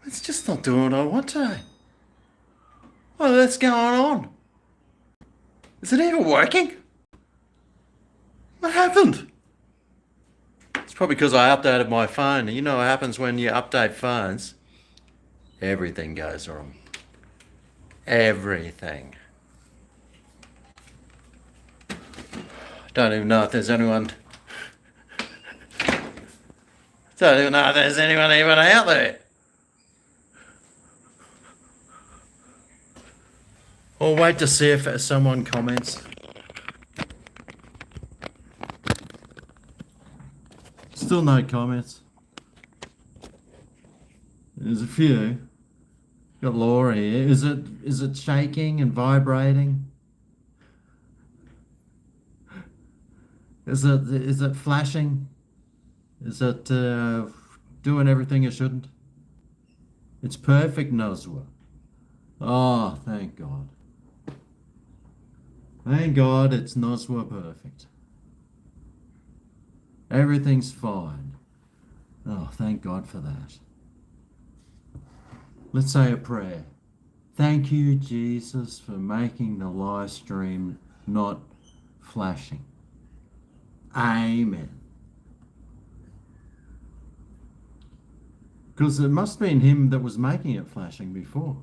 It's just not doing what I want today. What's going on? Is it even working? What happened? It's probably because I updated my phone. You know what happens when you update phones? Everything goes wrong. Everything. Don't even know if there's anyone. Don't even know if there's anyone even out there. I'll wait to see if someone comments. Still no comments. There's a few. Got Laura here. Is it shaking and vibrating? Is it flashing? Is it doing everything it shouldn't? It's perfect, Nozwa. Oh, thank God. Thank God it's Nozwa perfect. Everything's fine. Oh, thank God for that. Let's say a prayer. Thank you, Jesus, for making the live stream not flashing. Amen. Because it must have been him that was making it flashing before.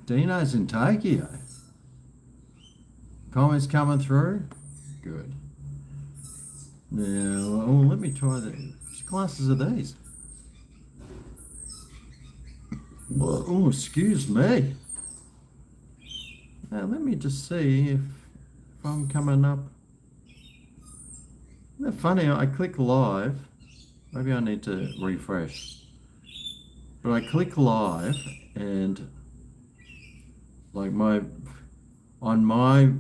Dino's in Tokyo. Comments coming through? Good. Now, let me try the... Which glasses are these? Oh, excuse me. Now, let me just see if I'm coming up. Isn't that funny? I click live. Maybe I need to refresh. But I click live and like on my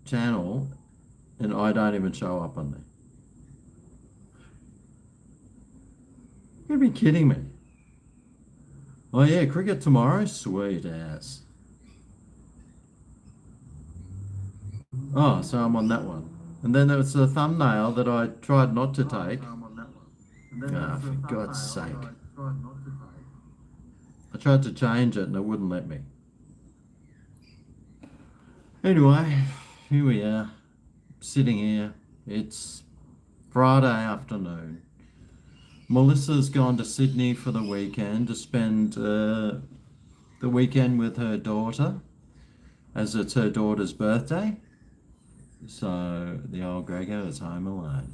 channel, and I don't even show up on there. You're gonna be kidding me. Oh yeah, cricket tomorrow? Sweet ass. Oh, so I'm on that one. And then there was a thumbnail that I tried not to take. Ah, for God's sake. I tried to change it and it wouldn't let me. Anyway, here we are, sitting here. It's Friday afternoon. Melissa's gone to Sydney for the weekend to spend the weekend with her daughter, as it's her daughter's birthday. So the old GregO is home alone.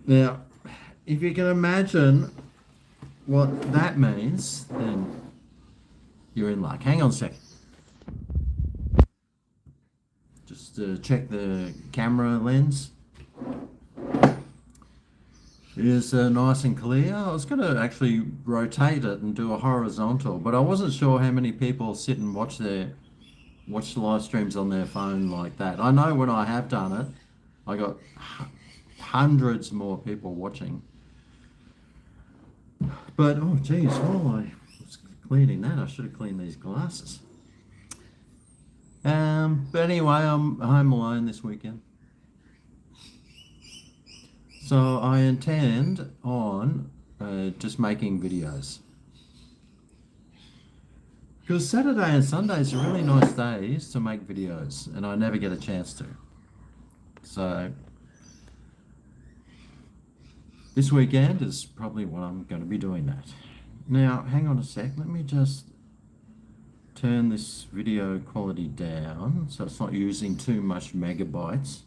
Now, if you can imagine what that means, then you're in luck. Hang on a second. Just check the camera lens. It is nice and clear. I was going to actually rotate it and do a horizontal, but I wasn't sure how many people sit and watch the live streams on their phone like that. I know when I have done it, I got hundreds more people watching. But, oh geez, while I was cleaning that, I should have cleaned these glasses. But anyway, I'm home alone this weekend. So I intend on just making videos. Because Saturday and Sundays are really nice days to make videos, and I never get a chance to. So this weekend is probably when I'm going to be doing that. Now, hang on a sec. Let me just turn this video quality down so it's not using too much megabytes.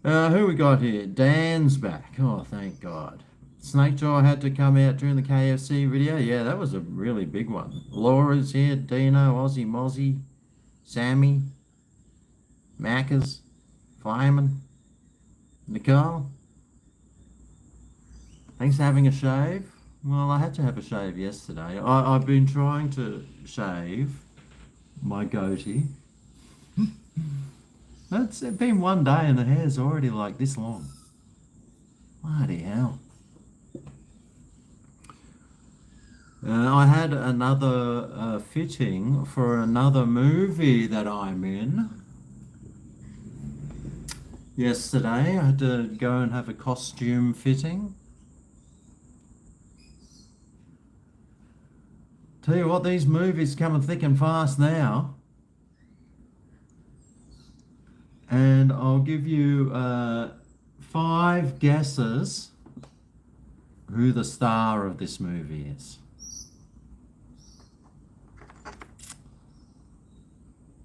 Who we got here? Dan's back. Oh, thank God. Snakejaw had to come out during the KFC video. Yeah, that was a really big one. Laura's here. Dino, Aussie Mozzie, Sammy, Macca's, Fireman, Nicole. Thanks for having a shave. Well, I had to have a shave yesterday. I've been trying to shave my goatee. It's been one day and the hair's already like this long. Bloody hell. I had another fitting for another movie that I'm in. Yesterday, I had to go and have a costume fitting. Tell you what, these movies coming thick and fast now. And I'll give you 5 guesses who the star of this movie is.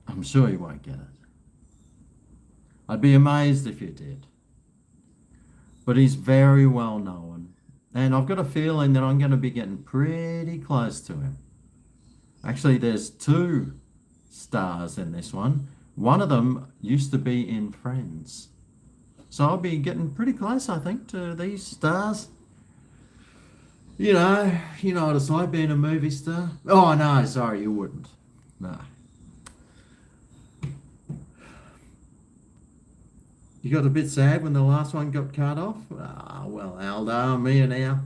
I'm sure you won't get it. I'd be amazed if you did. But he's very well known. And I've got a feeling that I'm going to be getting pretty close to him. Actually, there's 2 stars in this one. One of them used to be in Friends. So I'll be getting pretty close, I think, to these stars. You know what it's like being a movie star. Oh, no, sorry, you wouldn't. No. You got a bit sad when the last one got cut off? Ah, well, Aldo, me and now.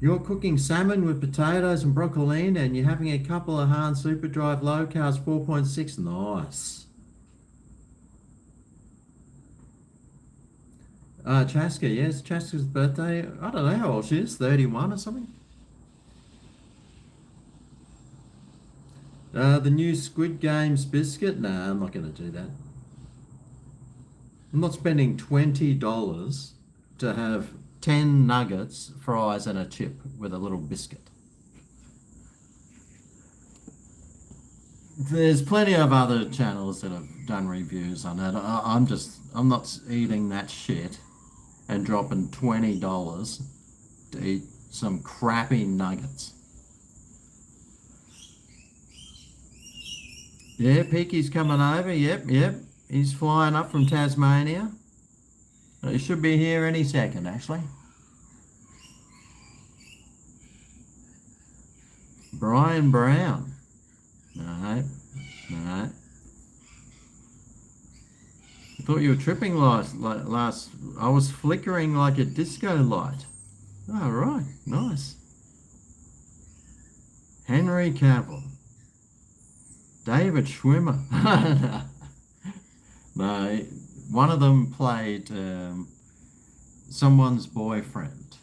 You're cooking salmon with potatoes and broccolini and you're having a couple of Hahn Superdrive low carbs 4.6. Nice. Chaska, yes, Chaska's birthday. I don't know how old she is, 31 or something. The new Squid Games biscuit? Nah, I'm not going to do that. I'm not spending $20 to have 10 nuggets, fries, and a chip with a little biscuit. There's plenty of other channels that have done reviews on it. I'm not eating that shit and dropping $20 to eat some crappy nuggets. Yeah, Peaky's coming over. Yep. He's flying up from Tasmania. He should be here any second, actually. Brian Brown. No. I thought you were tripping last. I was flickering like a disco light. Oh, right. Nice. Henry Cavill. David Schwimmer. No, one of them played someone's boyfriend.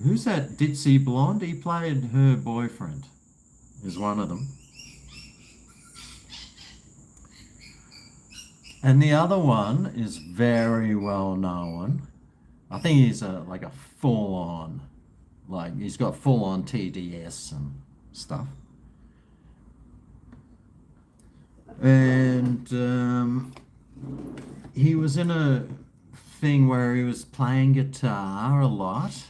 Who's that ditzy blonde? He played her boyfriend, is one of them. And the other one is very well known. I think he's like a full-on, like he's got full-on TDS and stuff. And he was in a thing where he was playing guitar a lot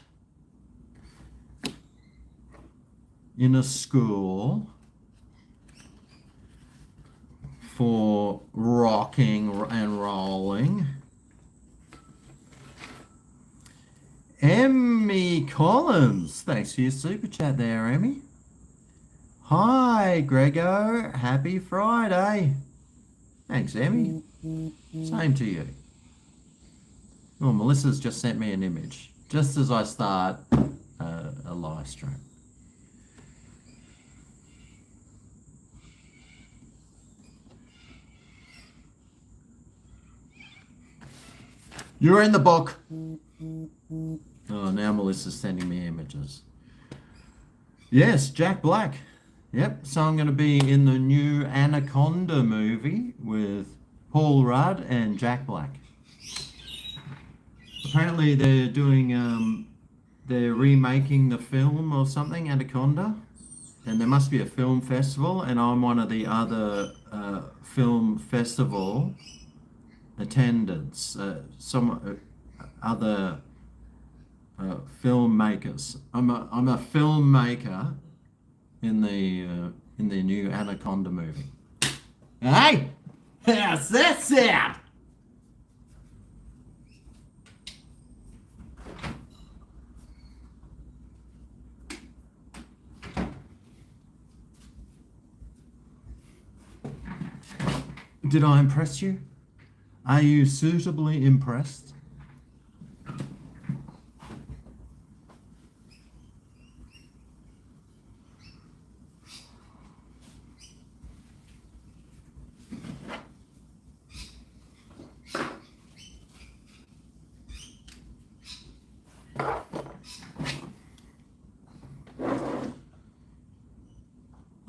in a school for rocking and rolling. Emmy Collins, thanks for your super chat there, Emmy. Hi, GregO. Happy Friday. Thanks, Emmy. Same to you. Oh, Melissa's just sent me an image just as I start a live stream. You're in the book. Oh, now Melissa's sending me images. Yes, Jack Black. Yep, so I'm going to be in the new Anaconda movie with Paul Rudd and Jack Black. Apparently they're doing, they're remaking the film or something, Anaconda, and there must be a film festival, and I'm one of the other film festival attendants, some other filmmakers. I'm a filmmaker in the new Anaconda movie. Hey, how's that sound? Did I impress you? Are you suitably impressed?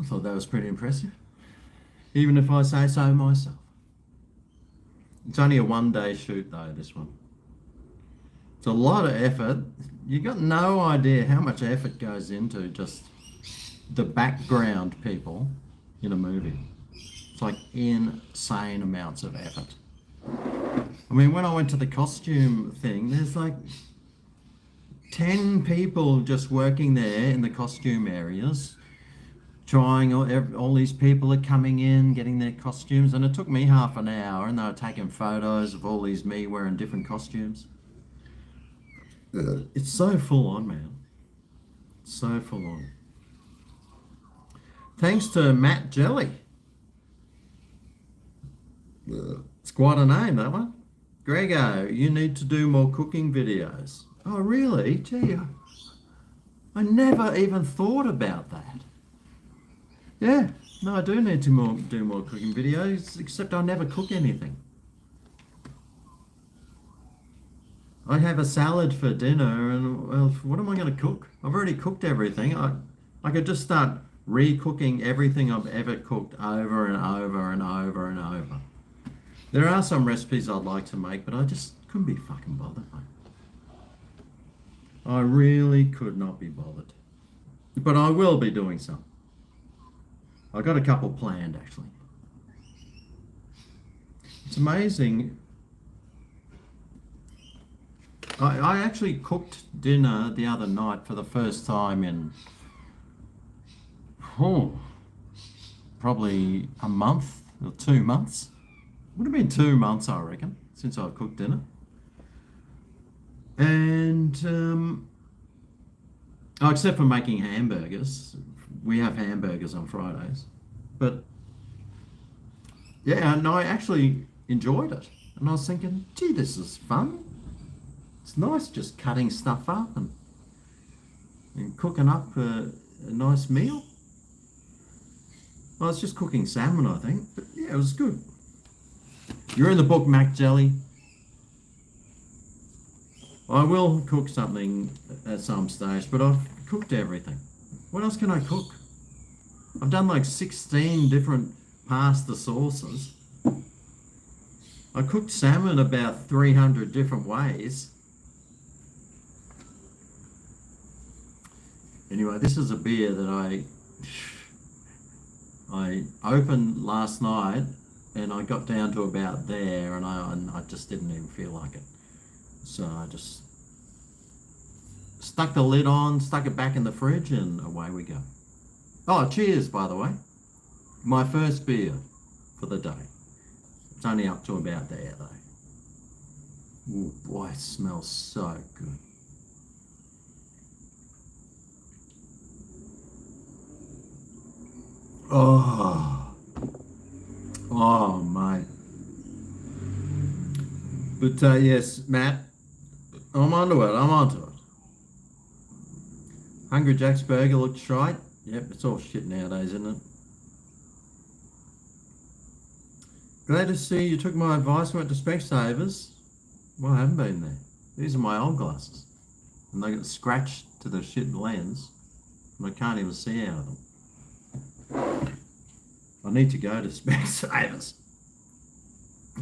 thought that was pretty impressive, even if I say so myself. It's only a 1-day shoot though, this one. It's a lot of effort. You got no idea how much effort goes into just the background people in a movie. It's like insane amounts of effort. I mean, when I went to the costume thing, there's like 10 people just working there in the costume areas, trying, all these people are coming in, getting their costumes, and it took me half an hour, and they were taking photos of all these me wearing different costumes. It's so full on, man. So full on. Thanks to Matt Jelly. It's quite a name, that one. GregO, you need to do more cooking videos. Oh, really? Gee, I never even thought about that. Yeah, no, I do need to do more cooking videos, except I never cook anything. I have a salad for dinner, and well, what am I going to cook? I've already cooked everything. I could just start re-cooking everything I've ever cooked over and over and over and over. There are some recipes I'd like to make, but I just couldn't be fucking bothered, mate. I really could not be bothered. But I will be doing some. I got a couple planned, actually. It's amazing. I actually cooked dinner the other night for the first time in probably a month or 2 months. Would have been 2 months, I reckon, since I've cooked dinner. And except for making hamburgers. We have hamburgers on Fridays. But yeah, and I actually enjoyed it. And I was thinking, gee, this is fun. It's nice just cutting stuff up and cooking up a nice meal. Well, it's just cooking salmon, I think. But yeah, it was good. You're in the book, Mac Jelly. I will cook something at some stage, but I've cooked everything. What else can I cook? I've done like 16 different pasta sauces. I cooked salmon about 300 different ways. Anyway, this is a beer that I opened last night, and I got down to about there, and I just didn't even feel like it. So I just stuck the lid on, stuck it back in the fridge, and away we go. Oh, cheers, by the way. My first beer for the day. It's only up to about there, though. Ooh, boy, it smells so good. Oh, mate. But yes, Matt, I'm onto it. Hungry Jack's Burger looks right. Yep, it's all shit nowadays, isn't it? Glad to see you took my advice and went to Specsavers. Well, I haven't been there. These are my old glasses. And they got scratched to the shit lens, and I can't even see out of them. I need to go to Specsavers.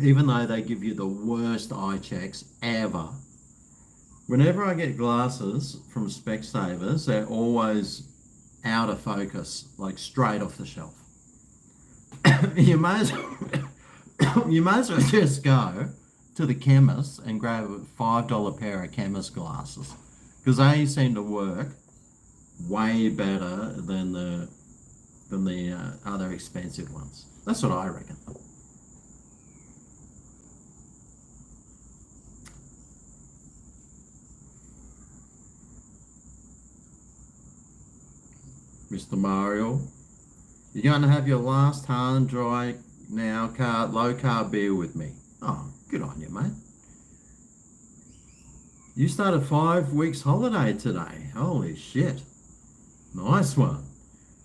Even though they give you the worst eye checks ever. Whenever I get glasses from Specsavers, they're always out of focus, like straight off the shelf. You may as well just go to the chemist and grab a $5 pair of chemist glasses, because they seem to work way better than the other expensive ones. That's what I reckon. Mr. Mario, you're going to have your last hard dry now low carb beer with me. Oh, good on you, mate. You started 5 weeks holiday today. Holy shit. Nice one.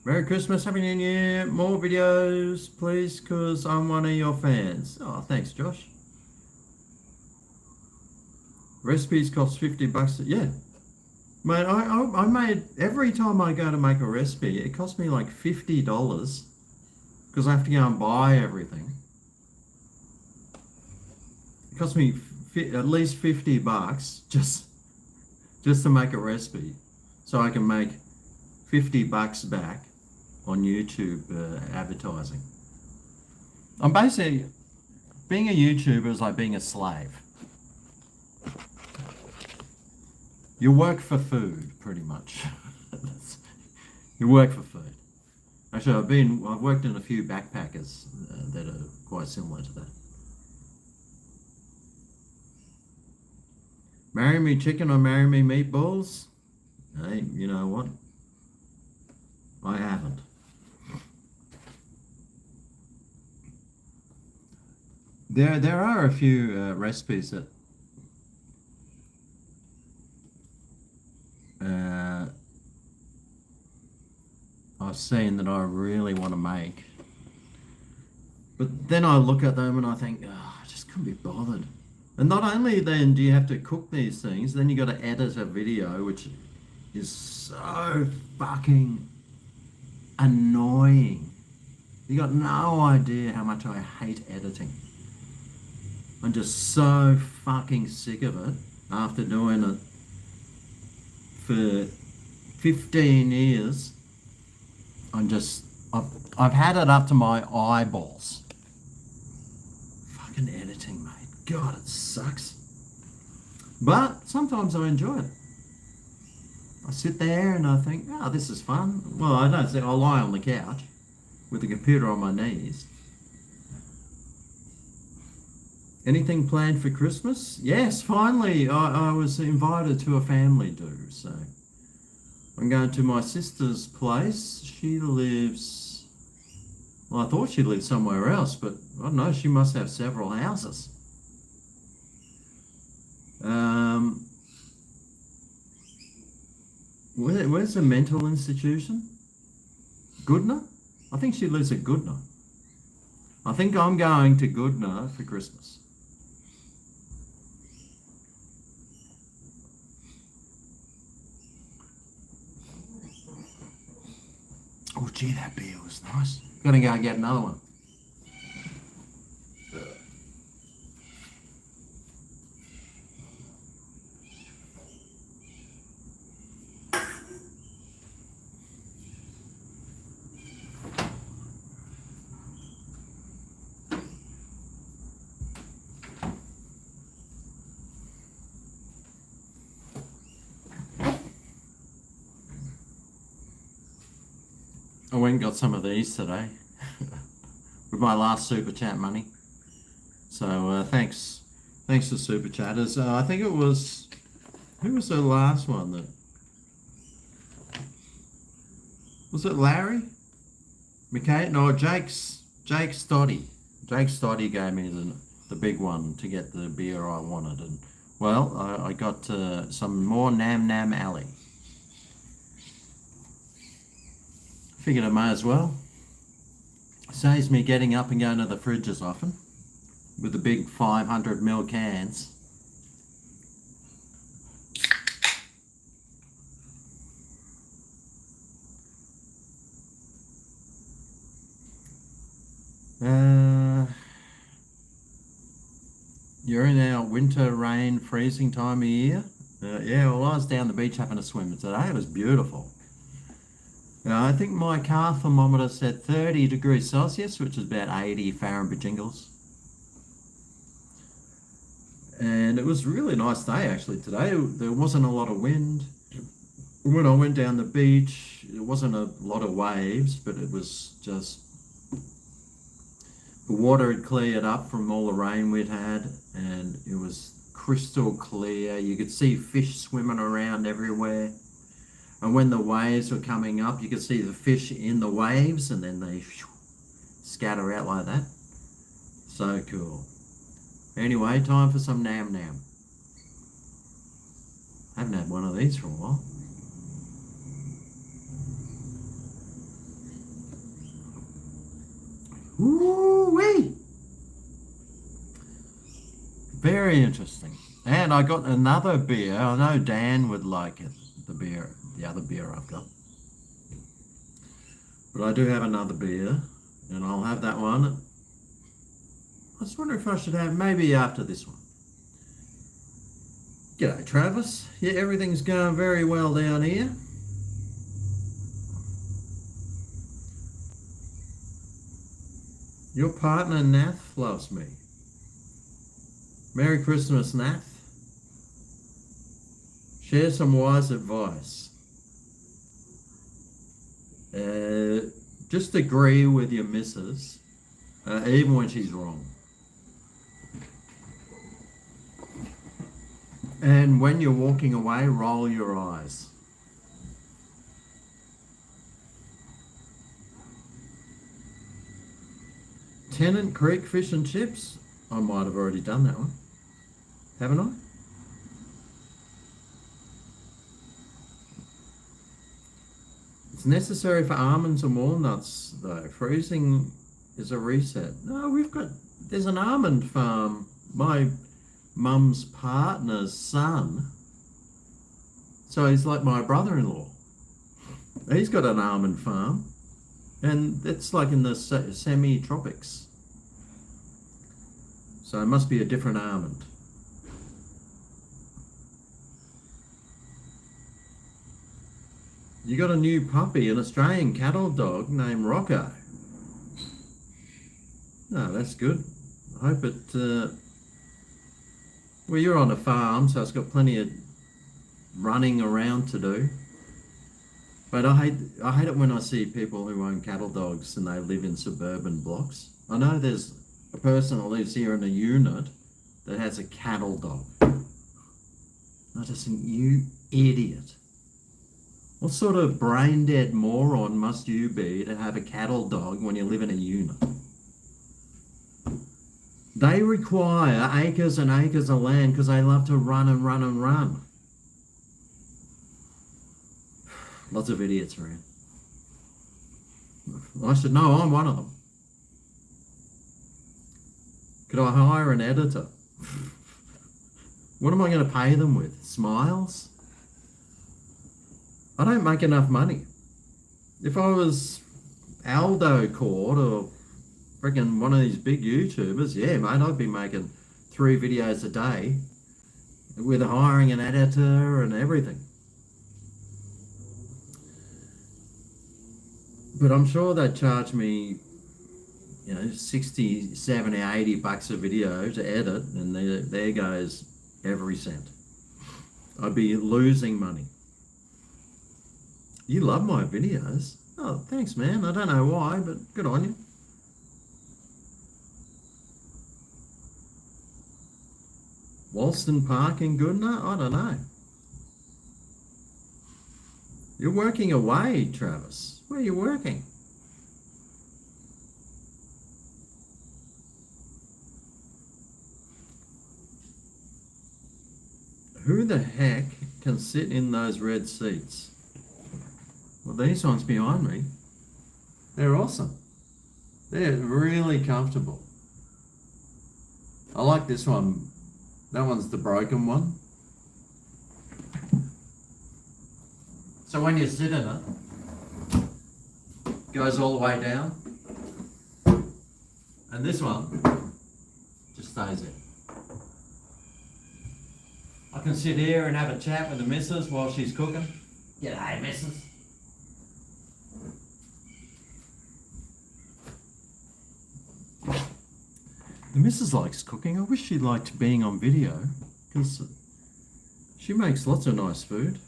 Merry Christmas, Happy New Year. More videos, please, because I'm one of your fans. Oh, thanks, Josh. Recipes cost $50. Yeah. Mate, I made, every time I go to make a recipe, it costs me like $50 because I have to go and buy everything. It costs me at least $50 just to make a recipe, so I can make $50 back on YouTube advertising. I'm basically, being a YouTuber is like being a slave. You work for food, pretty much. You work for food. Actually, I've worked in a few backpackers that are quite similar to that. Marry me chicken or marry me meatballs? Hey, you know what? I haven't. There are a few recipes that I've seen that I really want to make. But then I look at them and I think, oh, I just couldn't be bothered. And not only then do you have to cook these things, then you got to edit a video, which is so fucking annoying. You got no idea how much I hate editing. I'm just so fucking sick of it after doing it for 15 years. I've had it up to my eyeballs. Fucking editing, mate. God, it sucks. But sometimes I enjoy it. I sit there and I think, oh, this is fun. Well, I don't say I lie on the couch with the computer on my knees. Anything planned for Christmas? Yes, finally, I was invited to a family do, so I'm going to my sister's place. She lives, well, I thought she lived somewhere else, but I don't know, she must have several houses. Where's the mental institution? Goodna? I think she lives at Goodna. I think I'm going to Goodna for Christmas. Oh, gee, that beer was nice. Gonna go and get another one. I went and got some of these today with my last super chat money. So thanks to super chatters. I think it was, who was the last one that, was it Larry? McKay? No, Jake Stoddy. Jake Stoddy gave me the big one to get the beer I wanted, and well, I got some more Nam Nam Alley. Figured I may as well. Saves me getting up and going to the fridge as often with the big 500ml cans. You're in our winter rain freezing time of year? Yeah, well, I was down the beach having a swim today. It was beautiful. I think my car thermometer said 30 degrees Celsius, which is about 80 Fahrenheit jingles. And it was a really nice day actually today. There wasn't a lot of wind. When I went down the beach, it wasn't a lot of waves, but it was just, the water had cleared up from all the rain we'd had, and it was crystal clear. You could see fish swimming around everywhere. And when the waves were coming up, you could see the fish in the waves, and then they scatter out like that. So cool. Anyway, time for some Nam Nam. Haven't had one of these for a while. Woo-wee! Very interesting. And I got another beer. I know Dan would like it. The the other beer I've got. But I do have another beer, and I'll have that one. I just wonder if I should have, maybe after this one. G'day, Travis. Yeah, everything's going very well down here. Your partner, Nath, loves me. Merry Christmas, Nath. Share some wise advice. Just agree with your missus, even when she's wrong. And when you're walking away, roll your eyes. Tennant Creek Fish and Chips. I might have already done that one. Haven't I? It's necessary for almonds and walnuts, though. Freezing is a reset. No, there's an almond farm. My mum's partner's son. So he's like my brother-in-law. He's got an almond farm. And it's like in the semi-tropics. So it must be a different almond. You got a new puppy, an Australian cattle dog named Rocco. Oh, that's good. I hope it... well, you're on a farm, so it's got plenty of running around to do. But I hate it when I see people who own cattle dogs and they live in suburban blocks. I know there's a person that lives here in a unit that has a cattle dog. I just think, you idiot. What sort of brain dead moron must you be to have a cattle dog when you live in a unit? They require acres and acres of land because they love to run and run and run. Lots of idiots around. I should know, I'm one of them. Could I hire an editor? What am I going to pay them with? Smiles? I don't make enough money. If I was Aldo Court or freaking one of these big YouTubers, yeah, mate, I'd be making 3 videos a day with hiring an editor and everything. But I'm sure they'd charge me, 60, 70, 80 bucks a video to edit, and there goes every cent. I'd be losing money. You love my videos. Oh, thanks, man. I don't know why, but good on you. Walston Park in Goodna? I don't know. You're working away, Travis. Where are you working? Who the heck can sit in those red seats? Well, these ones behind me, they're awesome. They're really comfortable. I like this one. That one's the broken one. So when you sit in it, it goes all the way down. And this one just stays there. I can sit here and have a chat with the missus while she's cooking. G'day, missus. The missus likes cooking. I wish she liked being on video, because she makes lots of nice food.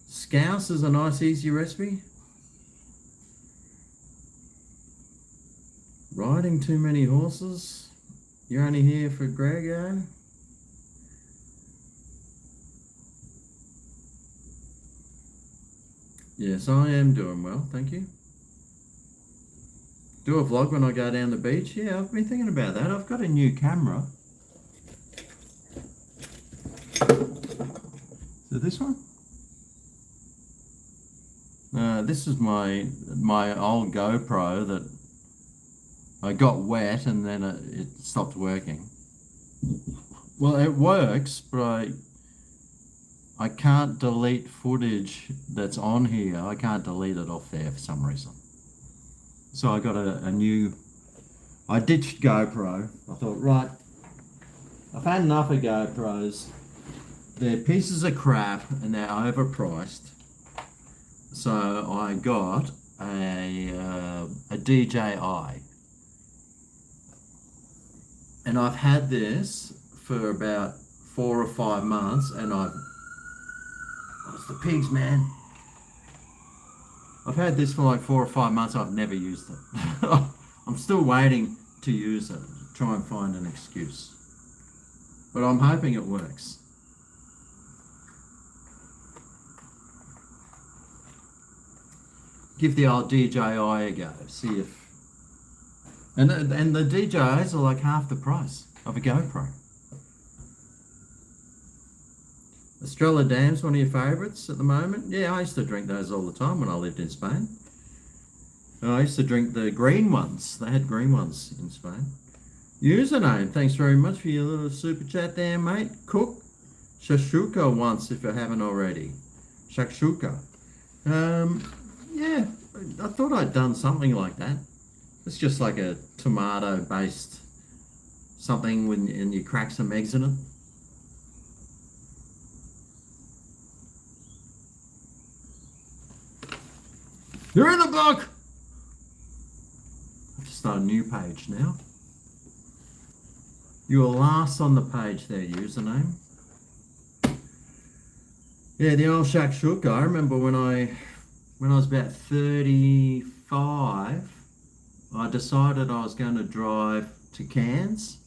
Scouse is a nice easy recipe. Riding too many horses. You're only here for GregO. Yes, I am doing well, thank you. Do a vlog when I go down the beach. Yeah, I've been thinking about that. I've got a new camera. So this one? This is my old GoPro that I got wet and then it stopped working. Well, it works, but I can't delete footage that's on here. I can't delete it off there for some reason. So I got a new, I ditched GoPro. I thought, right, I've had enough of GoPros. They're pieces of crap and they're overpriced. So I got a DJI. And I've had this for about 4 or 5 months and it's the pigs, man. I've had this for like 4 or 5 months. I've never used it. I'm still waiting to use it, try and find an excuse. But I'm hoping it works. Give the old DJI a go, see if... And the DJIs are like half the price of a GoPro. Estrella Dam's one of your favourites at the moment? Yeah, I used to drink those all the time when I lived in Spain. I used to drink the green ones. They had green ones in Spain. Username, thanks very much for your little super chat there, mate. Cook shakshuka once if you haven't already. Shakshuka. Yeah, I thought I'd done something like that. It's just like a tomato-based something and you crack some eggs in it. You're in the book! I've just start a new page now. You were last on the page there, username. Yeah, the old shakshuka. I remember when I was about 35, I decided I was going to drive to Cairns.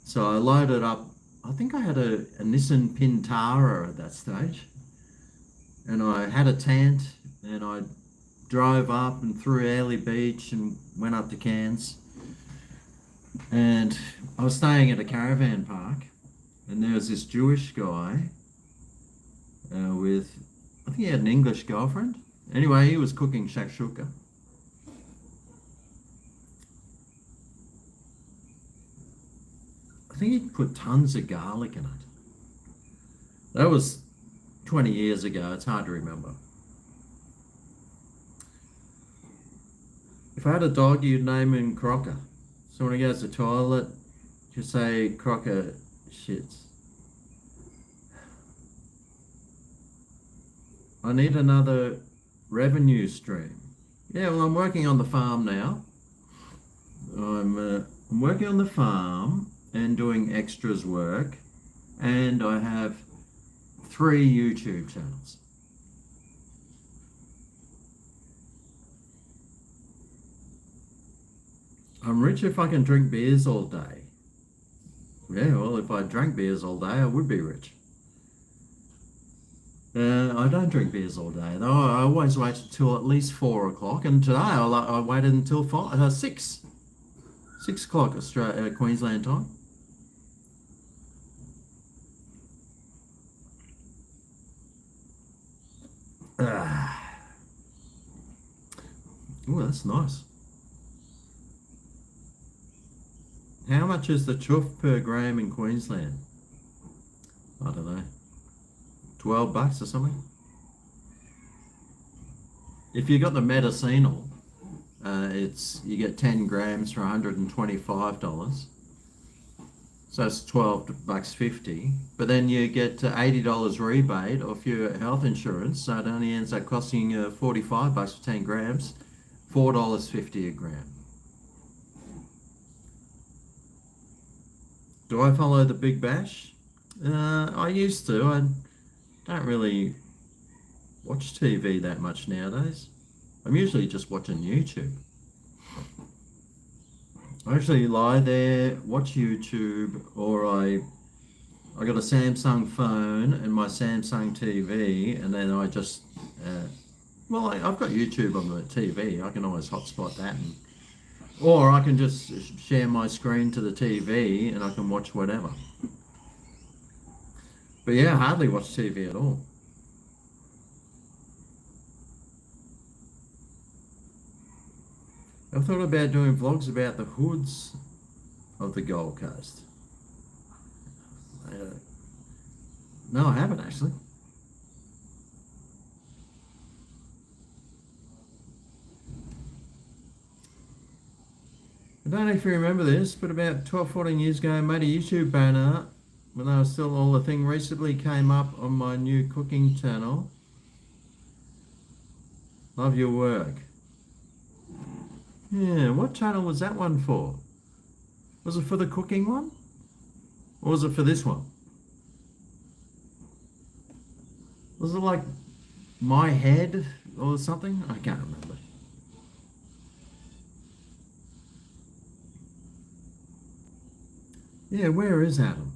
So I loaded up, I think I had a Nissan Pintara at that stage. And I had a tent and I drove up and through Airlie Beach and went up to Cairns. And I was staying at a caravan park and there was this Jewish guy with, I think he had an English girlfriend. Anyway, he was cooking shakshuka. I think he put tons of garlic in it. That was 20 years ago. It's hard to remember. If I had a dog, you'd name him Crocker. So when he goes to the toilet, you say Crocker shits. I need another revenue stream. Yeah, well, I'm working on the farm now. I'm working on the farm and doing extras work, and I have 3 YouTube channels. I'm rich if I can drink beers all day. Yeah, well, if I drank beers all day, I would be rich. I don't drink beers all day, though. I always wait until at least 4 o'clock, and today I waited until 6 o'clock Queensland time. Oh, that's nice. How much is the chuff per gram in Queensland? I don't know. $12 or something? If you got the medicinal, you get 10 grams for $125. So it's $12.50. But then you get $80 rebate off your health insurance, so it only ends up costing you $45 for 10 grams, $4.50 a gram. Do I follow the Big Bash? I used to. I don't really watch TV that much nowadays. I'm usually just watching YouTube. I actually lie there, watch YouTube, or I got a Samsung phone and my Samsung TV, and then I just, I've got YouTube on the TV. I can always hotspot that, or I can just share my screen to the TV and I can watch whatever. But yeah, I hardly watch TV at all. I've thought about doing vlogs about the hoods of the Gold Coast. No, I haven't actually. I don't know if you remember this, but about 12, 14 years ago, I made a YouTube banner when I was still all the thing recently came up on my new cooking channel. Love your work. Yeah, what channel was that one for? Was it for the cooking one? Or was it for this one? Was it like my head or something? I can't remember. Yeah, where is Adam?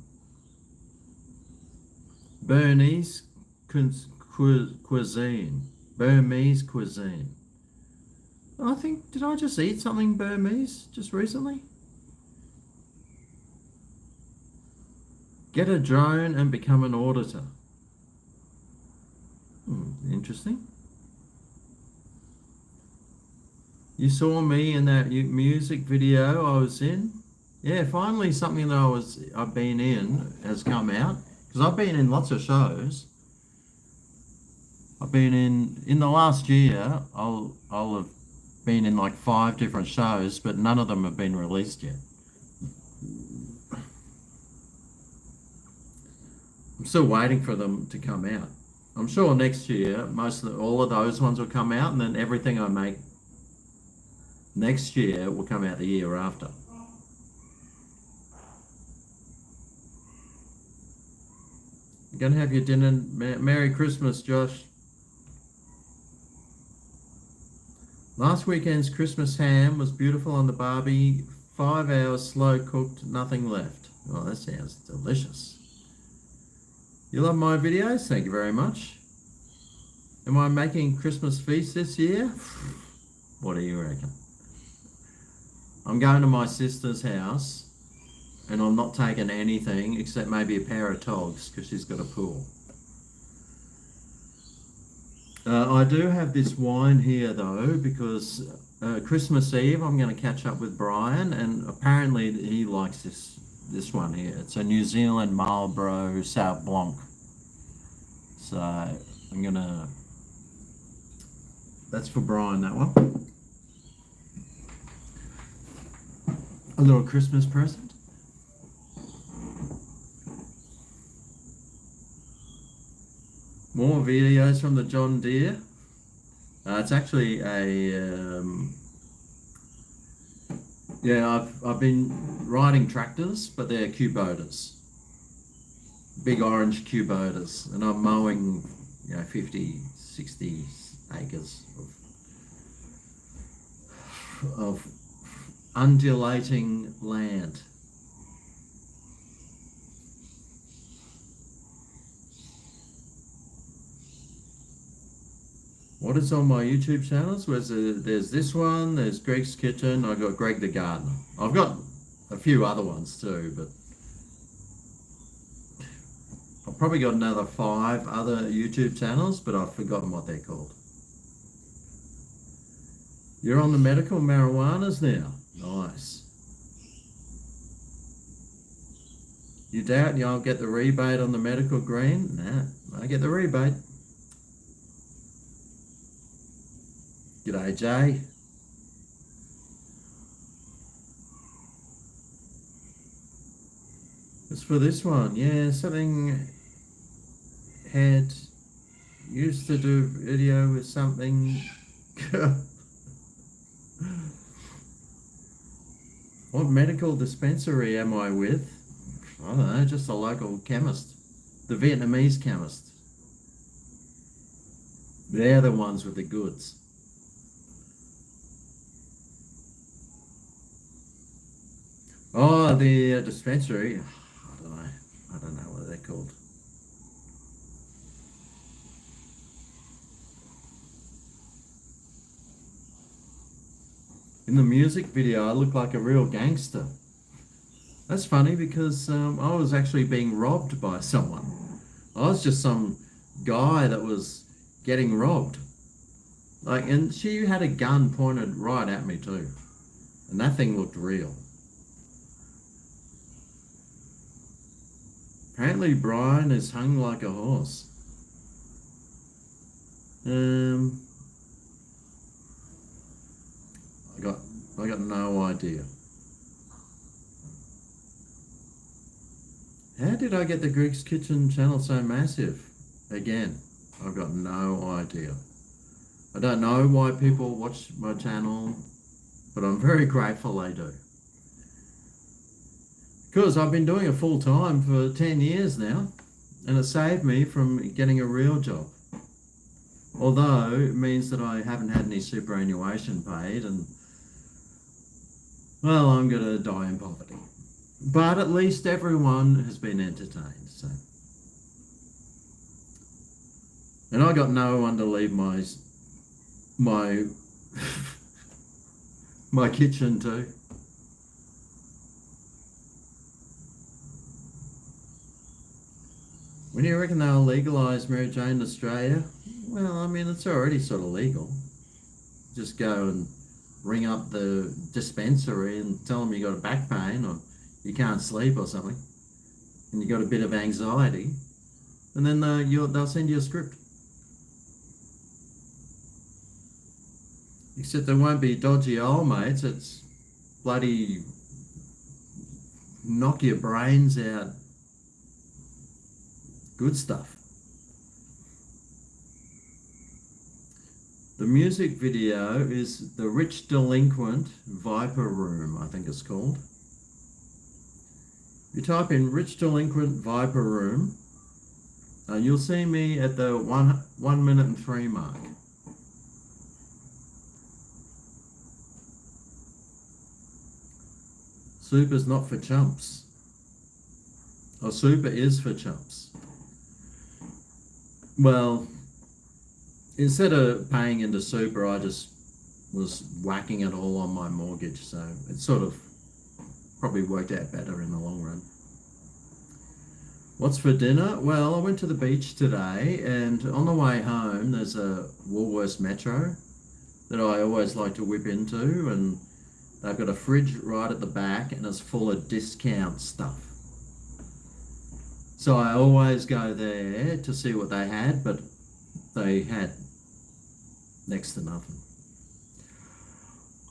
Burmese cuisine. Burmese cuisine. I think, did I just eat something Burmese just recently? Get a drone and become an auditor. Interesting. You saw me in that music video I was in? Yeah, finally something that I've been in has come out. Because I've been in lots of shows. I've been in the last year, I'll have been in like 5 different shows, but none of them have been released yet. I'm still waiting for them to come out. I'm sure next year, all of those ones will come out, and then everything I make next year will come out the year after. You're gonna have your dinner. Merry Christmas, Josh. Last weekend's Christmas ham was beautiful on the barbie. 5 hours slow cooked, nothing left. Oh, that sounds delicious. You love my videos? Thank you very much. Am I making Christmas feast this year? What do you reckon? I'm going to my sister's house and I'm not taking anything except maybe a pair of togs because she's got a pool. I do have this wine here though because Christmas Eve I'm going to catch up with Brian, and apparently he likes this one here. It's a New Zealand Marlborough Sauv Blanc. So I'm gonna, that's for Brian, that one. A little Christmas present. More videos from the John Deere. It's actually a yeah, I've been riding tractors, but they're Cubotas, big orange Cubotas, and I'm mowing 50, 60 acres of undulating land. What is on my YouTube channels? There's this one, there's Greg's Kitchen, I've got Greg the Gardener. I've got a few other ones too, but I've probably got another 5 other YouTube channels, but I've forgotten what they're called. You're on the medical marijuanas now. Nice. You doubt you'll get the rebate on the medical green? Nah, I get the rebate. G'day, Jay. It's for this one. Yeah, something had used to do video with something. What medical dispensary am I with? I don't know, just a local chemist. The Vietnamese chemist. They're the ones with the goods. Oh, the dispensary. I don't know what they're called. In the music video, I look like a real gangster. That's funny because I was actually being robbed by someone. I was just some guy that was getting robbed. And she had a gun pointed right at me too. And that thing looked real. Apparently Brian is hung like a horse. I got no idea. How did I get the Greg's Kitchen channel so massive? Again, I've got no idea. I don't know why people watch my channel, but I'm very grateful they do. Because I've been doing it full time for 10 years now, and it saved me from getting a real job. Although it means that I haven't had any superannuation paid, and well, I'm going to die in poverty. But at least everyone has been entertained, so. And I got no one to leave my my kitchen to. When do you reckon they'll legalise marijuana in Australia? Well, I mean, it's already sort of legal. Just go and ring up the dispensary and tell them you got a back pain or you can't sleep or something, and you got a bit of anxiety, and then they'll send you a script. Except there won't be dodgy old mates. It's bloody knock your brains out. Good stuff. The music video is The Rich Delinquent Viper Room, I think it's called. You type in Rich Delinquent Viper Room, you'll see me at the 1 minute and 3 mark. Super's not for chumps. Or super is for chumps. Well, instead of paying into super, I just was whacking it all on my mortgage, so it sort of probably worked out better in the long run. What's for dinner? Well, I went to the beach today, and on the way home there's a Woolworths Metro that I always like to whip into, and they've got a fridge right at the back and it's full of discount stuff. So I always go there to see what they had, but they had next to nothing.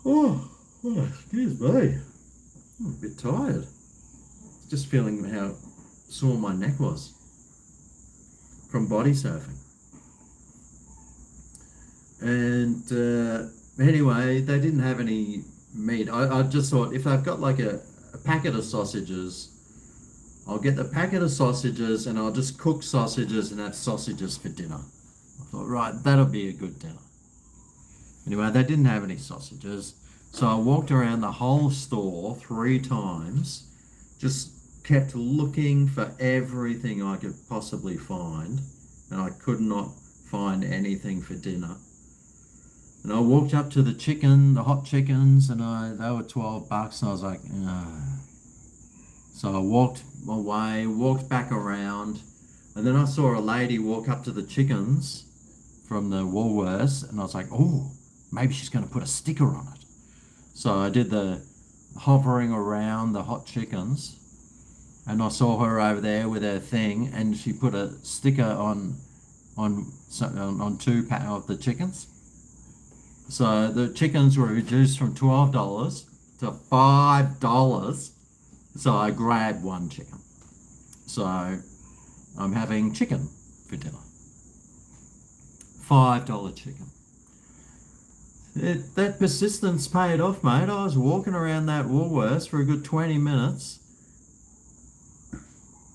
Oh, excuse me. I'm a bit tired. Just feeling how sore my neck was from body surfing. And anyway, they didn't have any meat. I just thought if they've got like a packet of sausages, I'll get the packet of sausages and I'll just cook sausages and have sausages for dinner. I thought, right, that'll be a good dinner. Anyway, they didn't have any sausages. So I walked around the whole store 3 times, just kept looking for everything I could possibly find, and I could not find anything for dinner. And I walked up to the hot chickens, and they were $12, and I was like, ugh. So I walked away, walked back around, and then I saw a lady walk up to the chickens from the Woolworths, and I was like, oh, maybe she's going to put a sticker on it. So I did the hovering around the hot chickens, and I saw her over there with her thing, and she put a sticker on 2 of the chickens. So the chickens were reduced from $12 to $5. So I grabbed 1 chicken. So I'm having chicken for dinner. $5 chicken. That persistence paid off, mate. I was walking around that Woolworths for a good 20 minutes.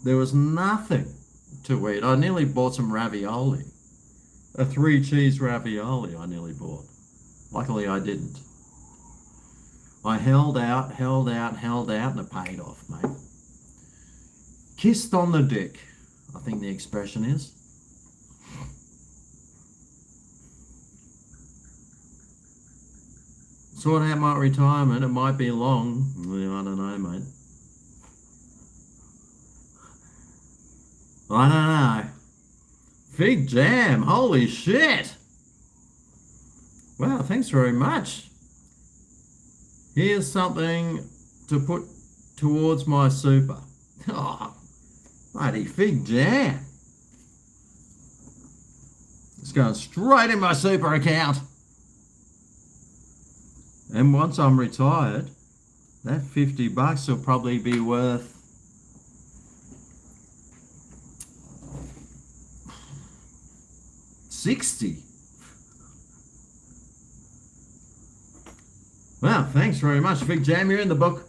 There was nothing to eat. I nearly bought some ravioli. A 3-cheese ravioli I nearly bought. Luckily I didn't. I held out, and it paid off, mate. Kissed on the dick, I think the expression is. Sort out my retirement. It might be long. I don't know, mate. I don't know. Fig jam. Holy shit. Wow, thanks very much. Here's something to put towards my super. Oh, Bloody fig jam. It's going straight in my super account. And once I'm retired, that $50 will probably be worth $60. Wow, thanks very much, Fig Jam. You're in the book.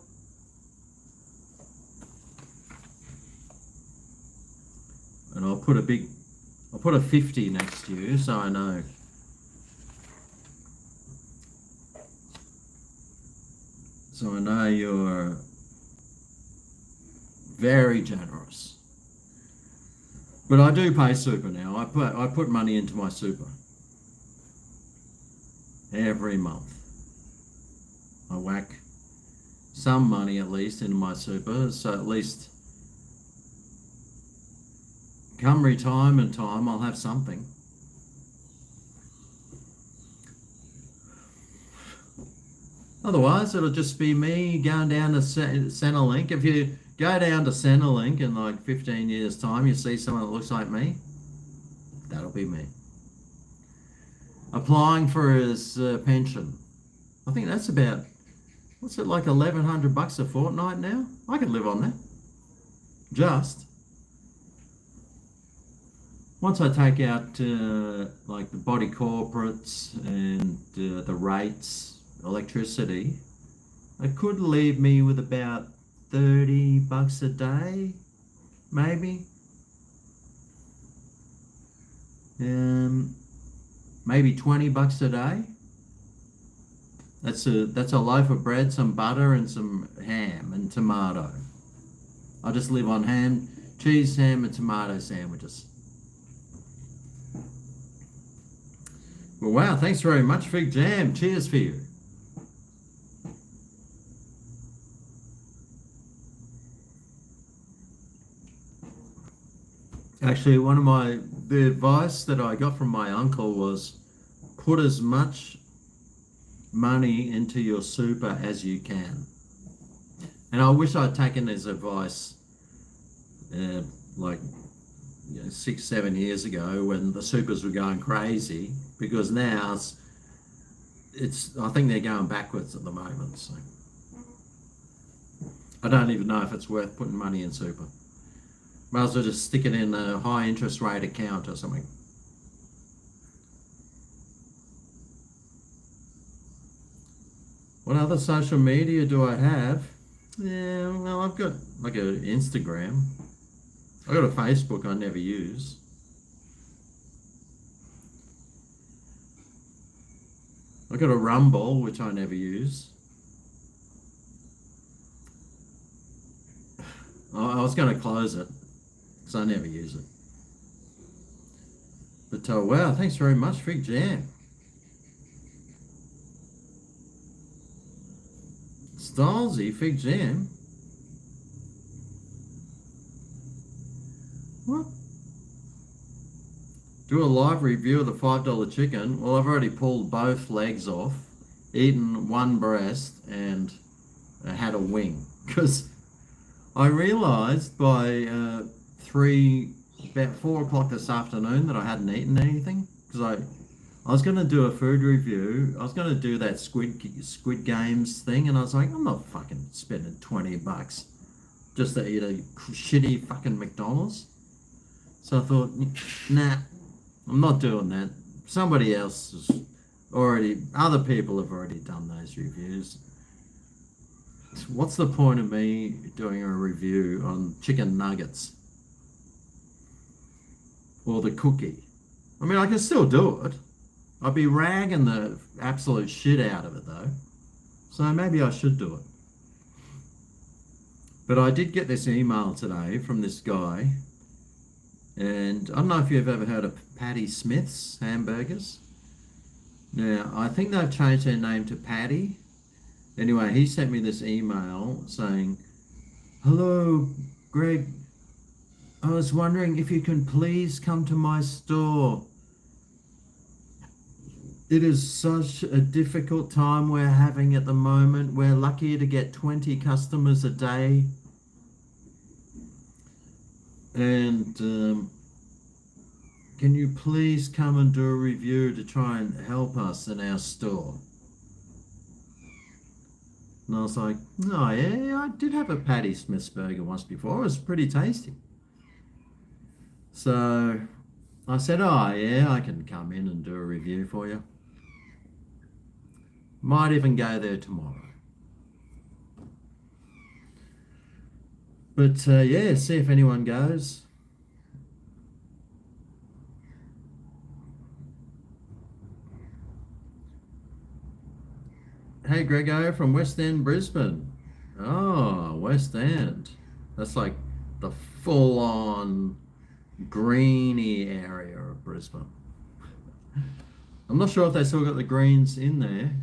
And I'll put a 50 next to you so I know. So I know you're very generous. But I do pay super now. I put money into my super every month. I whack some money at least into my super, so at least come retirement time I'll have something. Otherwise it'll just be me going down to Centrelink. If you go down to Centrelink in like 15 years time, you see someone that looks like me, that'll be me. Applying for his pension. I think that's about, what's it, like $1,100 a fortnight now? I could live on that. Just. Once I take out like the body corporates and the rates, electricity, it could leave me with about $30 a day, maybe. Maybe $20 a day. That's a loaf of bread, some butter, and some ham and tomato. I just live on ham, cheese, ham, and tomato sandwiches. Well, wow, thanks very much, Fig Jam. Cheers for you. Actually, the advice that I got from my uncle was put as much money into your super as you can. And I wish I'd taken his advice like 6-7 years ago when the supers were going crazy, because now I think they're going backwards at the moment. So I don't even know if it's worth putting money in super. Might as well just stick it in a high interest rate account or something. What other social media do I have? Yeah, well, I've got like an Instagram. I've got a Facebook I never use. I've got a Rumble, which I never use. I was going to close it because I never use it. But wow, thanks very much, Fig Jam. Stylesy, Fig Jam. What? Do a live review of the $5 chicken. Well, I've already pulled both legs off, eaten one breast, and had a wing. Because I realised by about 4 o'clock this afternoon that I hadn't eaten anything. Because I was going to do a food review. I was going to do that Squid Games thing, and I was like, I'm not fucking spending $20 just to eat a shitty fucking McDonald's. So I thought, nah, I'm not doing that. Somebody else has other people have already done those reviews. What's the point of me doing a review on chicken nuggets? Or the cookie? I mean, I can still do it. I'd be ragging the absolute shit out of it though. So maybe I should do it. But I did get this email today from this guy. And I don't know if you've ever heard of Patty Smith's hamburgers. Now, I think they've changed their name to Patty. Anyway, he sent me this email saying, "Hello, Greg. I was wondering if you can please come to my store. It is such a difficult time we're having at the moment. We're lucky to get 20 customers a day. And can you please come and do a review to try and help us in our store? And I was like, oh yeah, I did have a Patty Smith's burger once before. It was pretty tasty. So I said, oh yeah, I can come in and do a review for you. Might even go there tomorrow. But yeah, see if anyone goes. Hey, GregO from West End, Brisbane. Oh, West End. That's like the full-on greeny area of Brisbane. I'm not sure if they still got the greens in there.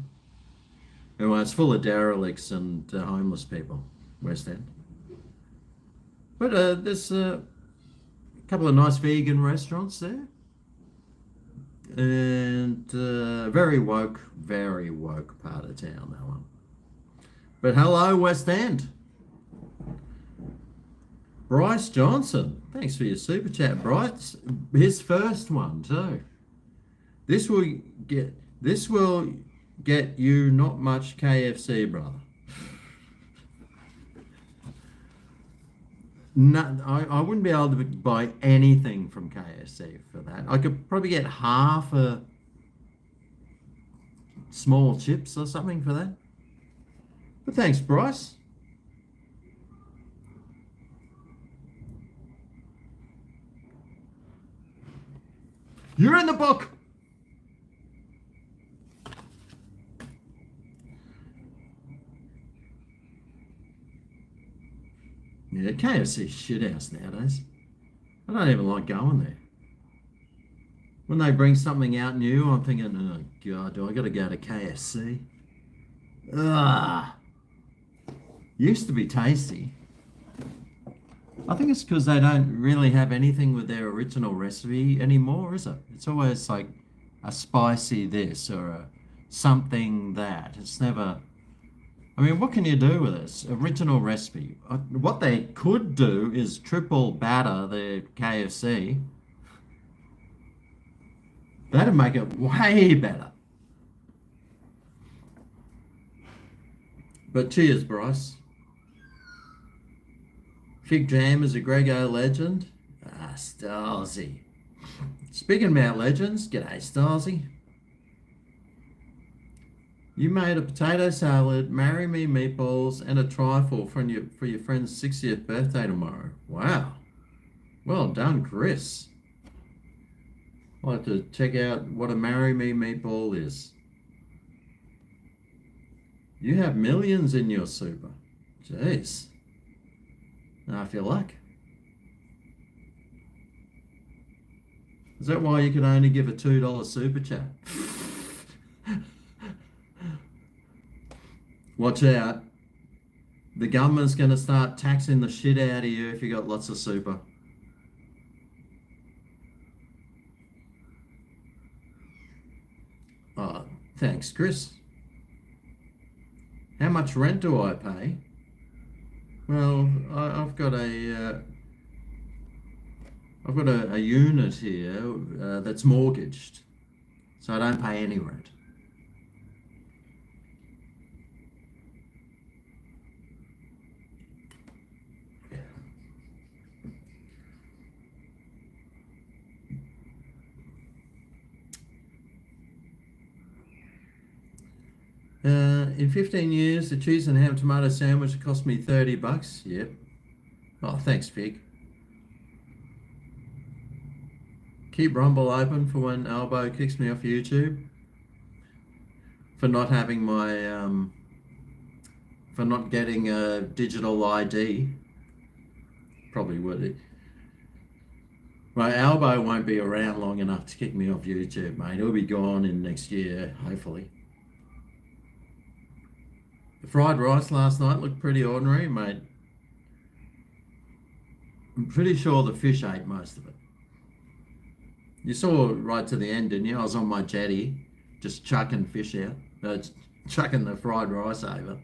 Anyway, it's full of derelicts and homeless people, West End. But there's a couple of nice vegan restaurants there. And very woke part of town, that one. But hello, West End. Bryce Johnson, thanks for your super chat, Bryce. His first one too. This will get you not much KFC, brother. No, I wouldn't be able to buy anything from KFC for that. I could probably get half a small chips or something for that. But thanks, Bryce. You're in the book. Yeah, KFC shit house nowadays. I don't even like going there. When they bring something out new, I'm thinking, oh God, do I got to go to KFC? Ugh. Used to be tasty. I think it's because they don't really have anything with their original recipe anymore, is it? It's always like a spicy this or a something that. It's never. I mean, what can you do with this original recipe? What they could do is triple batter their KFC. That'd make it way better. But cheers, Bryce. Fig Jam is a GregO legend. Ah, Starsy. Speaking about legends, g'day, Starsy. You made a potato salad, marry me meatballs, and a trifle for your friend's 60th birthday tomorrow. Wow. Well done, Chris. I'll have to check out what a marry me meatball is. You have millions in your super. Jeez. Now I feel luck. Is that why you can only give a $2 super chat? Watch out. The government's going to start taxing the shit out of you if you got lots of super. Oh, thanks, Chris. How much rent do I pay? Well, I've got a unit here that's mortgaged, so I don't pay any rent. In 15 years, the cheese and ham tomato sandwich cost me $30. Yep. Oh, thanks, Fig. Keep Rumble open for when Albo kicks me off YouTube for not having my for not getting a digital ID. Probably would. My Albo won't be around long enough to kick me off YouTube, mate. He'll be gone in next year, hopefully. The fried rice last night looked pretty ordinary, mate. I'm pretty sure the fish ate most of it. You saw right to the end, didn't you? I was on my jetty, just chucking fish out, chucking the fried rice over.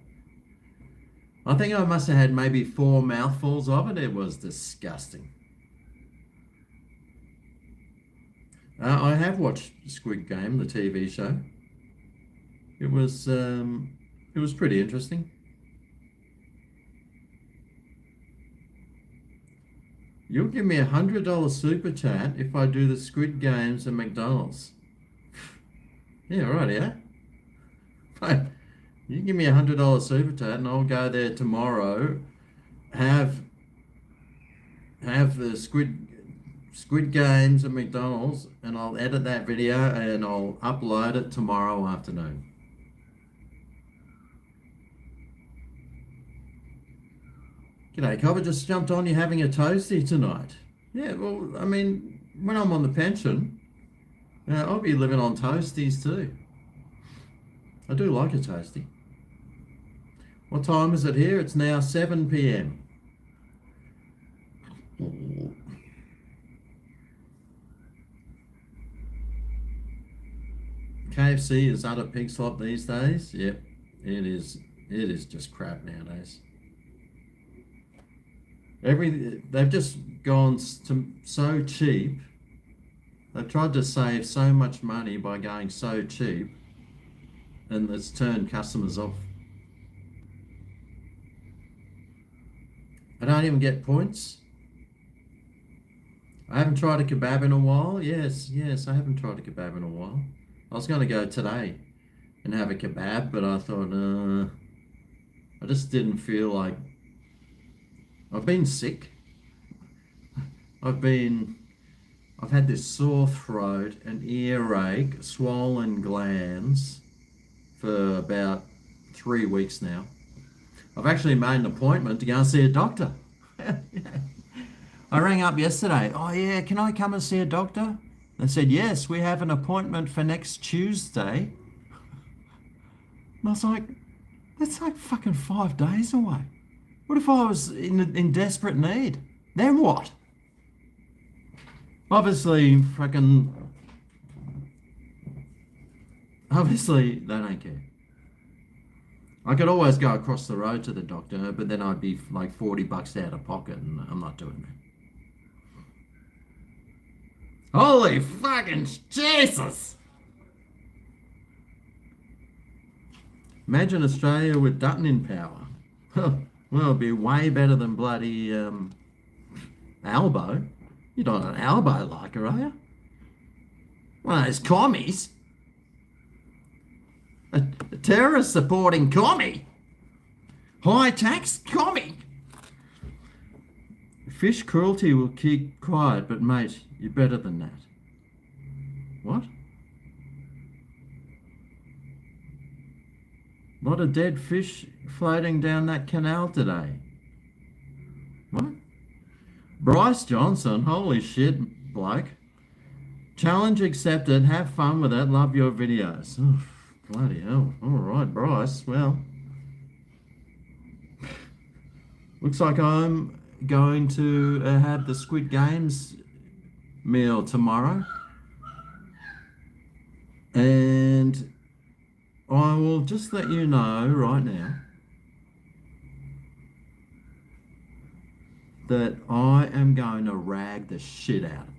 I think I must have had maybe 4 mouthfuls of it. It was disgusting. I have watched Squid Game, the TV show. It was pretty interesting. You'll give me $100 super chat if I do the Squid Games at McDonald's. Yeah, right, yeah. Fine. You give me $100 super chat and I'll go there tomorrow, have the Squid Games at McDonald's, and I'll edit that video and I'll upload it tomorrow afternoon. G'day, Cobber, just jumped on. You having a toasty tonight? Yeah, well, I mean, when I'm on the pension, I'll be living on toasties too. I do like a toasty. What time is it here? It's now 7 p.m. KFC is utter pig slop these days. Yep, it is. It is just crap nowadays. They've just gone so cheap. They've tried to save so much money by going so cheap, and it's turned customers off. I don't even get points. I haven't tried a kebab in a while. Yes, I haven't tried a kebab in a while. I was going to go today and have a kebab, but I thought, I just didn't feel like. I've been sick. I've had this sore throat, an earache, swollen glands for about 3 weeks now. I've actually made an appointment to go and see a doctor. I rang up yesterday. Oh yeah, can I come and see a doctor? They said, yes, we have an appointment for next Tuesday. And I was like, that's like fucking 5 days away. What if I was in desperate need? Then what? Obviously they don't care. I could always go across the road to the doctor, but then I'd be like $40 out of pocket, and I'm not doing that. Holy fucking Jesus! Imagine Australia with Dutton in power. Well, it'd be way better than bloody Albo. You're not an Albo liker, are you? One of those commies. A terrorist supporting commie. High tax commie. Fish cruelty will keep quiet, but mate, you're better than that. What? Lot of dead fish floating down that canal today. What? Bryce Johnson, holy shit, bloke. Challenge accepted, have fun with it, love your videos. Oh, bloody hell. All right, Bryce, well. Looks like I'm going to have the Squid Games meal tomorrow. And I will just let you know right now that I am going to rag the shit out of it.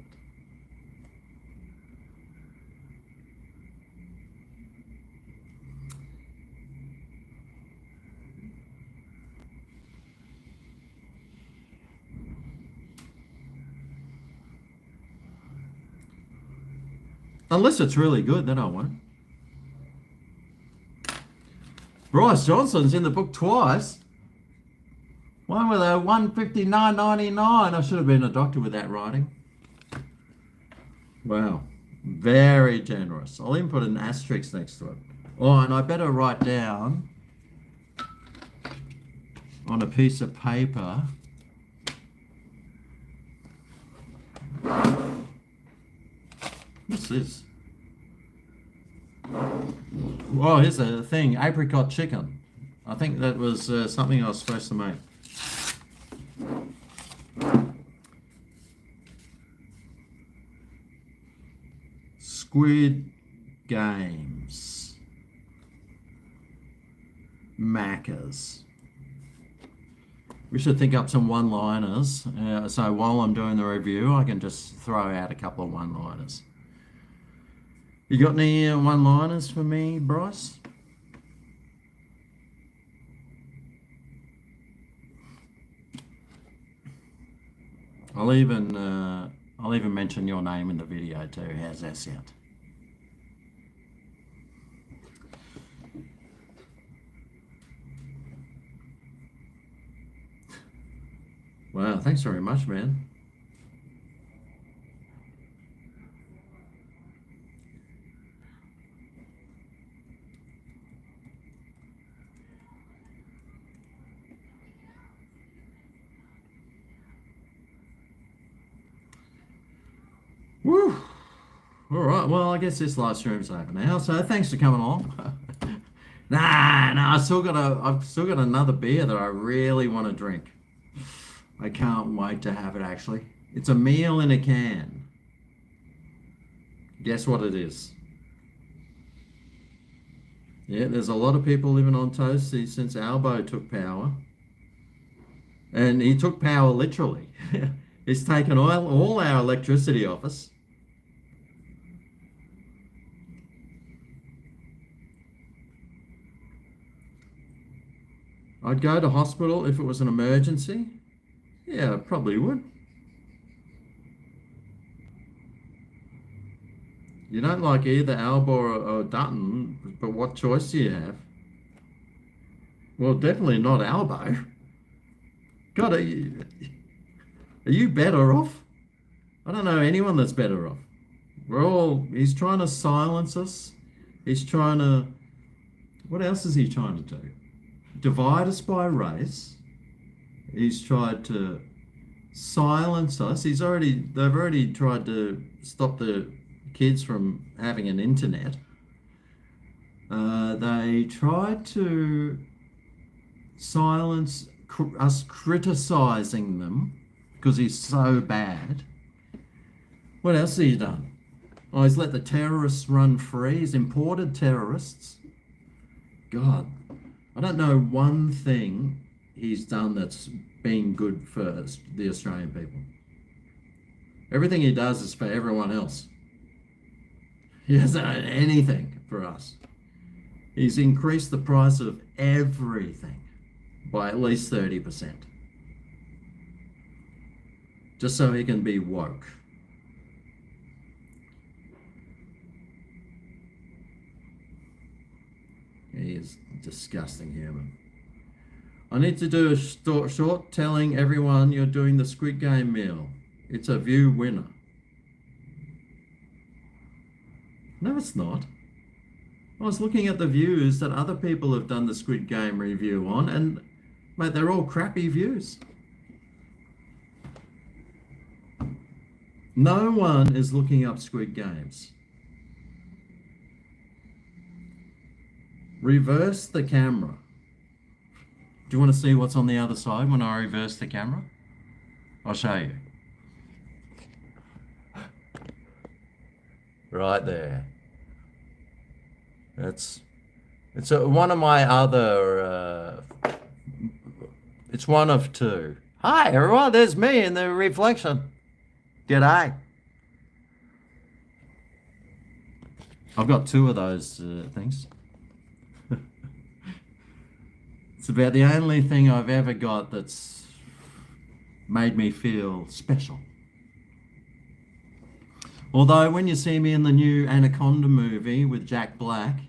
Unless it's really good, then I won't. Bryce Johnson's in the book twice. One with a $159.99. I should have been a doctor with that writing. Wow. Very generous. I'll even put an asterisk next to it. Oh, and I better write down on a piece of paper. What's this? Oh, here's a thing. Apricot chicken. I think that was something I was supposed to make. Squid Games. Macca's. We should think up some one-liners. So while I'm doing the review, I can just throw out a couple of one-liners. You got any one-liners for me, Bryce? I'll even mention your name in the video too. How's that sound? Wow, thanks very much, man. Woo! All right, well, I guess this live stream's over now, so thanks for coming along. Nah, I've still got another beer that I really want to drink. I can't wait to have it actually. It's a meal in a can. Guess what it is? Yeah, there's a lot of people living on toast since Albo took power. And he took power literally. He's taken all our electricity off us. I'd go to hospital if it was an emergency. Yeah, I probably would. You don't like either Alba or Dutton, but what choice do you have? Well, definitely not Albo. God, are you better off? I don't know anyone that's better off. He's trying to silence us. He's trying to, what else is he trying to do? Divide us by race. He's tried to silence us. They've already tried to stop the kids from having an internet. They tried to silence us criticizing them because he's so bad. What else has he done? Oh, he's let the terrorists run free. He's imported terrorists. God, I don't know one thing he's done that's been good for the Australian people. Everything he does is for everyone else. He hasn't done anything for us. He's increased the price of everything by at least 30%. Just so he can be woke. He is disgusting human. I need to do a short telling everyone you're doing the Squid Game meal. It's a view winner. No, it's not. I was looking at the views that other people have done the Squid Game review on, and mate, they're all crappy views. No one is looking up Squid Games. Reverse the camera. Do you want to see what's on the other side when I reverse the camera? I'll show you. Right there. It's one of my other, it's one of two. Hi everyone, there's me in the reflection. G'day. I've got two of those things. It's about the only thing I've ever got that's made me feel special. Although when you see me in the new Anaconda movie with Jack Black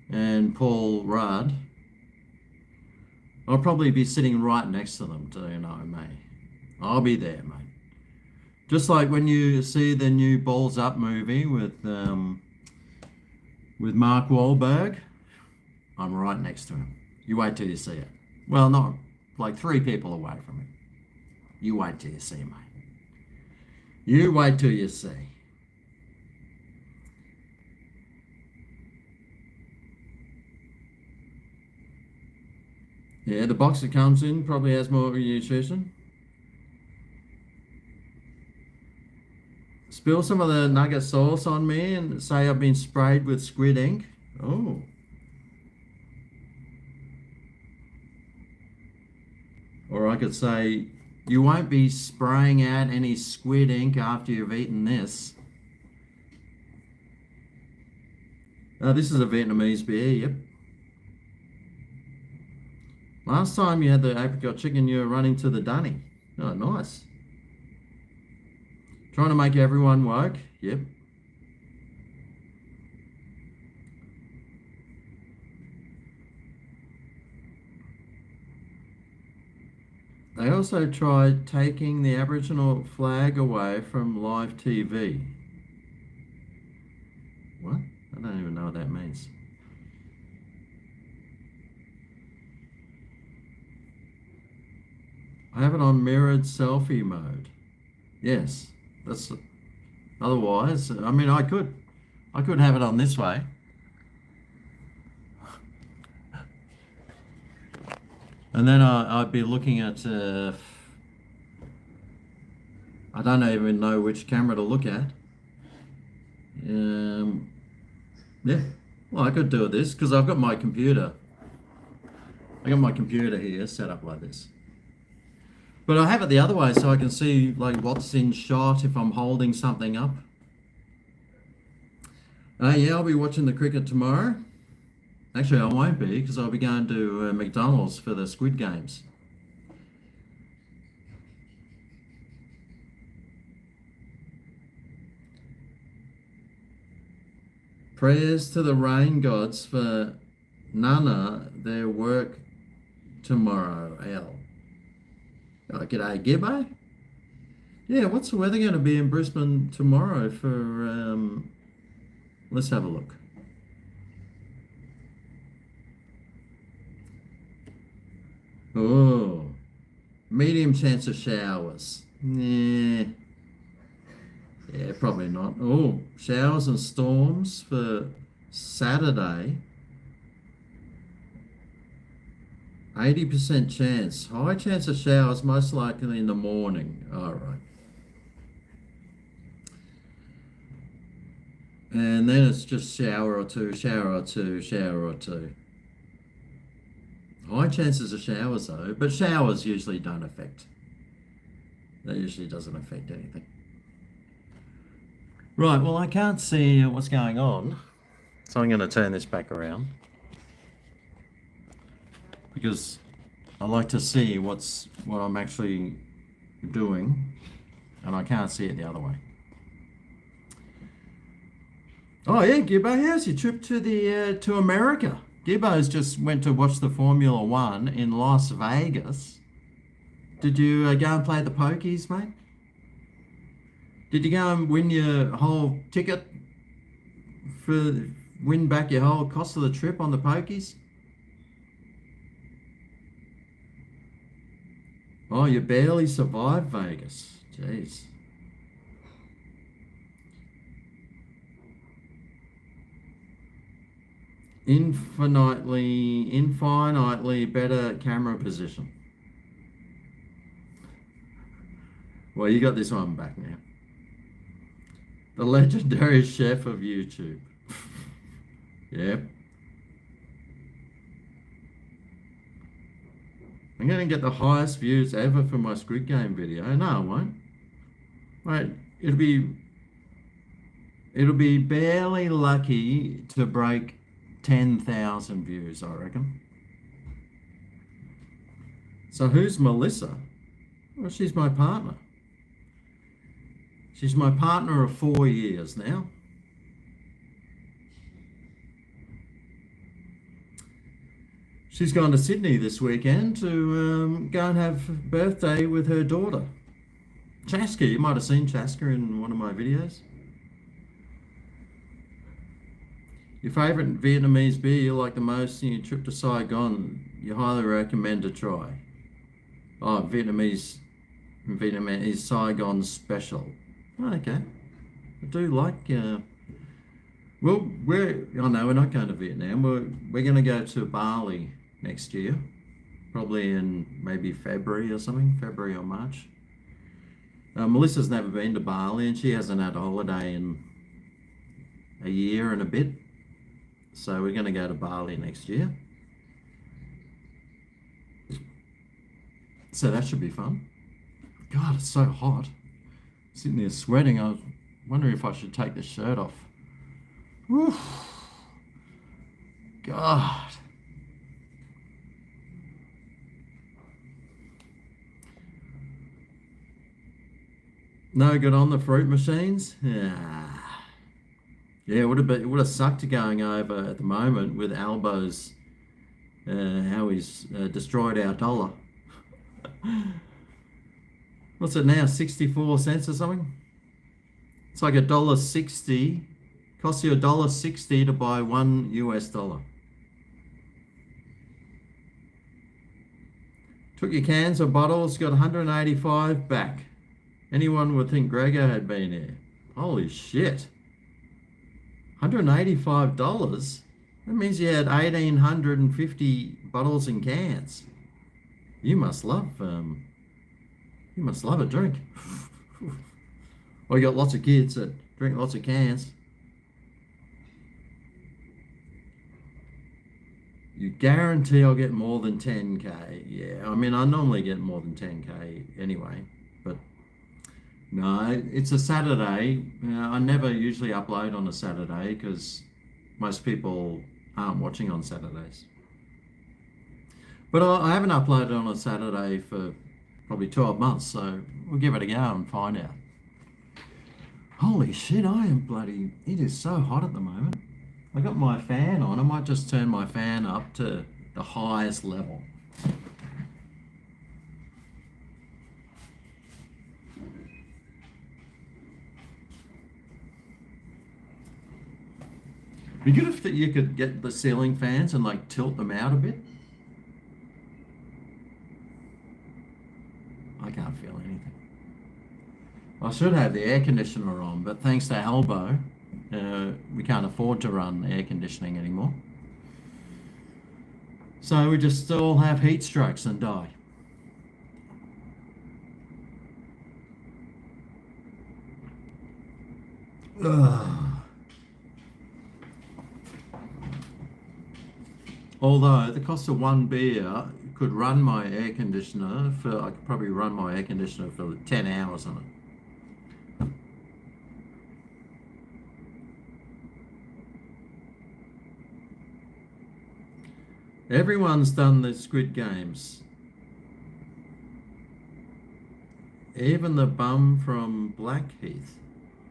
and Paul Rudd, I'll probably be sitting right next to them too, you know, mate. I'll be there, mate. Just like when you see the new Balls Up movie with Mark Wahlberg, I'm right next to him. You wait till you see it. Well, not like 3 people away from it. You wait till you see, mate. You wait till you see. Yeah, the box it comes in probably has more nutrition. Spill some of the nugget sauce on me and say I've been sprayed with squid ink. Oh. Or I could say, you won't be spraying out any squid ink after you've eaten this. This is a Vietnamese beer, yep. Last time you had the apricot chicken, you were running to the dunny. Oh, nice. Trying to make everyone woke, yep. They also tried taking the Aboriginal flag away from live TV. What? I don't even know what that means. I have it on mirrored selfie mode. Yes, that's otherwise. I mean, I could have it on this way. And then I'd be looking at, I don't even know which camera to look at. Yeah, well, I could do this because I've got my computer. I got my computer here set up like this. But I have it the other way so I can see like what's in shot if I'm holding something up. Yeah, I'll be watching the cricket tomorrow. Actually, I won't be because I'll be going to McDonald's for the Squid Games. Prayers to the rain gods for Nana, their work tomorrow, L. Oh, g'day, Gibbo. Yeah, what's the weather going to be in Brisbane tomorrow for, let's have a look. Oh, medium chance of showers. Yeah. Yeah, probably not. Oh, showers and storms for Saturday. 80% chance. High chance of showers, most likely in the morning. All right. And then it's just shower or two, shower or two, shower or two. High chances of showers though, but showers usually don't affect. That usually doesn't affect anything. Right, well, I can't see what's going on, so I'm going to turn this back around because I like to see what I'm actually doing, and I can't see it the other way. Oh yeah, Gibbo, how's your trip to America? Gibbo's just went to watch the Formula One in Las Vegas. Did you go and play the pokies, mate? Did you go and win your whole ticket win back your whole cost of the trip on the pokies? Oh, you barely survived Vegas. Jeez. Infinitely better camera position. Well, you got this one back now. The legendary chef of YouTube. Yep. I'm going to get the highest views ever for my Squid Game video. No, I won't. Right, it'll be barely lucky to break 10,000 views, I reckon. So who's Melissa? Well, she's my partner. She's my partner of 4 years now. She's gone to Sydney this weekend to go and have birthday with her daughter. Chaska, you might have seen Chaska in one of my videos. Your favourite Vietnamese beer you like the most in your trip to Saigon, you highly recommend to try. Oh, Vietnamese Saigon special. Oh, okay. I do like, well, we're not going to Vietnam. We're going to go to Bali next year, probably in maybe February or something, February or March. Melissa's never been to Bali and she hasn't had a holiday in a year and a bit. So we're going to go to Bali next year. So that should be fun. God, it's so hot. Sitting there sweating. I was wondering if I should take the shirt off. Whew. God. No good on the fruit machines? Yeah. Yeah, it would have sucked going over at the moment with Albo's how he's destroyed our dollar. What's it now? 64 cents or something? It's like $1.60. Costs you $1.60 to buy one US dollar. Took your cans or bottles, got 185 back. Anyone would think GregO had been here. Holy shit. $185? That means you had 1,850 bottles and cans. You must love a drink. Well, you got lots of kids that drink lots of cans. You guarantee I'll get more than 10K. Yeah, I mean, I normally get more than 10K anyway, but no, it's a Saturday. I never usually upload on a Saturday because most people aren't watching on Saturdays. But I haven't uploaded on a Saturday for probably 12 months, so we'll give it a go and find out. Holy shit, it is so hot at the moment. I got my fan on. I might just turn my fan up to the highest level. Be good if you could get the ceiling fans and like tilt them out a bit. I can't feel anything. I should have the air conditioner on, but thanks to Albo, we can't afford to run air conditioning anymore. So we just all have heat strokes and die. Ugh. Although the cost of one beer could run my air conditioner I could probably run my air conditioner for 10 hours on it. Everyone's done the Squid Games. Even the bum from Blackheath.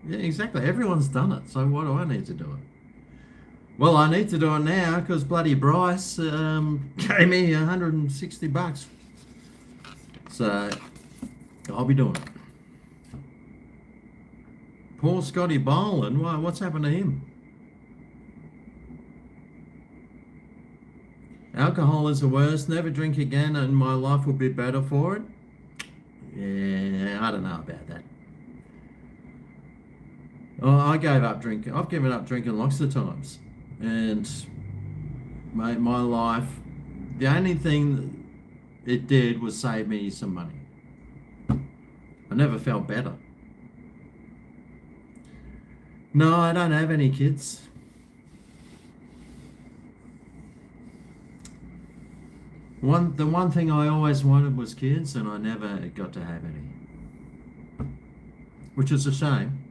Yeah, exactly. Everyone's done it. So why do I need to do it? Well, I need to do it now because bloody Bryce gave me $160. So I'll be doing it. Poor Scotty Boland. Why? What's happened to him? Alcohol is the worst. Never drink again and my life will be better for it. Yeah, I don't know about that. Oh, I gave up drinking. I've given up drinking lots of times. And mate, my life, the only thing it did was save me some money. I never felt better. No, I don't have any kids. The one thing I always wanted was kids, and I never got to have any, which is a shame.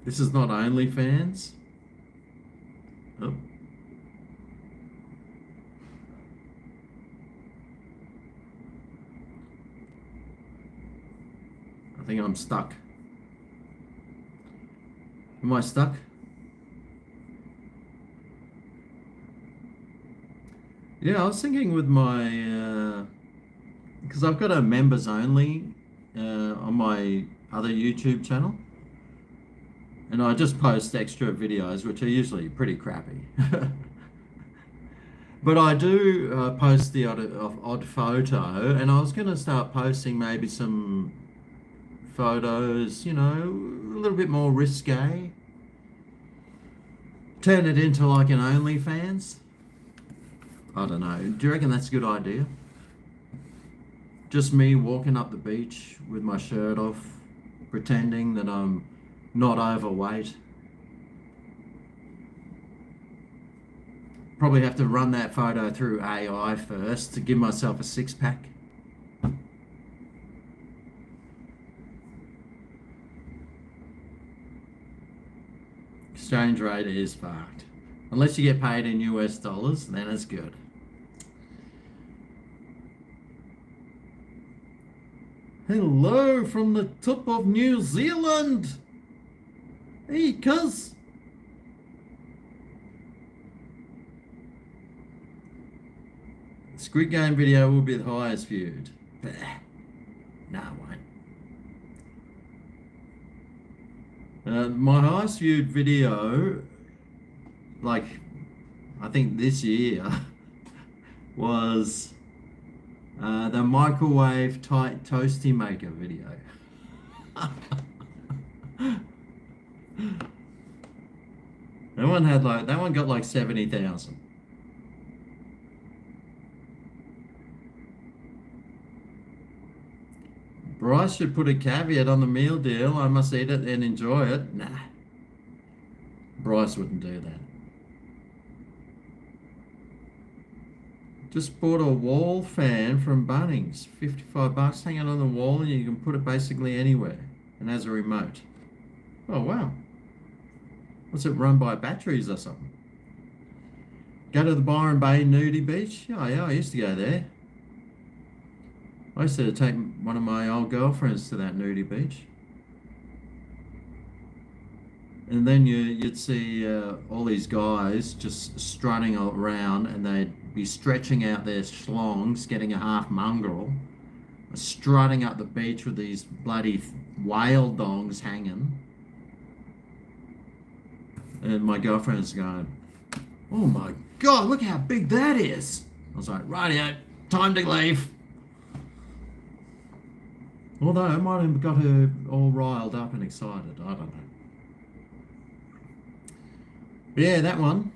This is not OnlyFans. Oh. I think I'm stuck. Am I stuck? Yeah, I was thinking with my, because I've got a members only on my other YouTube channel. And I just post extra videos, which are usually pretty crappy. But I do post the odd photo, and I was going to start posting maybe some photos, you know, a little bit more risque. Turn it into like an OnlyFans. I don't know. Do you reckon that's a good idea? Just me walking up the beach with my shirt off, pretending that I'm not overweight. Probably have to run that photo through AI first to give myself a six-pack. exchange rate is fucked. Unless you get paid in US dollars, then it's good. Hello from the top of New Zealand. Hey, cuz. Squid Game video will be the highest viewed. No, it won't. My highest viewed video, like, I think this year, was the microwave tight toasty maker video. That one got like 70,000. Bryce should put a caveat on the meal deal. I must eat it and enjoy it. Nah. Bryce wouldn't do that. Just bought a wall fan from Bunnings. $55. Hang it on the wall and you can put it basically anywhere. And has a remote. Oh, wow. What's it, run by batteries or something? Go to the Byron Bay nudie beach? Yeah, I used to go there. I used to take one of my old girlfriends to that nudie beach. And then you'd see all these guys just strutting around, and they'd be stretching out their schlongs, getting a half mongrel, strutting up the beach with these bloody whale dongs hanging. And my girlfriend's going, oh my God, look how big that is. I was like, rightio, time to leave. Although it might have got her all riled up and excited. I don't know. But yeah, that one.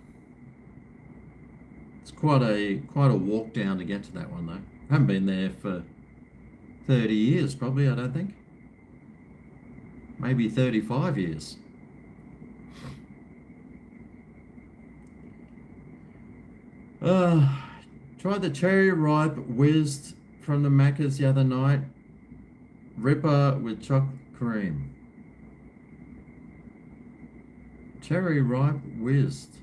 It's quite a walk down to get to that one though. I haven't been there for 30 years probably, I don't think. Maybe 35 years. Tried the cherry ripe whizzed from the Macca's the other night. Ripper with chocolate cream. Cherry ripe whizzed.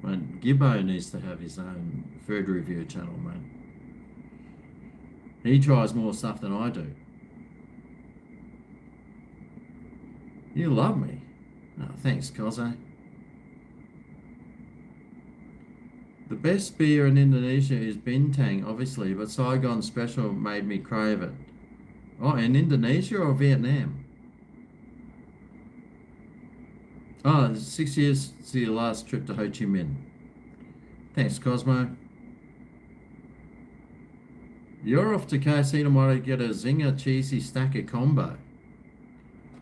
Man, Gibbo needs to have his own food review channel, man. He tries more stuff than I do. You love me. Oh, thanks, Koze. The best beer in Indonesia is Bintang, obviously, but Saigon Special made me crave it. Oh, in Indonesia or Vietnam? Oh, 6 years to your last trip to Ho Chi Minh. Thanks, Cosmo. You're off to KFC tomorrow to get a Zinger cheesy stacker combo.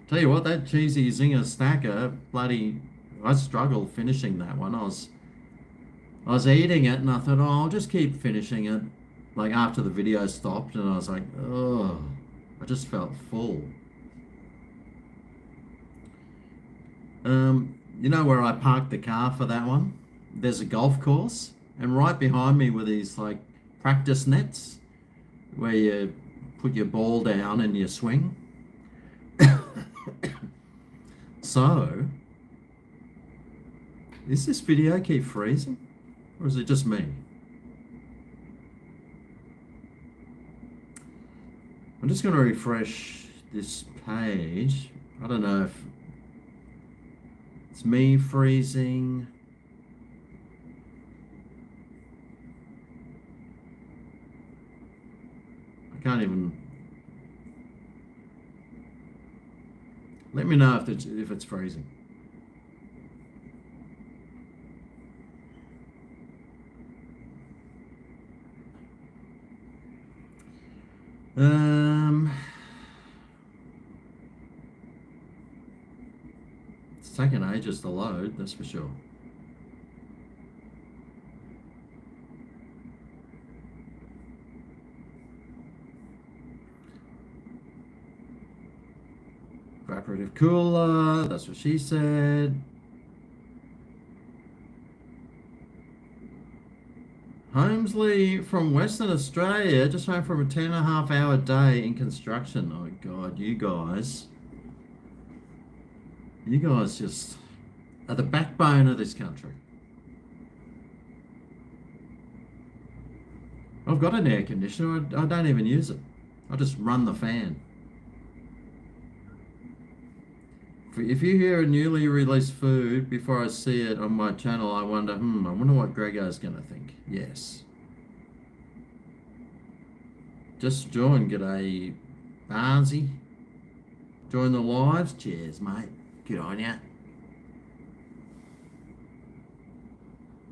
Tell you what, that cheesy Zinger stacker, bloody, I struggled finishing that one. I was eating it and I thought, oh, I'll just keep finishing it. Like after the video stopped, and I was like, oh, I just felt full. You know where I parked the car for that one? There's a golf course, and right behind me were these like practice nets where you put your ball down and you swing. So, is this video keep freezing? Or is it just me? I'm just going to refresh this page. I don't know if it's me freezing. I can't even. Let me know if it's freezing. It's taking ages to load, that's for sure. Evaporative cooler, that's what she said. Holmesley from Western Australia, just home from a 10.5 hour day in construction. Oh God, you guys. You guys just are the backbone of this country. I've got an air conditioner. I don't even use it. I just run the fan. If you hear a newly released food before I see it on my channel, I wonder what GregO's going to think. Yes. Just join. G'day, Barnsey. Join the lives. Cheers, mate. Good on ya.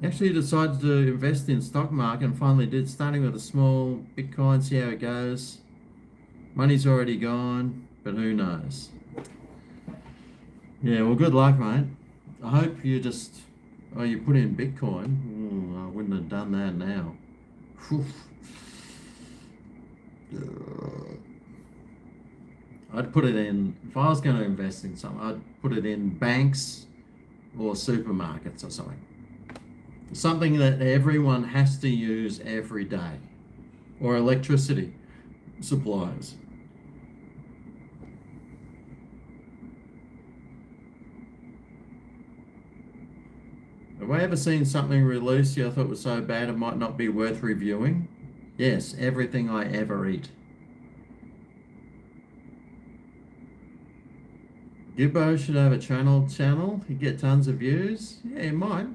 Actually decided to invest in stock market and finally did, starting with a small Bitcoin, see how it goes. Money's already gone, but who knows? Yeah, well, good luck, mate. I hope you just, you put in Bitcoin. I wouldn't have done that now. Whew. I'd put it in, if I was going to invest in something, I'd put it in banks or supermarkets or something. Something that everyone has to use every day, or electricity supplies. Have I ever seen something released you I thought was so bad it might not be worth reviewing? Yes, everything I ever eat. Gibbo should have a channel. He'd get tons of views. Yeah, he might.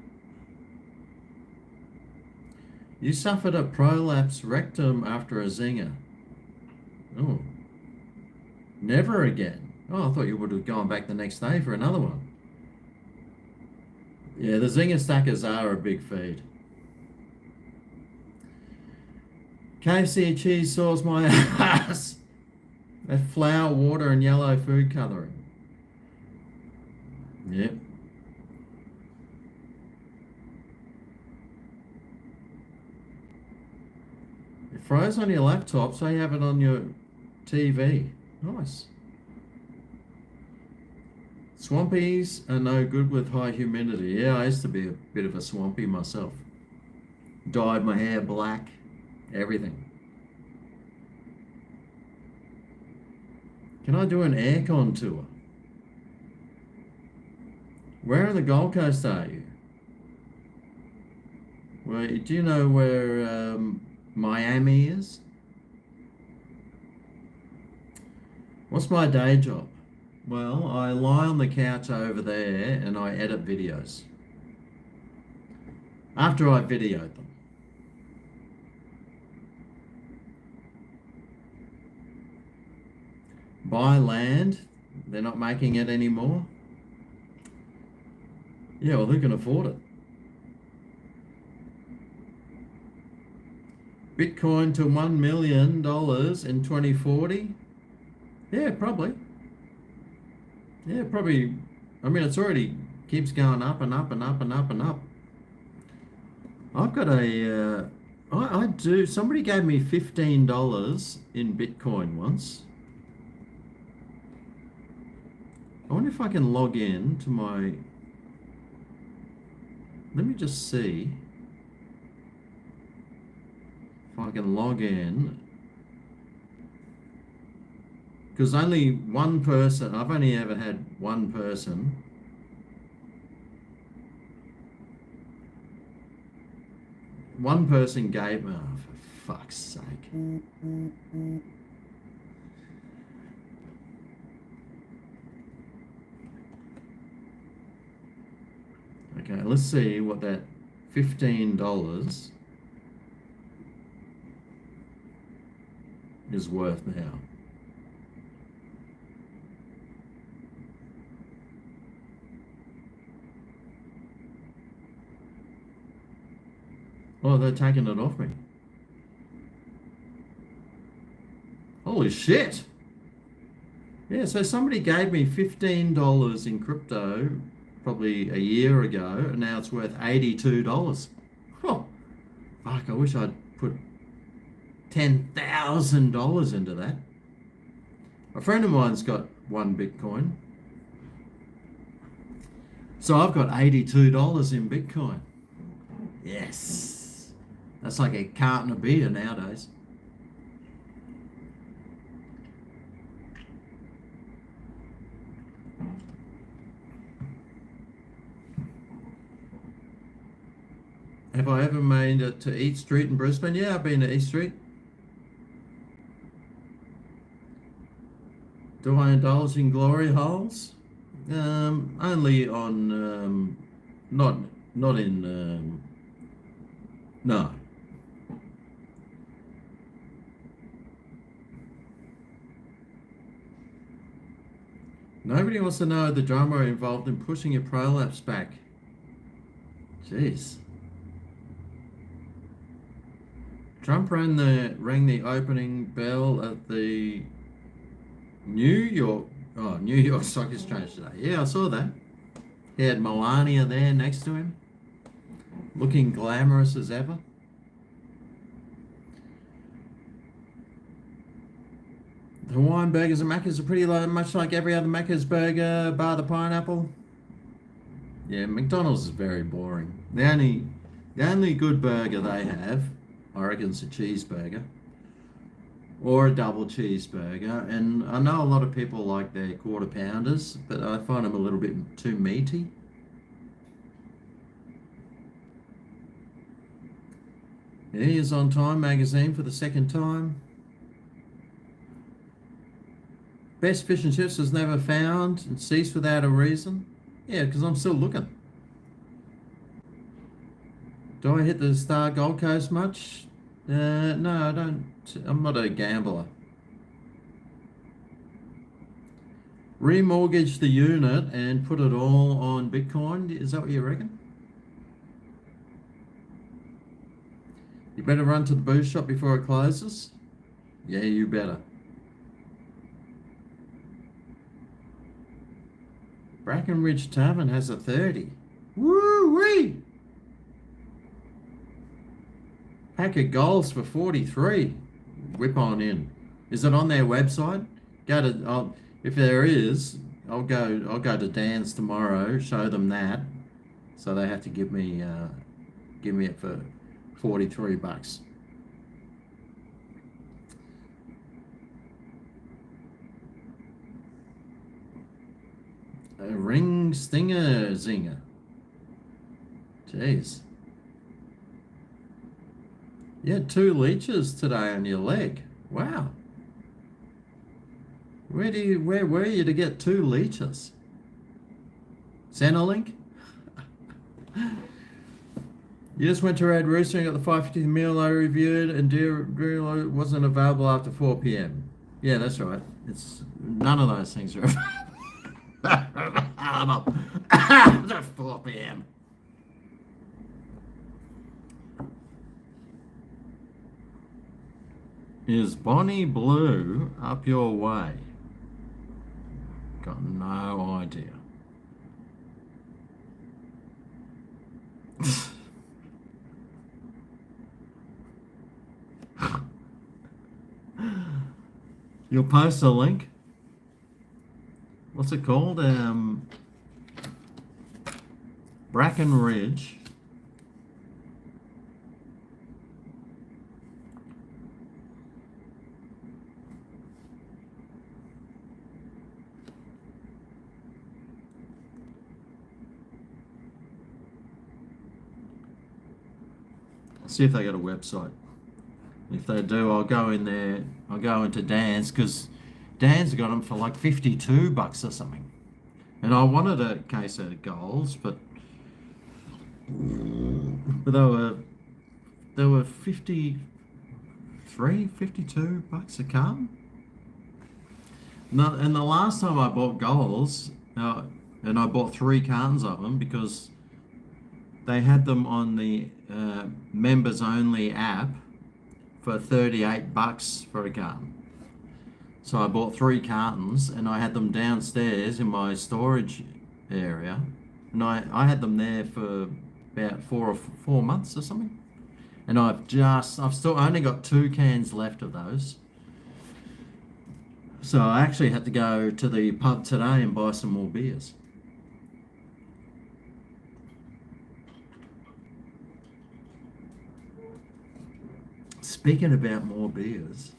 You suffered a prolapse rectum after a zinger. Oh. Never again. Oh, I thought you would have gone back the next day for another one. Yeah, the zinger stackers are a big feed. KFC cheese sauce my ass. That flour, water, and yellow food colouring. Yep. It froze on your laptop, so you have it on your TV. Nice. Swampies are no good with high humidity. Yeah, I used to be a bit of a swampy myself. Dyed my hair black, everything. Can I do an aircon tour? Where on the Gold Coast are you? Well, do you know where Miami is? What's my day job? Well, I lie on the couch over there and I edit videos. After I videoed them. Buy land. They're not making it anymore. Yeah, well, who can afford it? Bitcoin to $1 million in 2040? Yeah, probably. Yeah, probably. I mean, it's already keeps going up and up and up and up and up. I've got I do, somebody gave me $15 in Bitcoin once. I wonder if I can log in to my, let me just see if I can log in. Because only one person, I've only ever had one person gave me, oh, for fuck's sake. Okay, let's see what that $15 is worth now. Oh, they're taking it off me. Holy shit. Yeah, so somebody gave me $15 in crypto probably a year ago, and now it's worth $82. Oh, fuck, I wish I'd put $10,000 into that. A friend of mine's got one Bitcoin. So I've got $82 in Bitcoin. Yes. That's like a carton of beer nowadays. I ever made it to Eat Street in Brisbane? Yeah, I've been to Eat Street. Do I indulge in glory holes? Only on, not in, no. Nobody wants to know the drama involved in pushing your prolapse back. Jeez. Trump rang the opening bell at the New York Stock Exchange today. Yeah, I saw that. He had Melania there next to him, looking glamorous as ever. The Hawaiian burgers and Macca's are pretty much like every other Macca's burger, bar the pineapple. Yeah, McDonald's is very boring. The only good burger they have, I reckon, is a cheeseburger or a double cheeseburger. And I know a lot of people like their quarter pounders, but I find them a little bit too meaty. Here's On Time magazine for the second time. Best fish and chips was never found and ceased without a reason. Yeah, because I'm still looking. Do I hit the Star Gold Coast much? No, I don't. I'm not a gambler. Remortgage the unit and put it all on Bitcoin. Is that what you reckon? You better run to the booze shop before it closes. Yeah, you better. Brackenridge Tavern has a 30. Woo-wee! Pack of goals for 43. Whip on in. Is it on their website? If there is, I'll go to Dan's tomorrow. Show them that, so they have to give me it for $43. A ring stinger zinger. Jeez. You had 2 leeches today on your leg. Wow. Where were you to get 2 leeches? Centrelink? You just went to Red Rooster and got the 550 meal I reviewed, and Deer wasn't available after 4 p.m. Yeah, that's right. It's none of those things are available after 4 p.m. Is Bonnie Blue up your way? Got no idea. You'll post a link. What's it called? Brackenridge. See if they got a website. If they do, I'll go in there. I'll go into Dan's, because Dan's got them for like $52 or something. And I wanted a case of golds, but they were $52 a carton. No, and the last time I bought golds, and I bought 3 cartons of them because they had them on the members only app for $38 for a carton. So I bought 3 cartons and I had them downstairs in my storage area, and I had them there for about 4 months or something. And I've still only got 2 cans left of those. So I actually had to go to the pub today and buy some more beers. Speaking about more beers,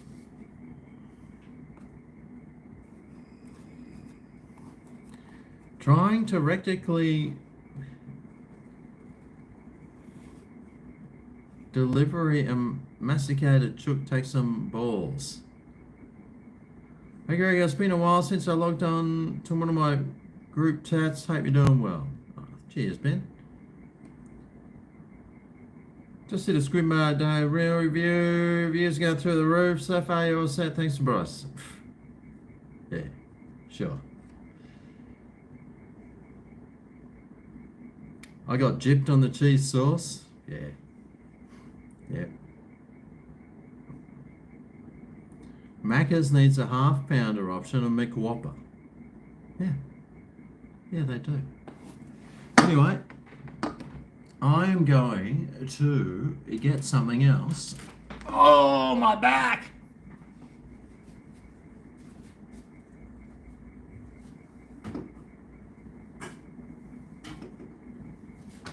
trying to rectically delivery and masticated chook take some balls. Hey GregO, it's been a while since I logged on to one of my group chats. Hope you're doing well. Oh, cheers, Ben. Just did a Squid Mode Day real review. Reviews go through the roof. So far, you're all set. Thanks to Bryce. Yeah, sure. I got gypped on the cheese sauce. Yeah. Yeah. Macca's needs a half pounder option and McWhopper. Yeah. Yeah, they do. Anyway, I am going to get something else. Oh, my back!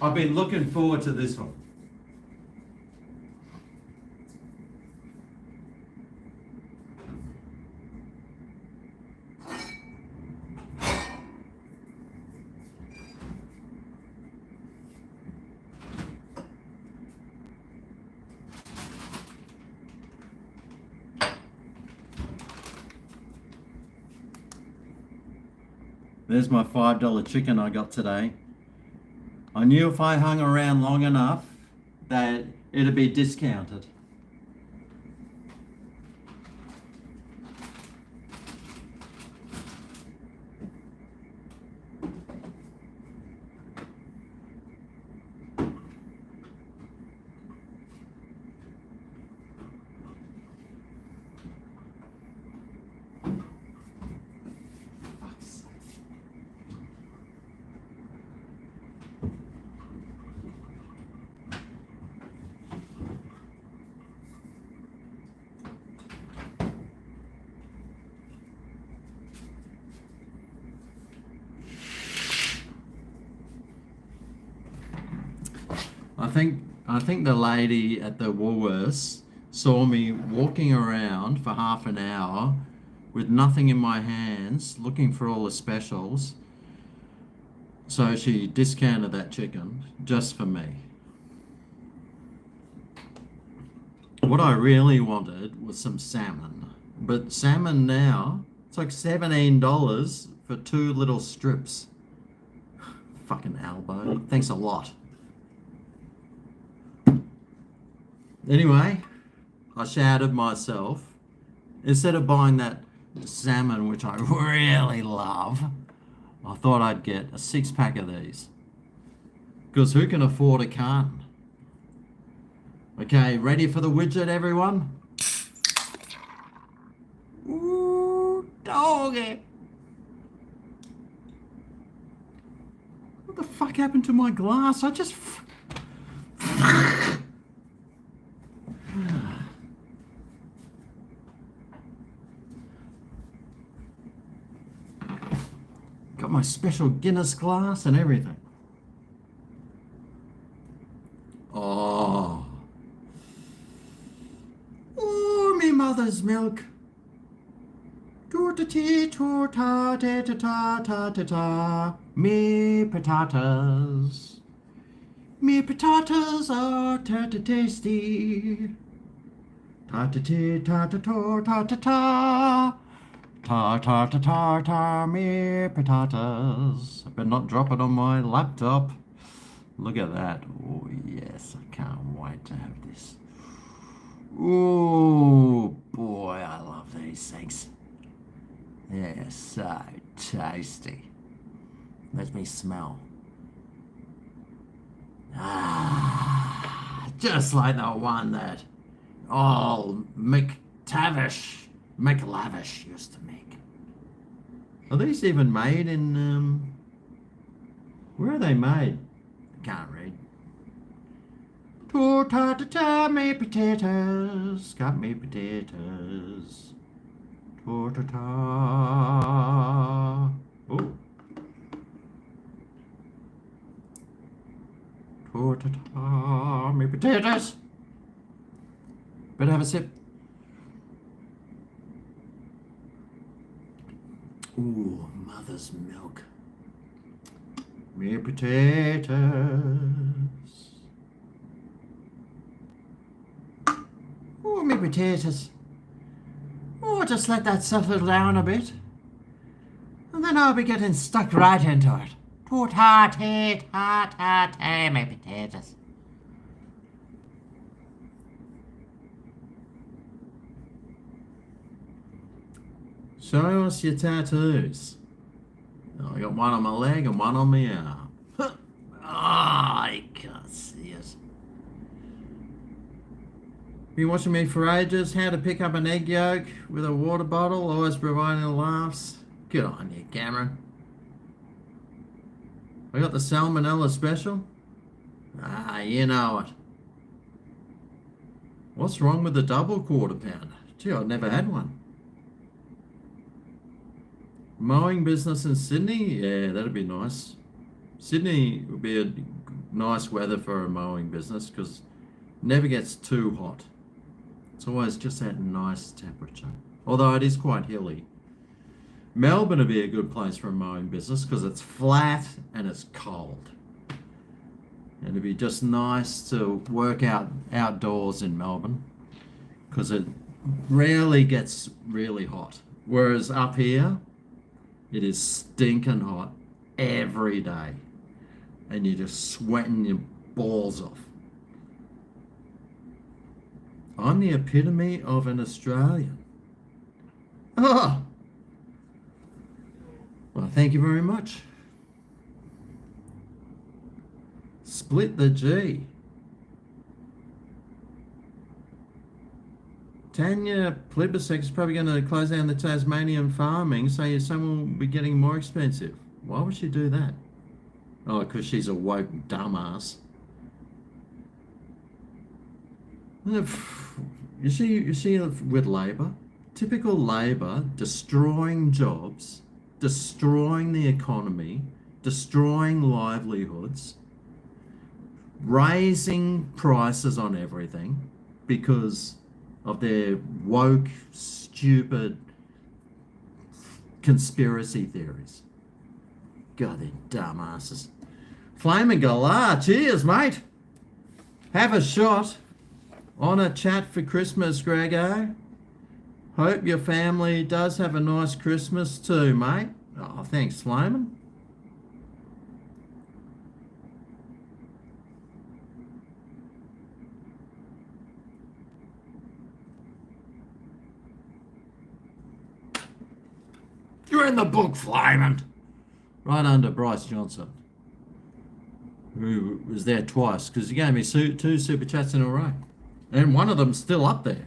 I've been looking forward to this one. There's my $5 chicken I got today. I knew if I hung around long enough that it'd be discounted. I think the lady at the Woolworths saw me walking around for half an hour with nothing in my hands, looking for all the specials. So she discounted that chicken just for me. What I really wanted was some salmon. But salmon now, it's like $17 for 2 little strips. Fucking elbow. Thanks a lot. Anyway, I shouted myself. Instead of buying that salmon, which I really love, I thought I'd get a 6-pack of these. Because who can afford a carton? Okay, ready for the widget, everyone? Ooh, doggy. What the fuck happened to my glass? I just... Got my special Guinness glass and everything. Oh. Oh, me mother's milk. Toot-a-tee, toot-ta-ta-ta-ta-ta-ta. Me potatoes. Me potatoes are tasty. Ta-ta-tee, ta-ta-ta, ta-ta-ta. Ta-ta-ta-ta-ta, me potatoes. I better not drop it on my laptop. Look at that. Oh, yes. I can't wait to have this. Oh, boy. I love these things. They're so tasty. Let me smell. Ah, just like the one that old McLavish used to make. Are these even made in, where are they made? I can't read. Ta-ta-ta-ta, me potatoes, got me potatoes. Ta-ta-ta. Oh. Ta-ta-ta, me potatoes. Better have a sip. Ooh, mother's milk. Me potatoes. Oh, my potatoes. Oh, just let that settle down a bit. And then I'll be getting stuck right into it. Toot ha tee ta ta ta, my potatoes. Show us your tattoos. Oh, I got one on my leg and one on my arm. Oh, I can't see it. Been watching me for ages. How to pick up an egg yolk with a water bottle, always providing laughs. Good on you, Cameron. I got the salmonella special. Ah, you know it. What's wrong with the double quarter pounder? Gee, I've never had one. Mowing business in Sydney? Yeah, that'd be nice. Sydney would be a nice weather for a mowing business because it never gets too hot. It's always just that nice temperature. Although it is quite hilly. Melbourne would be a good place for a mowing business because it's flat and it's cold. And it'd be just nice to work out outdoors in Melbourne because it rarely gets really hot. Whereas up here, it is stinking hot every day. And you're just sweating your balls off. I'm the epitome of an Australian. Oh! Well, thank you very much. Split the G. Tanya Plibisek is probably going to close down the Tasmanian farming, so your son will be getting more expensive. Why would she do that? Oh, because she's a woke dumbass. You see with Labor, typical Labor destroying jobs, destroying the economy, destroying livelihoods, raising prices on everything because of their woke, stupid conspiracy theories. God, they're dumbasses. Flaming Galah, cheers, mate. Have a shot on a chat for Christmas, GregO. Hope your family does have a nice Christmas too, mate. Oh, thanks, Flamin'. You're in the book, Flamin'. Right under Bryce Johnson, who was there twice, because he gave me two super chats in a row. And one of them's still up there.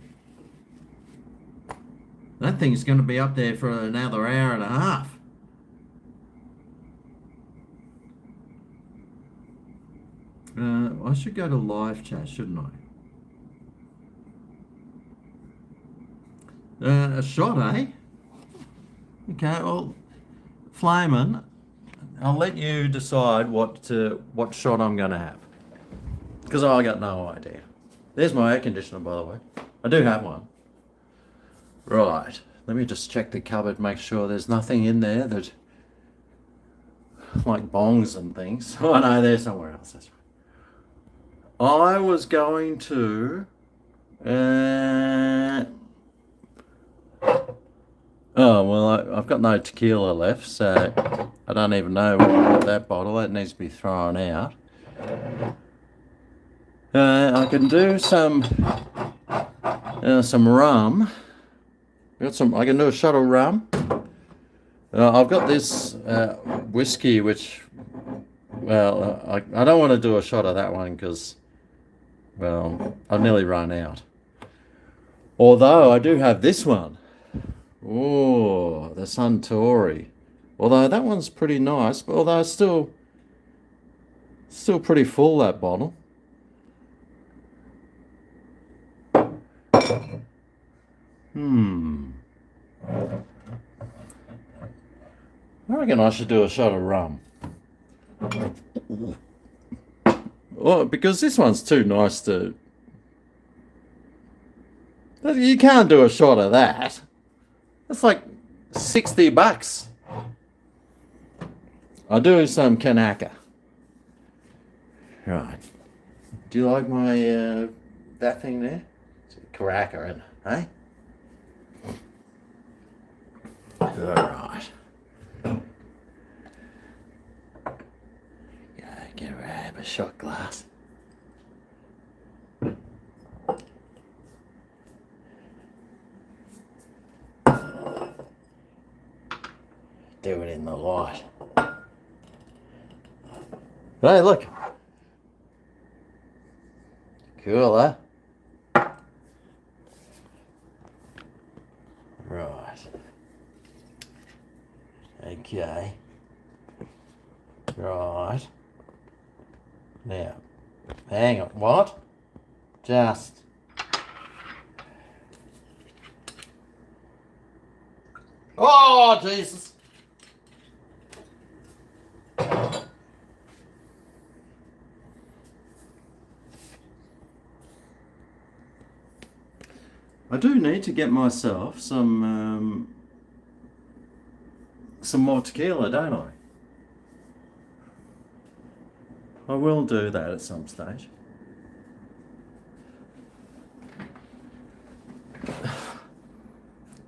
That thing's going to be up there for another hour and a half. I should go to live chat, shouldn't I? A shot, eh? Okay, well, Flamin', I'll let you decide what shot I'm going to have. Because I got no idea. There's my air conditioner, by the way. I do have one. Right. Let me just check the cupboard, make sure there's nothing in there that... like bongs and things. Oh, no, there's somewhere else. That's right. I was going to... Oh, well, I've got no tequila left, so I don't even know what that bottle, that needs to be thrown out. I can do some rum. I can do a shot of rum. I've got this whiskey, which, well, I don't want to do a shot of that one because, well, I've nearly run out. Although I do have this one. Oh, the Suntory. Although that one's pretty nice, but although it's still pretty full, that bottle. I reckon I should do a shot of rum. Well, because this one's too nice to... You can't do a shot of that. That's like $60. I'll do some Kanaka. Right. Do you like my that thing there? cracker, isn't it? Hey? Alright. Grab a shot glass. Do it in the light. Hey, look. Cool, huh? Right. Okay. Right. Now, hang on. What? Just. Oh, Jesus. I do need to get myself some more tequila, don't I? I will do that at some stage.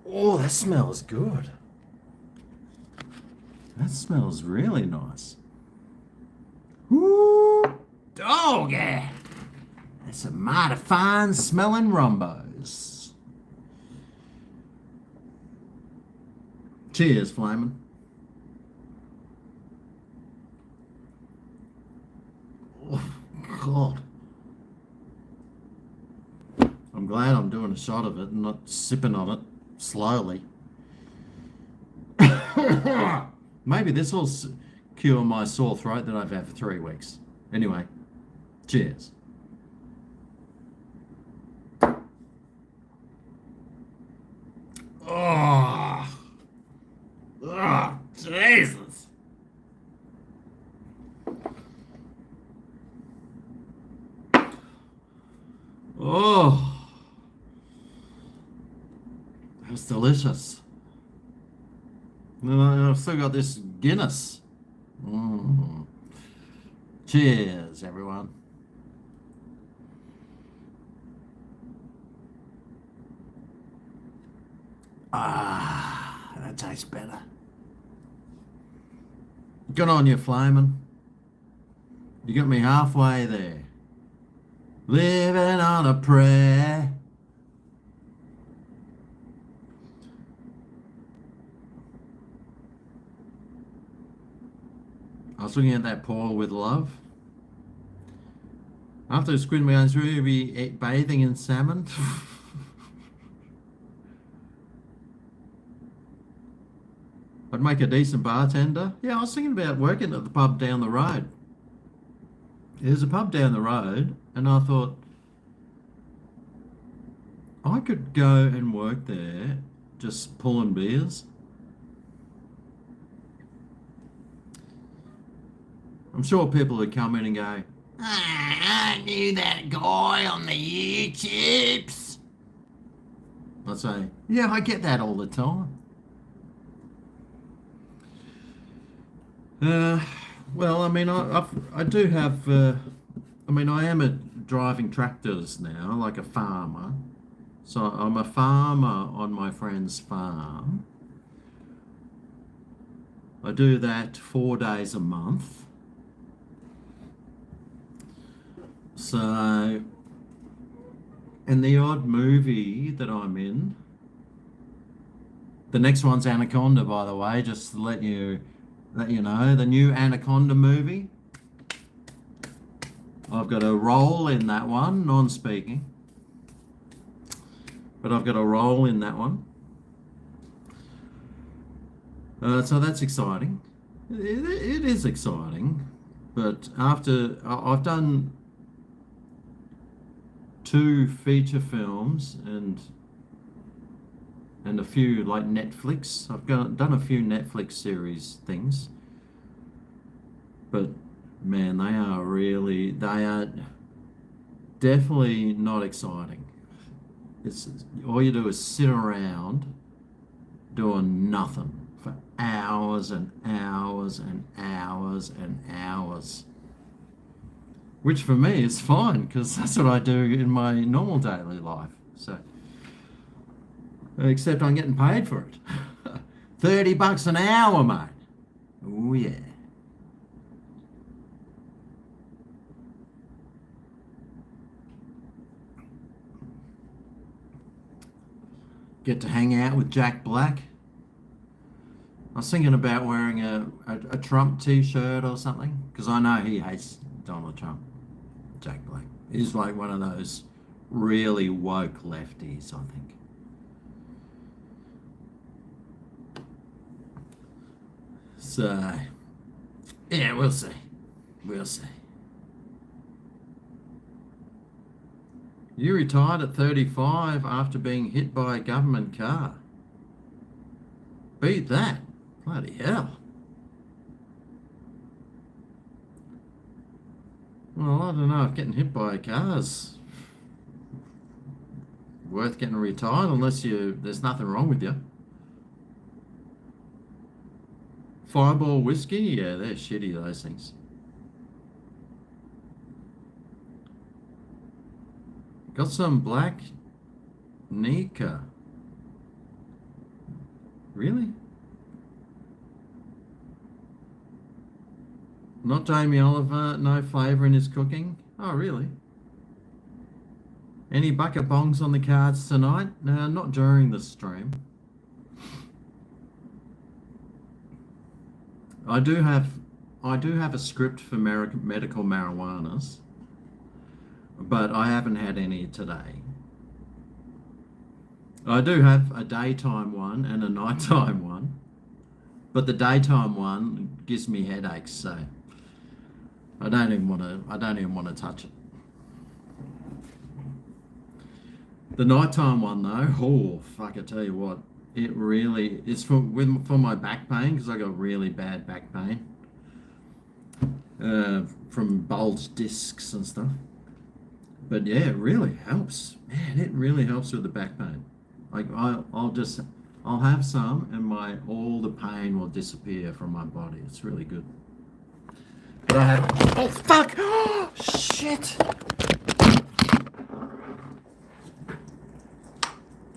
Oh, that smells good. That smells really nice. Woo! Oh, yeah. That's a mighty fine smelling rumbos. Cheers, Flamin'. Oh, God. I'm glad I'm doing a shot of it and not sipping on it slowly. Maybe this will cure my sore throat that I've had for 3 weeks. Anyway, cheers. Oh, Jesus. Oh, that's delicious. And I've still got this Guinness. Cheers, everyone. Ah, that tastes better. Good on you, Flamin'. You got me halfway there. Living on a prayer. I was looking at that Paul with love. After the squid going through, you'll be bathing in salmon. I'd make a decent bartender. Yeah, I was thinking about working at the pub down the road. There's a pub down the road, and I thought I could go and work there just pulling beers. I'm sure people would come in and go, I knew that guy on the YouTubes. I'd say, yeah, I get that all the time. Well, I mean, I do have, I mean, I am driving tractors now, like a farmer. So I'm a farmer on my friend's farm. I do that 4 days a month. So, and the odd movie that I'm in, the next one's Anaconda, by the way, just to let you know, the new Anaconda movie. I've got a role in that one, non-speaking, but I've got a role in that one. So that's exciting. It is exciting, but after I've done 2 feature films and a few like Netflix. I've done a few Netflix series things, but man, they are definitely not exciting. It's all you do is sit around doing nothing for hours and hours and hours and hours, which for me is fine because that's what I do in my normal daily life. So, except I'm getting paid for it. $30 an hour, mate. Oh yeah. Get to hang out with Jack Black. I was thinking about wearing a Trump t-shirt or something, because I know he hates Donald Trump. Jack Black. He's like one of those really woke lefties, I think. So, yeah, we'll see. We'll see. You retired at 35 after being hit by a government car. Beat that. Bloody hell. Well, I don't know if getting hit by a car's worth getting retired unless there's nothing wrong with you. Fireball whiskey? Yeah, they're shitty, those things. Got some black Nika. Really? Not Jamie Oliver, no flavour in his cooking? Oh, really? Any bucket bongs on the cards tonight? No, not during the stream. I do have a script for medical marijuanas, but I haven't had any today. I do have a daytime one and a nighttime one, but the daytime one gives me headaches, so I don't even want to touch it. The nighttime one though, oh fuck! I tell you what, it's for my back pain, because I got really bad back pain from bulged discs and stuff. But yeah, it really helps, man. It really helps with the back pain. Like I'll have some, and all the pain will disappear from my body. It's really good. But I have, oh fuck, oh, shit.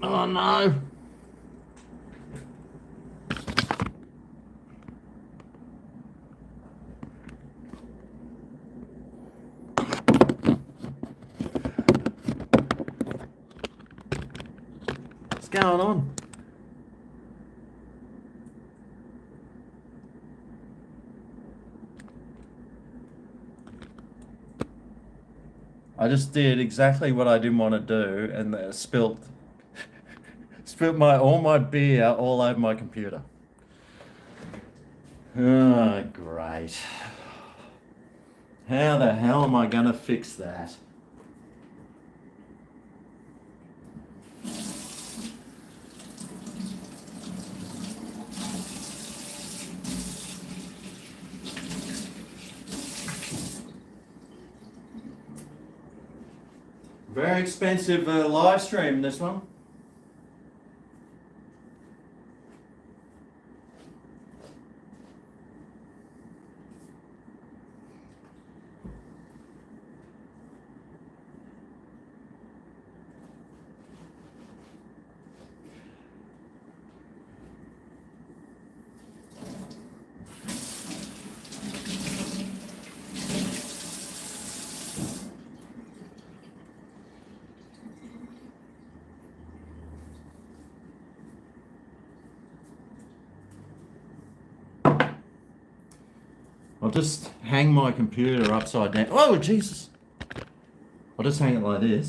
Oh no. What's going on? I just did exactly what I didn't want to do, and spilt all my beer all over my computer. Oh, great. How the hell am I going to fix that? Very expensive live stream, this one. I'll just hang my computer upside down. Oh, Jesus. I'll just hang it like this.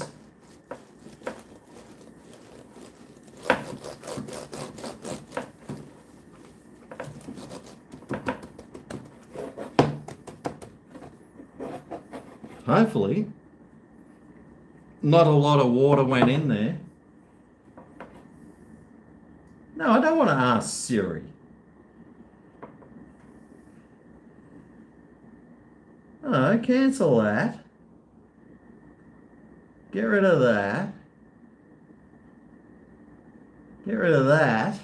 Hopefully, not a lot of water went in there. No, I don't want to ask Siri. Oh, cancel that. Get rid of that. Get rid of that.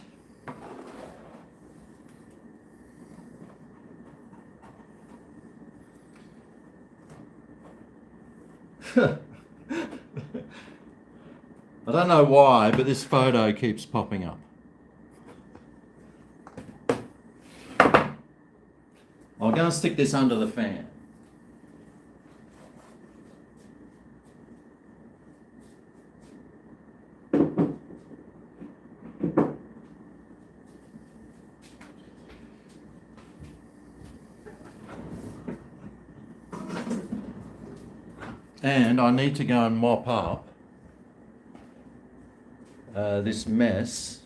I don't know why, but this photo keeps popping up. I'm going to stick this under the fan. And I need to go and mop up this mess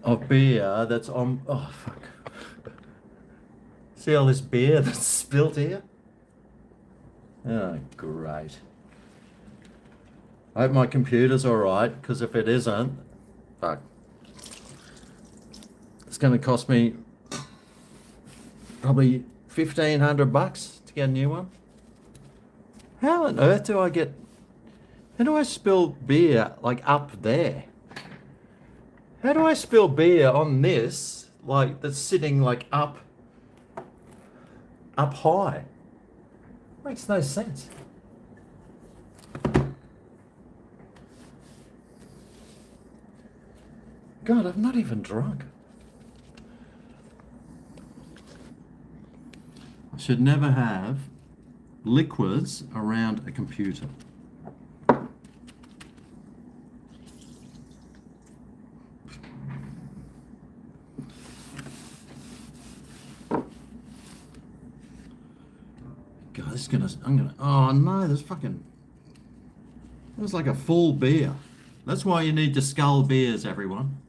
of beer that's on. Oh, fuck. See all this beer that's spilt here? Oh, great. I hope my computer's alright, because if it isn't, fuck. It's going to cost me probably $1,500 to get a new one. How on earth do I get... How do I spill beer, like, up there? How do I spill beer on this, like, that's sitting, like, up high? Makes no sense. God, I'm not even drunk. I should never have liquids around a computer. God, this is gonna, oh no, there's fucking, it was like a full beer. That's why you need to scull beers, everyone.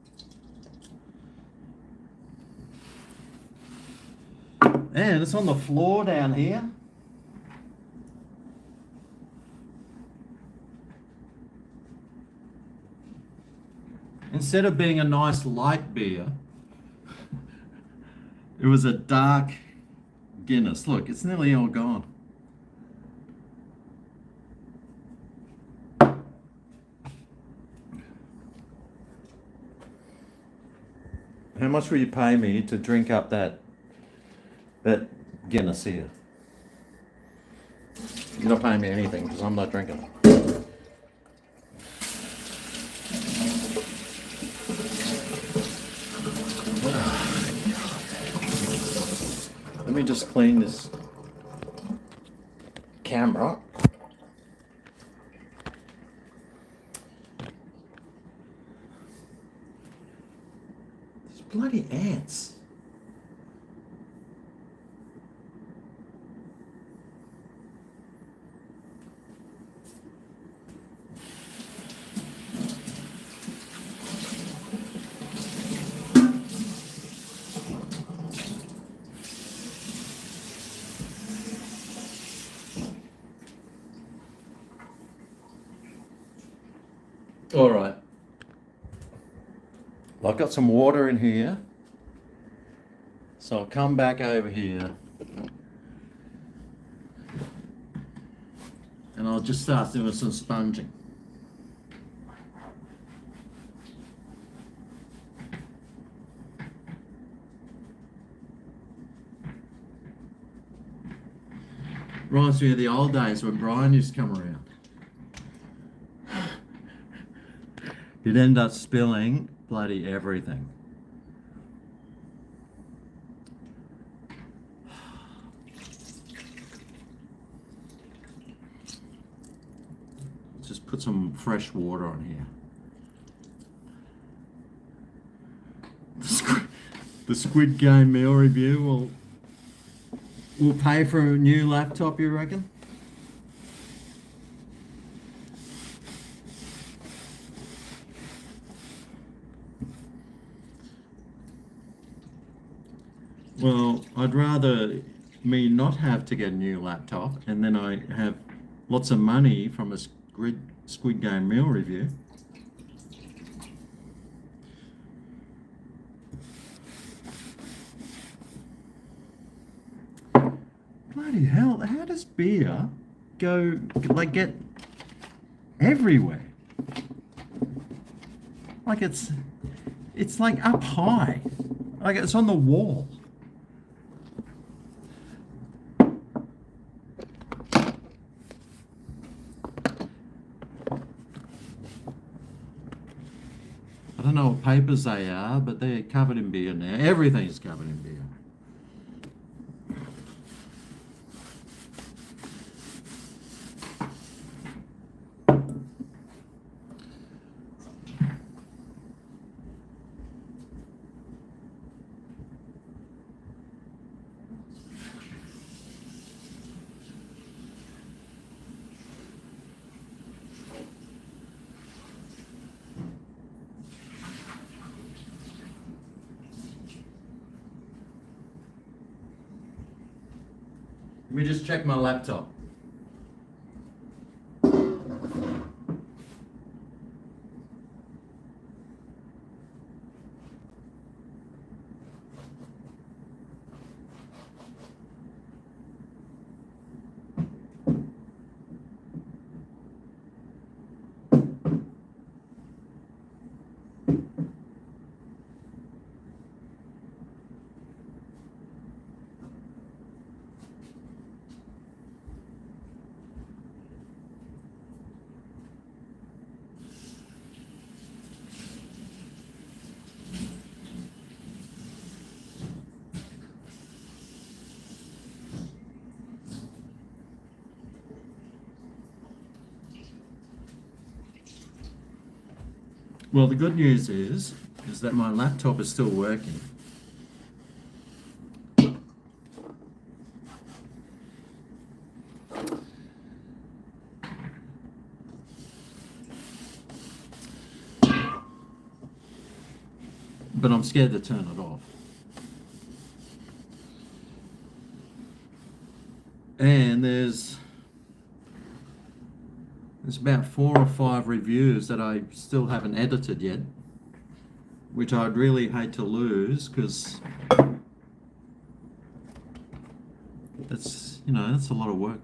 And it's on the floor down here. Instead of being a nice light beer, it was a dark Guinness. Look, it's nearly all gone. How much will you pay me to drink up that Guinness here? You're not paying me anything because I'm not drinking it. Let me just clean this camera. These bloody ants. All right. Well, I've got some water in here. So I'll come back over here. And I'll just start doing some sponging. Reminds me of the old days when Brian used to come around. You'd end up spilling bloody everything. Let's just put some fresh water on here. The Squid Game meal review will pay for a new laptop, you reckon? Well, I'd rather me not have to get a new laptop and then I have lots of money from a Squid Game meal review. Bloody hell, how does beer go, like, get everywhere? Like it's like up high, like it's on the wall. don't know what papers they are, but they're covered in beer now. Everything's covered in beer. Let me just check my laptop. Well, the good news is that my laptop is still working. But I'm scared to turn it off. And there's about 4 or 5 reviews that I still haven't edited yet, which I'd really hate to lose, because that's a lot of work.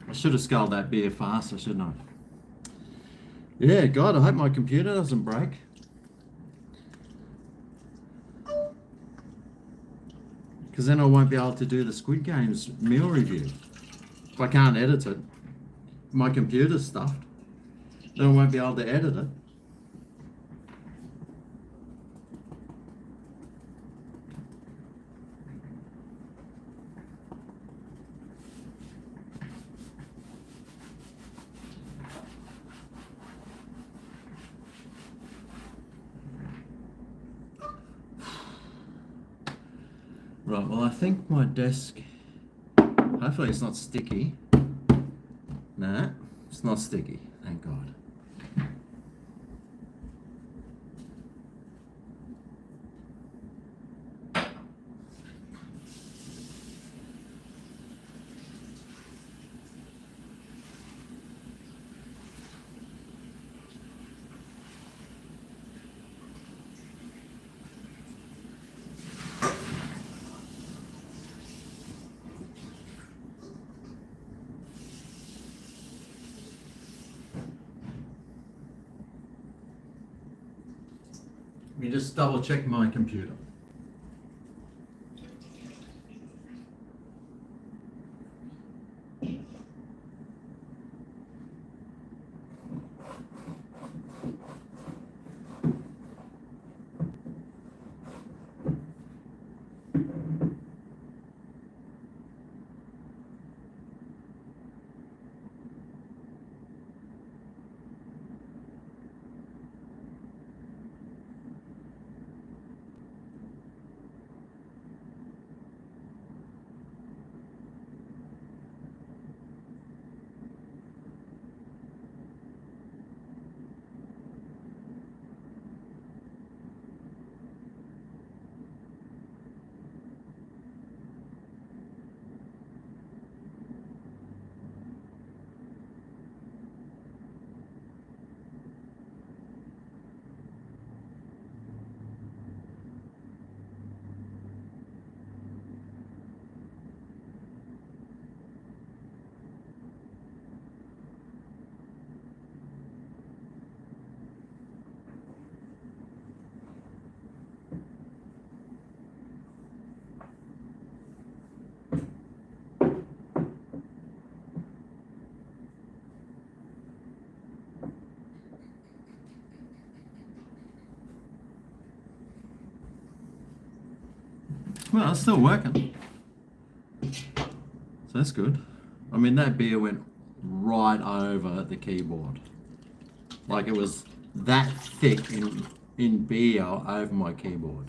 I should have sculled that beer faster, shouldn't I? Yeah, God, I hope my computer doesn't break. Because then I won't be able to do the Squid Games meal review. If I can't edit it, my computer's stuffed, then I won't be able to edit it. Right, well, I think my desk, hopefully it's not sticky. Nah, it's not sticky, thank God. Let me just double check my computer. Well, it's still working. So that's good. I mean, that beer went right over the keyboard. Like it was that thick in beer over my keyboard.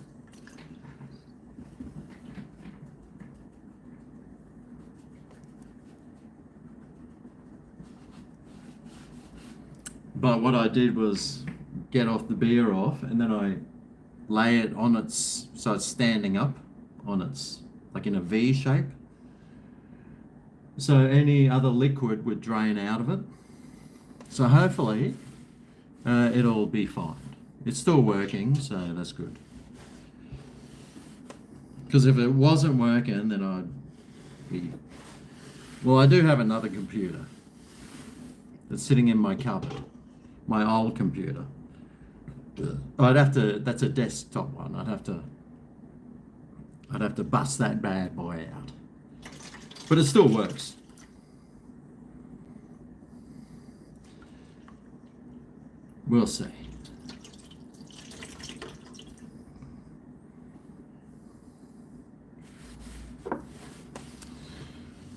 But what I did was get off the beer off, and then I lay it on its, so it's standing up on its, like in a V shape. So any other liquid would drain out of it. So hopefully it'll be fine. It's still working, so that's good. Because if it wasn't working, then I'd be... Well, I do have another computer that's sitting in my cupboard, my old computer. I'd have to, that's a desktop one. I'd have to bust that bad boy out. But it still works. We'll see.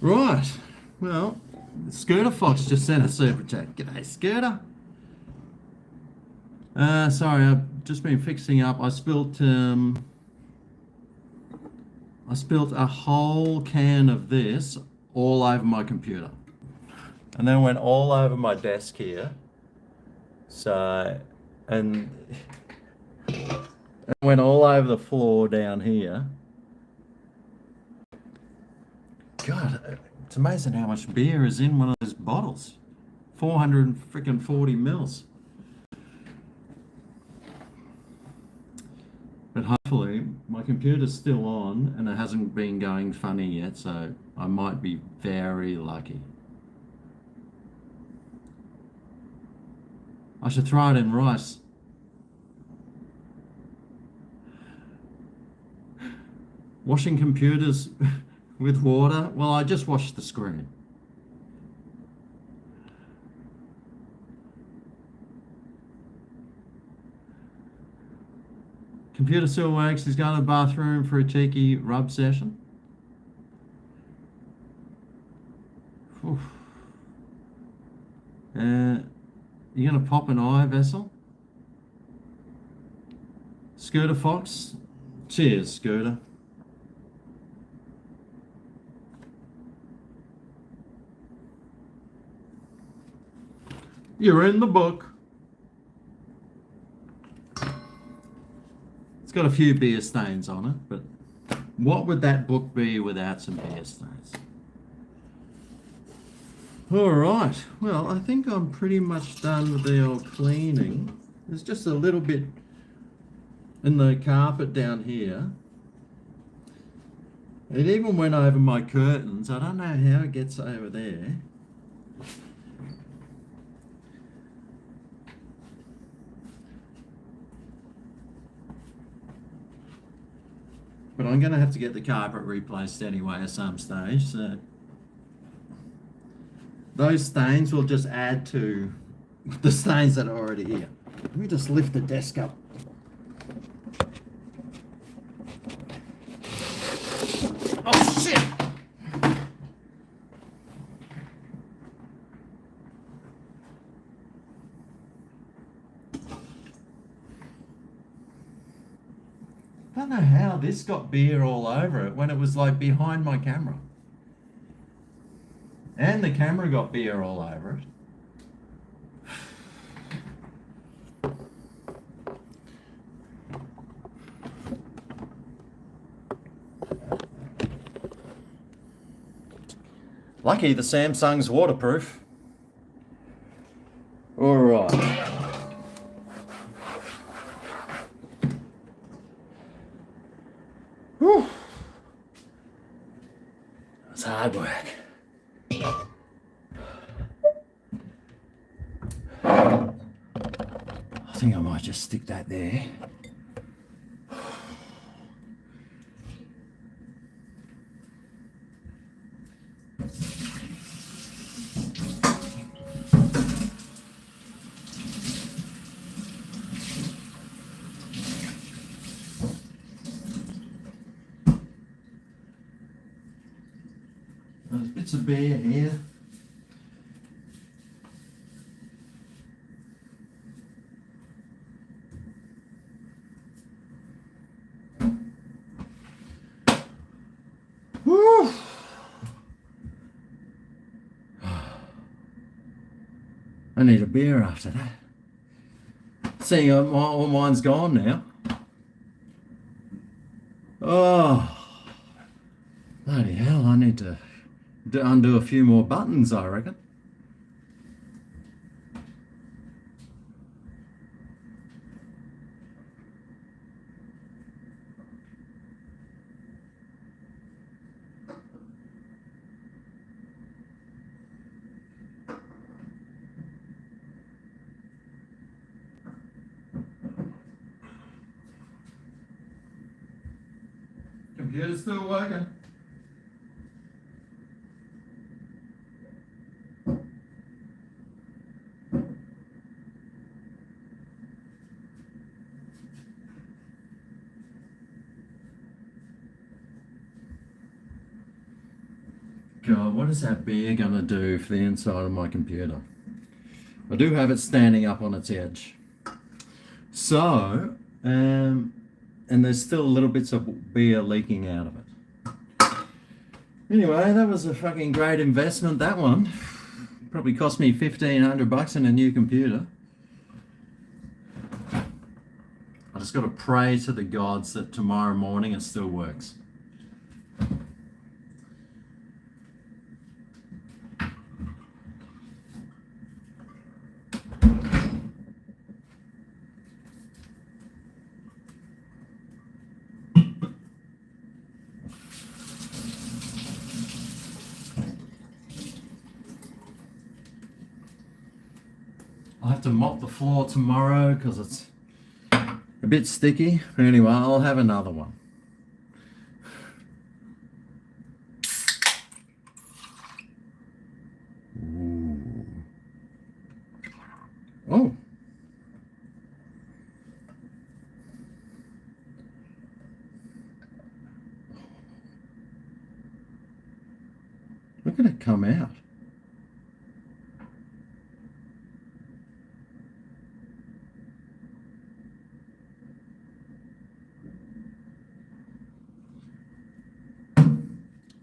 Right. Well, Scooter Fox just sent a super chat. G'day, Scooter. Sorry, I've just been fixing up. I spilt a whole can of this all over my computer. And then went all over my desk here. So, and it went all over the floor down here. God, it's amazing how much beer is in one of those bottles. 440 mils. But hopefully my computer's still on and it hasn't been going funny yet, so I might be very lucky. I should throw it in rice. Washing computers with water? Well, I just washed the screen. Computer still works. He's going to the bathroom for a cheeky rub session. Oof. You going to pop an eye, Vessel? Scooter Fox? Cheers, Scooter. You're in the book. It's got a few beer stains on it, but what would that book be without some beer stains? All right, well, I think I'm pretty much done with the old cleaning. There's just a little bit in the carpet down here. It even went over my curtains. I don't know how it gets over there. But I'm going to have to get the carpet replaced anyway at some stage, so those stains will just add to the stains that are already here. Let me just lift the desk up. Oh shit! I don't know how this got beer all over it when it was like behind my camera. And the camera got beer all over it. Lucky the Samsung's waterproof. All right. Whew. That's hard work. I think I might just stick that there. bits of beer here. Woo! I need a beer after that. Seeing all mine's gone now. Oh, bloody hell, I need to undo a few more buttons, I reckon. Computer's still working. God, what is that beer going to do for the inside of my computer? I do have it standing up on its edge. So, and there's still little bits of beer leaking out of it. Anyway, that was a fucking great investment, that one. Probably cost me $1,500 in a new computer. I just got to pray to the gods that tomorrow morning it still works. I'll have to mop the floor tomorrow because it's a bit sticky. Anyway, I'll have another one. Ooh. Oh. Look at it come out.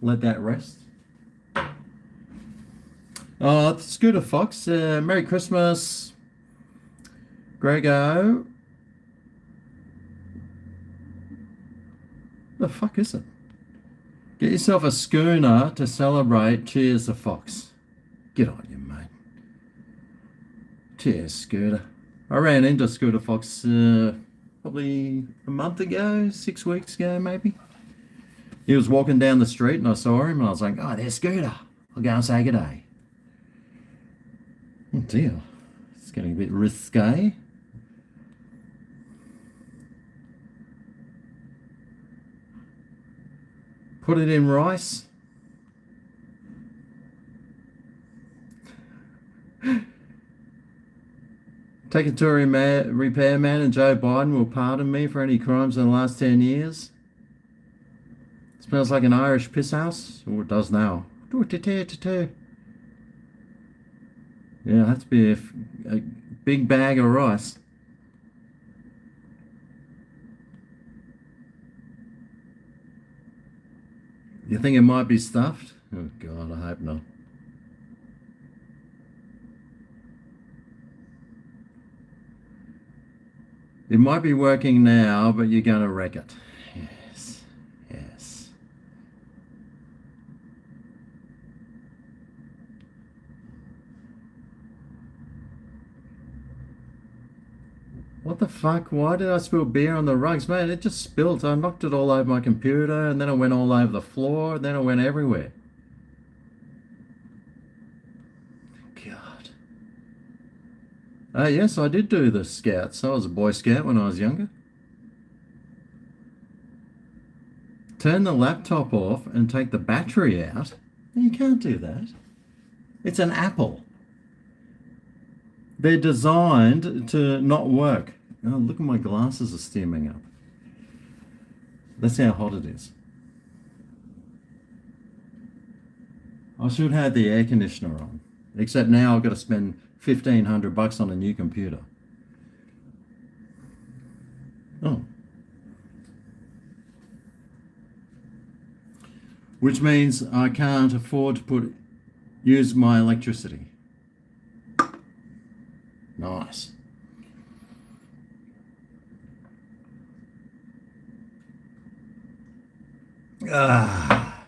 Let that rest. Scooter Fox, Merry Christmas, GregO. The fuck is it? Get yourself a schooner to celebrate. Cheers, the Fox. Get on you, mate. Cheers, Scooter. I ran into Scooter Fox probably a month ago, 6 weeks ago, maybe. He was walking down the street and I saw him and I was like, oh, there's Scooter. I'll go and say good day. Oh dear. It's getting a bit risque. Put it in rice. Take it to a repairman and Joe Biden will pardon me for any crimes in the last 10 years. Smells like an Irish piss house. Oh, it does now. Yeah, it has to be a big bag of rice. You think it might be stuffed? Oh God, I hope not. It might be working now, but you're going to wreck it. Yes, yes. What the fuck? Why did I spill beer on the rugs? Man, it just spilled. I knocked it all over my computer, and then it went all over the floor, and then it went everywhere. God. Yes, I did do the Scouts. I was a Boy Scout when I was younger. Turn the laptop off and take the battery out. You can't do that. It's an Apple. They're designed to not work. Oh, look at my glasses are steaming up. That's how hot it is. I should have the air conditioner on. Except now I've got to spend $1,500 on a new computer. Oh. Which means I can't afford to use my electricity. Nice. Ah.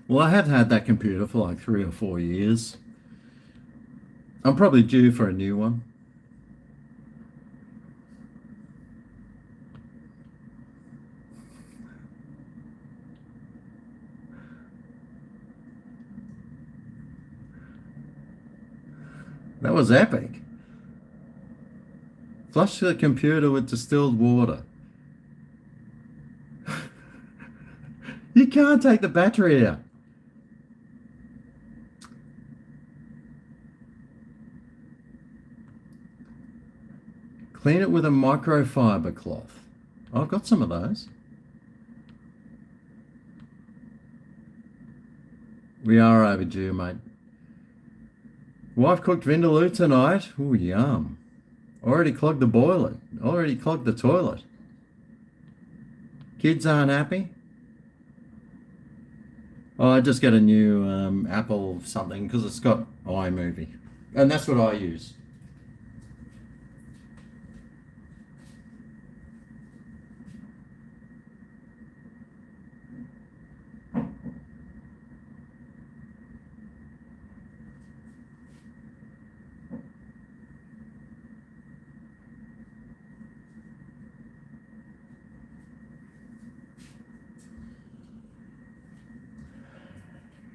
Well, I have had that computer for like 3 or 4 years. I'm probably due for a new one. That was epic. Flush the computer with distilled water. You can't take the battery out. Clean it with a microfiber cloth. I've got some of those. We are overdue, mate. Wife cooked vindaloo tonight. Ooh, yum. Already clogged the boiler. Already clogged the toilet. Kids aren't happy. Oh, I just got a new Apple something because it's got iMovie. And that's what I use.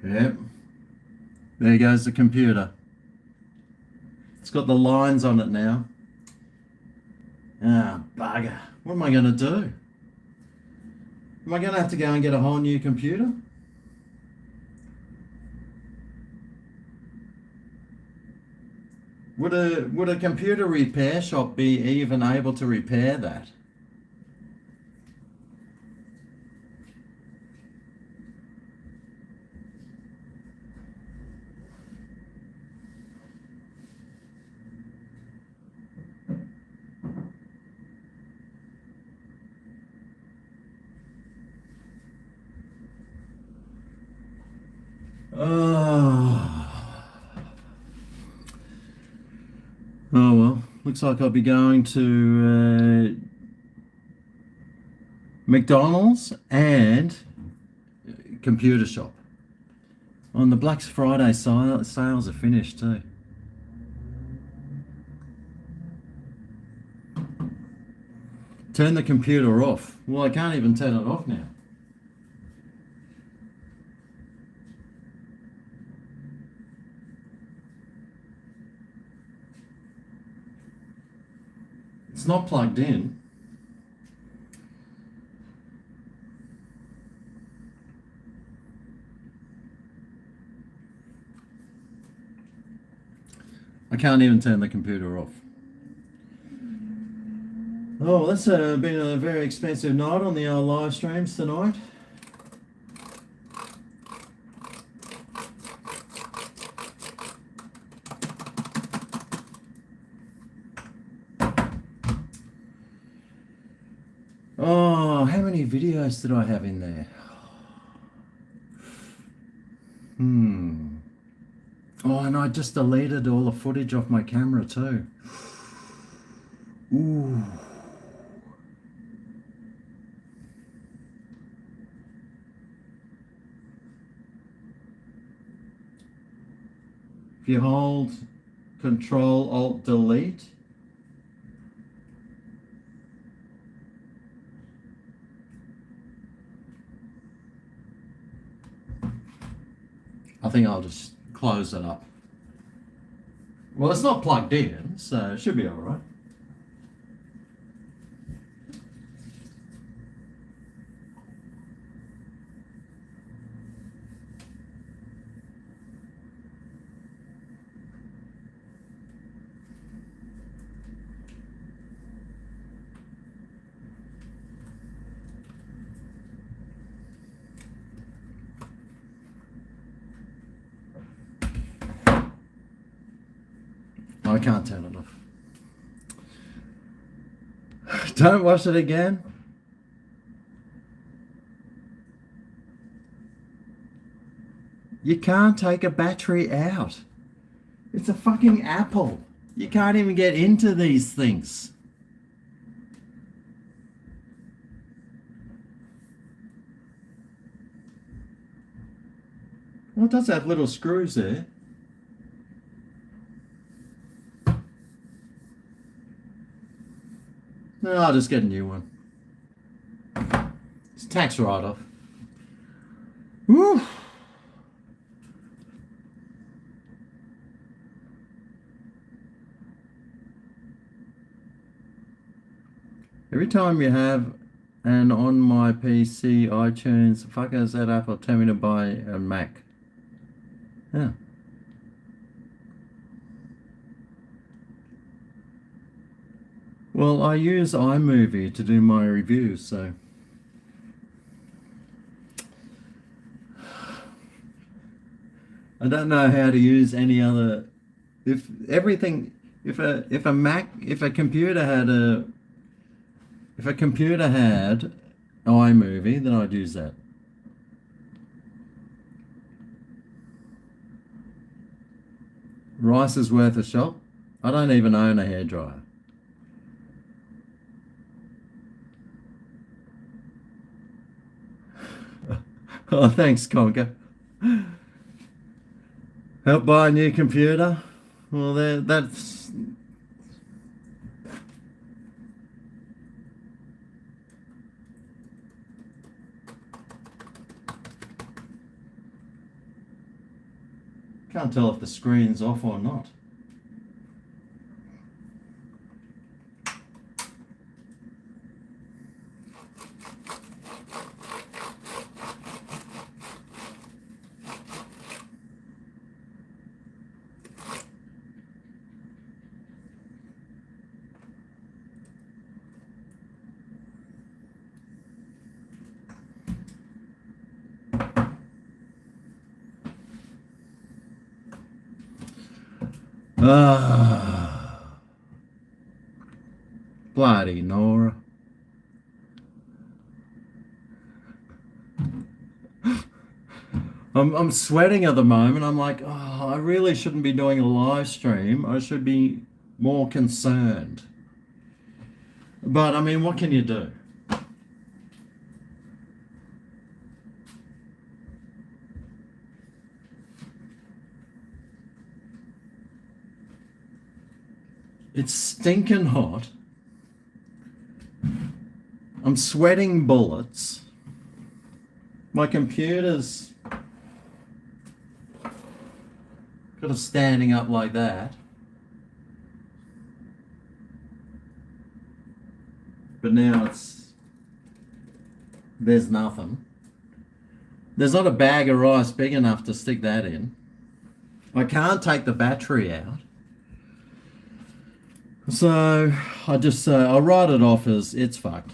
Yep. There goes the computer. It's got the lines on it now. Ah, bugger. What am I going to do? Am I going to have to go and get a whole new computer? Would a computer repair shop be even able to repair that? Oh well, looks like I'll be going to McDonald's and computer shop. On the Black Friday sales are finished too. Turn the computer off. Well, I can't even turn it off now. It's not plugged in. I can't even turn the computer off. Oh, that's been a very expensive night on the live streams tonight. Oh, how many videos did I have in there? Oh, and I just deleted all the footage off my camera too. Ooh. If you hold Control Alt Delete, I think I'll just close it up. Well, it's not plugged in, so it should be all right. I can't turn it off. Don't watch it again. You can't take a battery out. It's a fucking Apple. You can't even get into these things. Well, it does have little screws there. No, I'll just get a new one. It's tax write-off. Woo! Every time you have an on my PC iTunes fucker set up, will tell me to buy a Mac. Yeah. Well, I use iMovie to do my reviews, so I don't know how to use any other. If everything, if a Mac, if a computer had iMovie, then I'd use that. Rice is worth a shot. I don't even own a hairdryer. Oh, thanks, Conker. Help buy a new computer? Well, that's... Can't tell if the screen's off or not. Bloody Nora. I'm sweating at the moment. I'm like, oh, I really shouldn't be doing a live stream. I should be more concerned. But I mean, what can you do? It's stinking hot. I'm sweating bullets. My computer's kind of standing up like that. But now there's nothing. There's not a bag of rice big enough to stick that in. I can't take the battery out. So I'll write it off as it's fucked.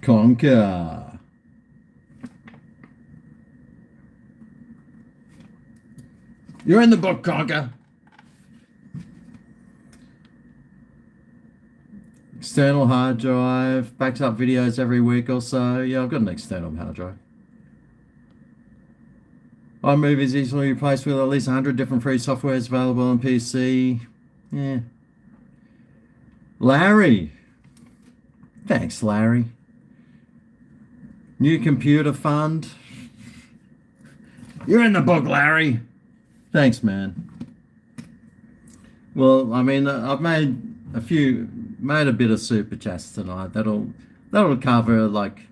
Conker. You're in the book, Conker. External hard drive, backs up videos every week or so. Yeah, I've got an external hard drive. iMovie is easily replaced with at least 100 different free softwares available on PC. Yeah. Larry. Thanks, Larry. New computer fund. You're in the book, Larry. Thanks, man. Well, I mean, I've made a bit of super chats tonight. That'll cover like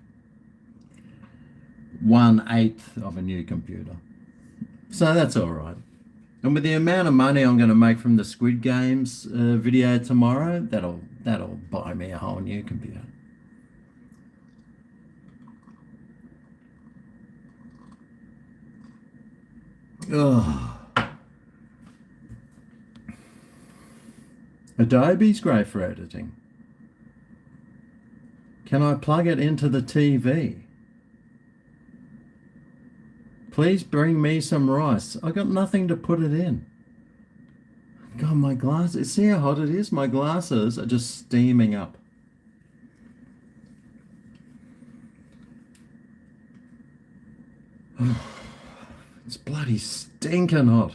1/8 of a new computer. So that's all right. And with the amount of money I'm going to make from the Squid Games video tomorrow, that'll buy me a whole new computer. Oh. Adobe's great for editing. Can I plug it into the TV? Please bring me some rice. I got nothing to put it in. God, my glasses. See how hot it is? My glasses are just steaming up. It's bloody stinking hot.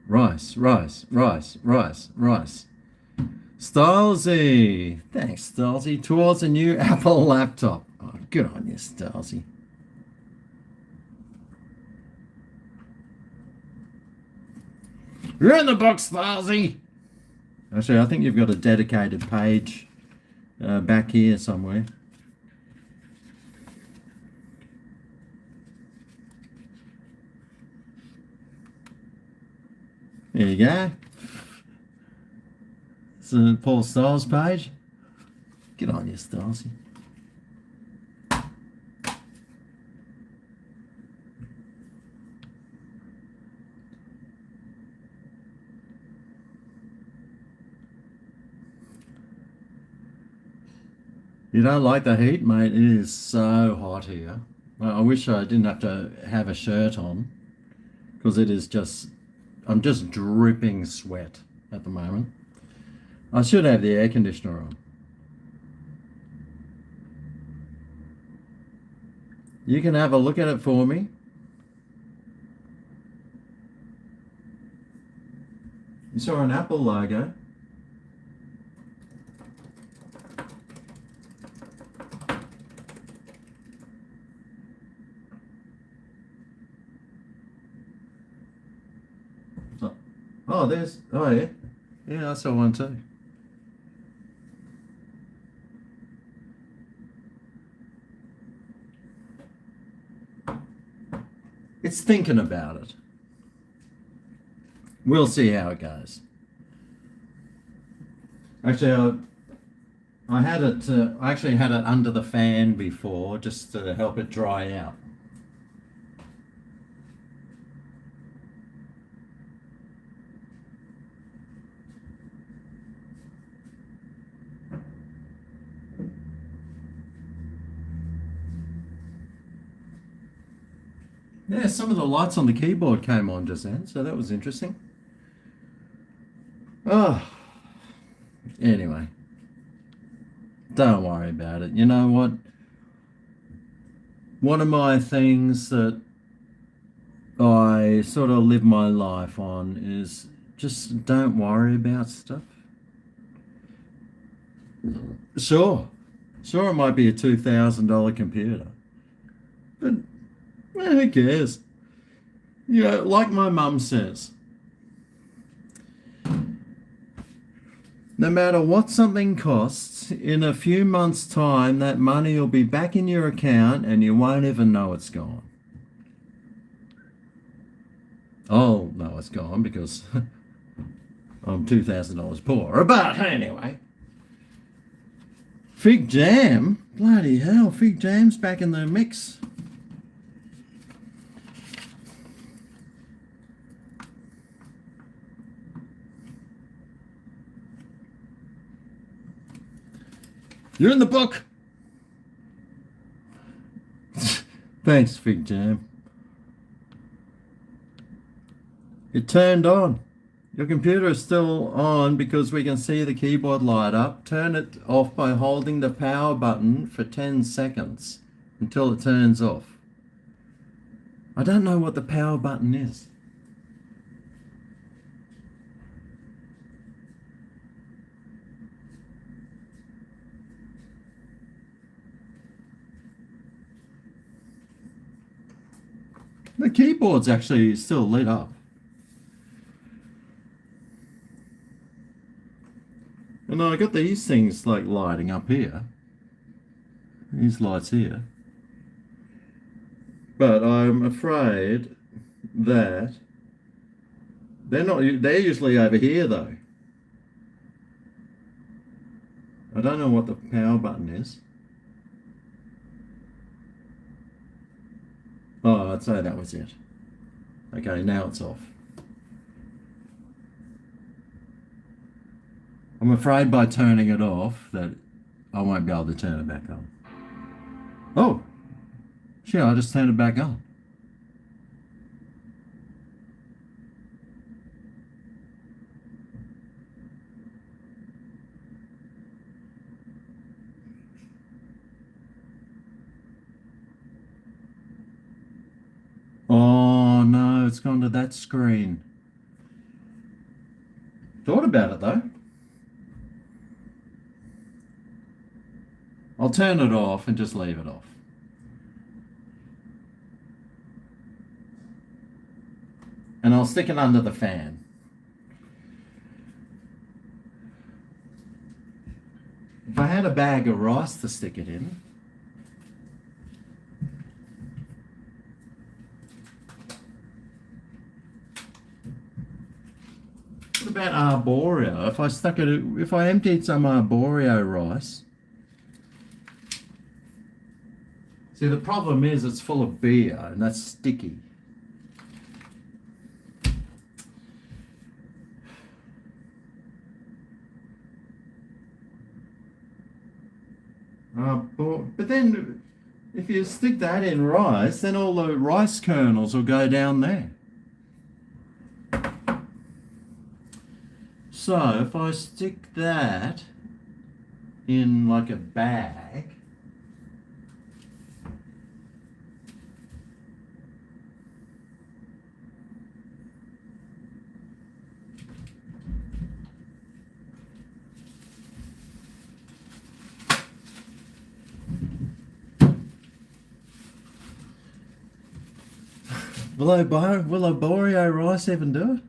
Rice, rice, rice, rice, rice. Stylesy. Thanks, Stylesy. Towards a new Apple laptop. Oh, good on you, Stylesy. You're in the box, Stylesy. Actually, I think you've got a dedicated page back here somewhere. There you go. It's a Paul Styles page. Get on your Stylesy. You don't like the heat, mate? It is so hot here. I wish I didn't have to have a shirt on, because it is just, I'm just dripping sweat at the moment. I should have the air conditioner on. You can have a look at it for me. You saw an Apple logo. Oh, there's, oh yeah. Yeah, I saw one too. It's thinking about it. We'll see how it goes. Actually, I had it, I actually had it under the fan before, just to help it dry out. Yeah, some of the lights on the keyboard came on just then, so that was interesting. Oh, anyway, don't worry about it. You know what? One of my things that I sort of live my life on is just don't worry about stuff. Sure, it might be a $2,000 computer, but who cares? You know, like my mum says, no matter what something costs, in a few months' time, that money will be back in your account and you won't even know it's gone. I'll know it's gone because I'm $2,000 poorer. But anyway, Fig Jam, bloody hell, Fig Jam's back in the mix. You're in the book. Thanks, Fig Jam. It turned on. Your computer is still on because we can see the keyboard light up. Turn it off by holding the power button for 10 seconds until it turns off. I don't know what the power button is. The keyboard's actually still lit up. And I got these things like lighting up here. These lights here. But I'm afraid that they're usually over here though. I don't know what the power button is. Oh, I'd say that was it. Okay, now it's off. I'm afraid by turning it off that I won't be able to turn it back on. Oh, shit, I just turned it back on. Oh no, it's gone to that screen. Thought about it though. I'll turn it off and just leave it off. And I'll stick it under the fan. If I had a bag of rice to stick it in, what about arborio? If I emptied some arborio rice. See, the problem is it's full of beer and that's sticky. But then if you stick that in rice, then all the rice kernels will go down there. So if I stick that in like a bag, will arborio rice even do it?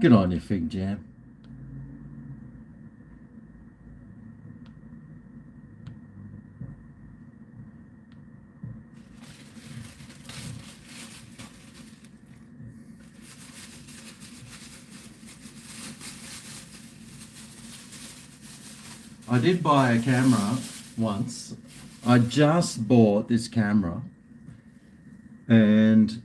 Good on you, Fig Jam. I did buy a camera once. I just bought this camera and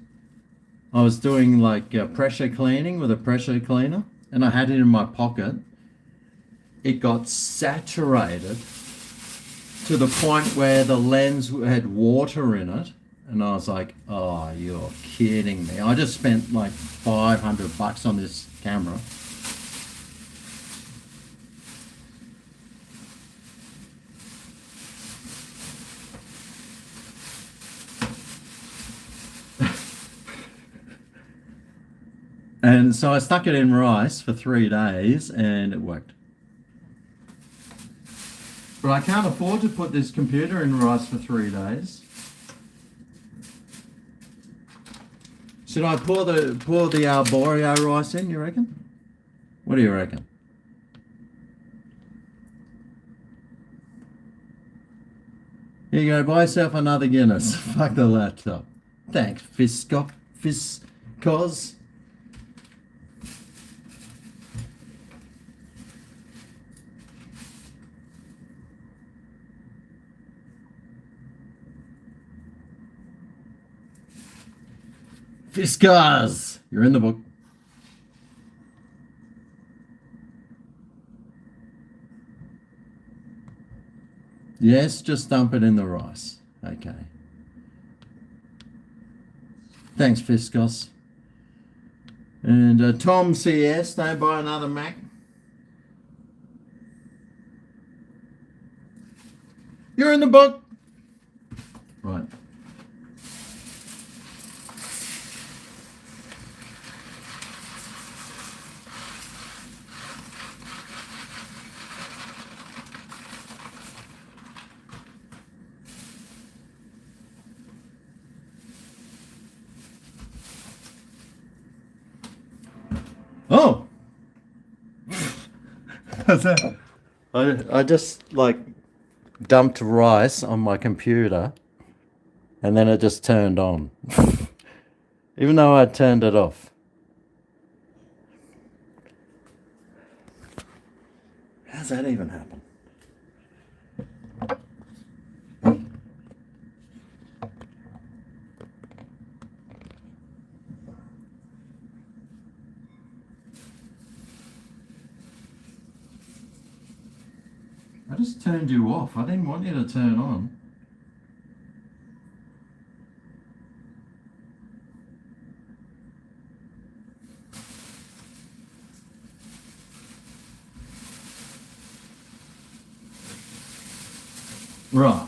I was doing like pressure cleaning with a pressure cleaner and I had it in my pocket. It got saturated to the point where the lens had water in it. And I was like, oh, you're kidding me. I just spent like $500 on this camera. And so I stuck it in rice for 3 days and it worked. But I can't afford to put this computer in rice for 3 days. Should I pour the arborio rice in, you reckon? What do you reckon? Here you go, buy yourself another Guinness. Fuck the laptop. Thanks, Fiscos. Fiscos! You're in the book. Yes, just dump it in the rice. Okay. Thanks, Fiscos. And Tom CS, don't buy another Mac. You're in the book. Right. Oh! I just like dumped rice on my computer and then it just turned on. Even though I turned it off. How's that even happen? just turned you off. I didn't want you to turn on. Right.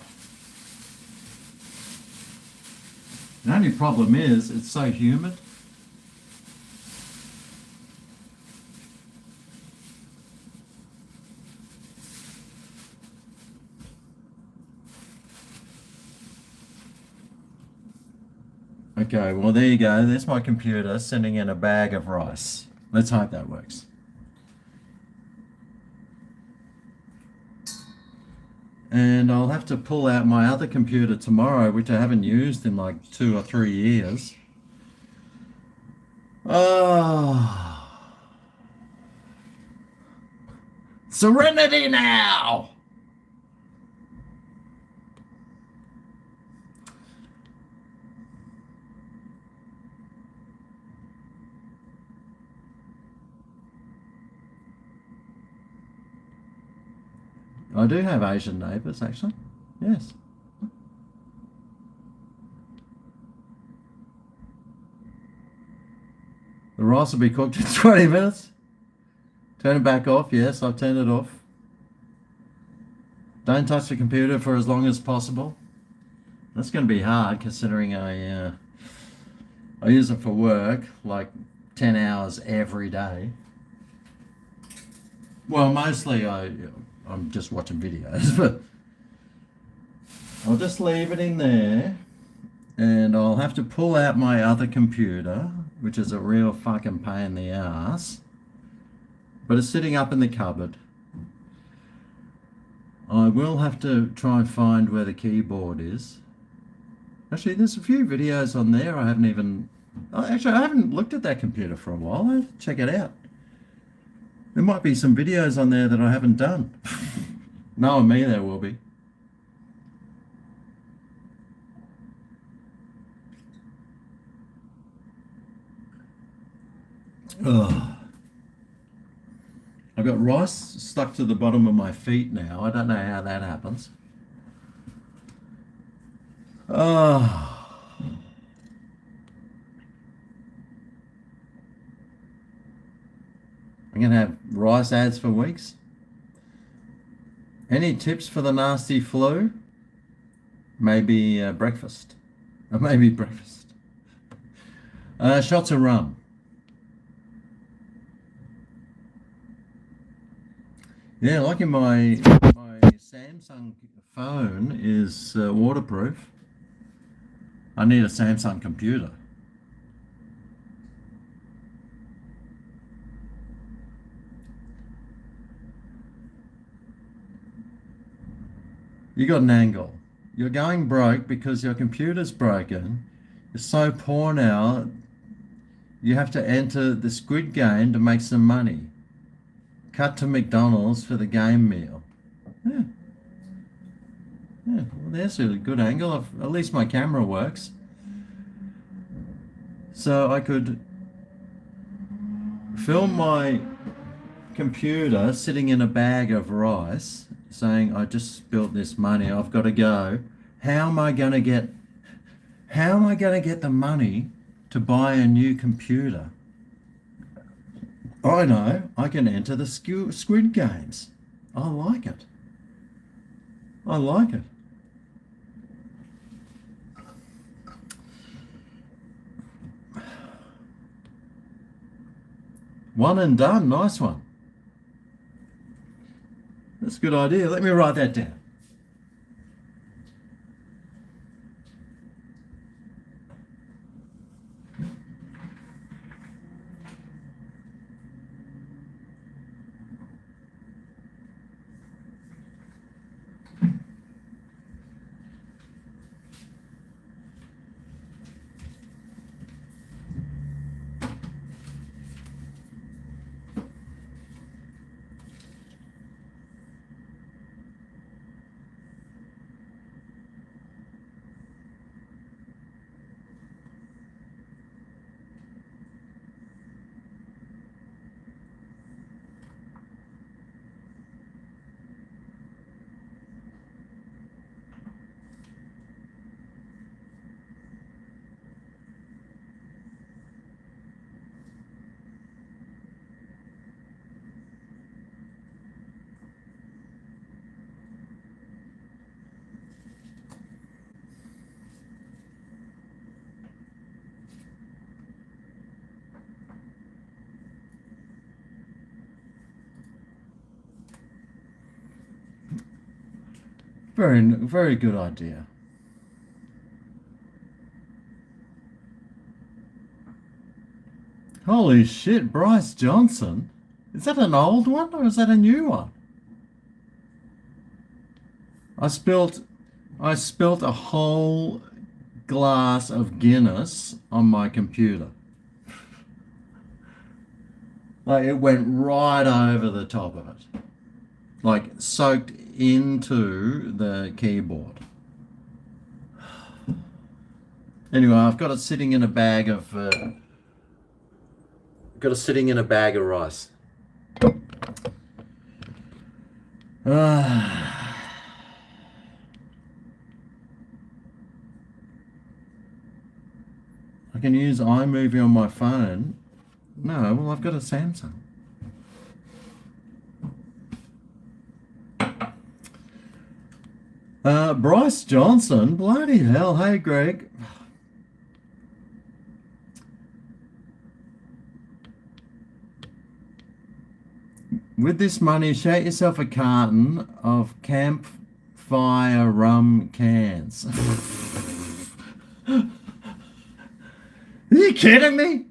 The only problem is it's so humid. Okay, well there you go. There's my computer sending in a bag of rice. Let's hope that works. And I'll have to pull out my other computer tomorrow, which I haven't used in like 2 or 3 years. Oh. Serenity now! I do have Asian neighbours, actually. Yes. The rice will be cooked in 20 minutes. Turn it back off. Yes, I've turned it off. Don't touch the computer for as long as possible. That's going to be hard considering I use it for work, like 10 hours every day. Well, mostly I'm just watching videos, but I'll just leave it in there, and I'll have to pull out my other computer, which is a real fucking pain in the ass, but it's sitting up in the cupboard. I will have to try and find where the keyboard is. Actually, there's a few videos on there I haven't even... Actually, I haven't looked at that computer for a while. I'll have to check it out. There might be some videos on there that I haven't done. Knowing me, there will be. Ugh. I've got rice stuck to the bottom of my feet now. I don't know how that happens. Oh. I'm going to have rice ads for weeks. Any tips for the nasty flu? Maybe breakfast. Or maybe breakfast. Shots of rum. Yeah, like in my Samsung phone is waterproof. I need a Samsung computer. You got an angle. You're going broke because your computer's broken. It's so poor now, you have to enter the Squid Game to make some money. Cut to McDonald's for the game meal. Yeah. Yeah, well, there's a good angle. At least my camera works. So I could film my computer sitting in a bag of rice saying, I just spilt this money, I've got to go. How am I going to get the money to buy a new computer? I know, I can enter the Squid Games. I like it. I like it. One and done, nice one. That's a good idea. Let me write that down. very good idea. Holy shit, Bryce Johnson. Is that an old one or is that a new one? I spilt a whole glass of Guinness on my computer. Like it went right over the top of it. Like soaked into the keyboard. Anyway, I've got it sitting in a bag of rice. I can use iMovie on my phone. No, well, I've got a Samsung. Bryce Johnson, bloody hell. Hey, Greg. With this money, shout yourself a carton of campfire rum cans. Are you kidding me?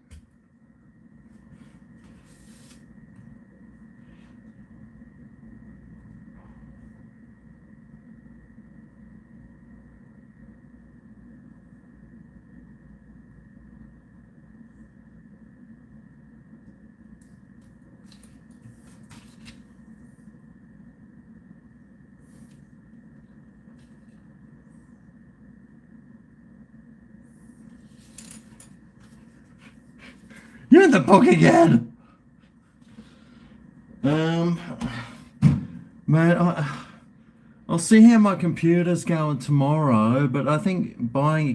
You're in the book again. Man, I'll see how my computer's going tomorrow, but I think buying a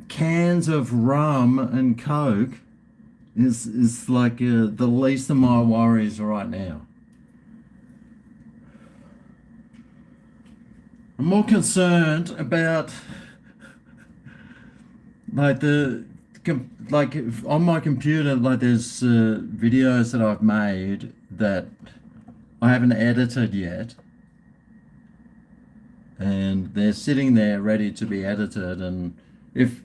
cans of rum and Coke is like the least of my worries right now. I'm more concerned about like on my computer, like there's videos that I've made that I haven't edited yet, and they're sitting there ready to be edited, and if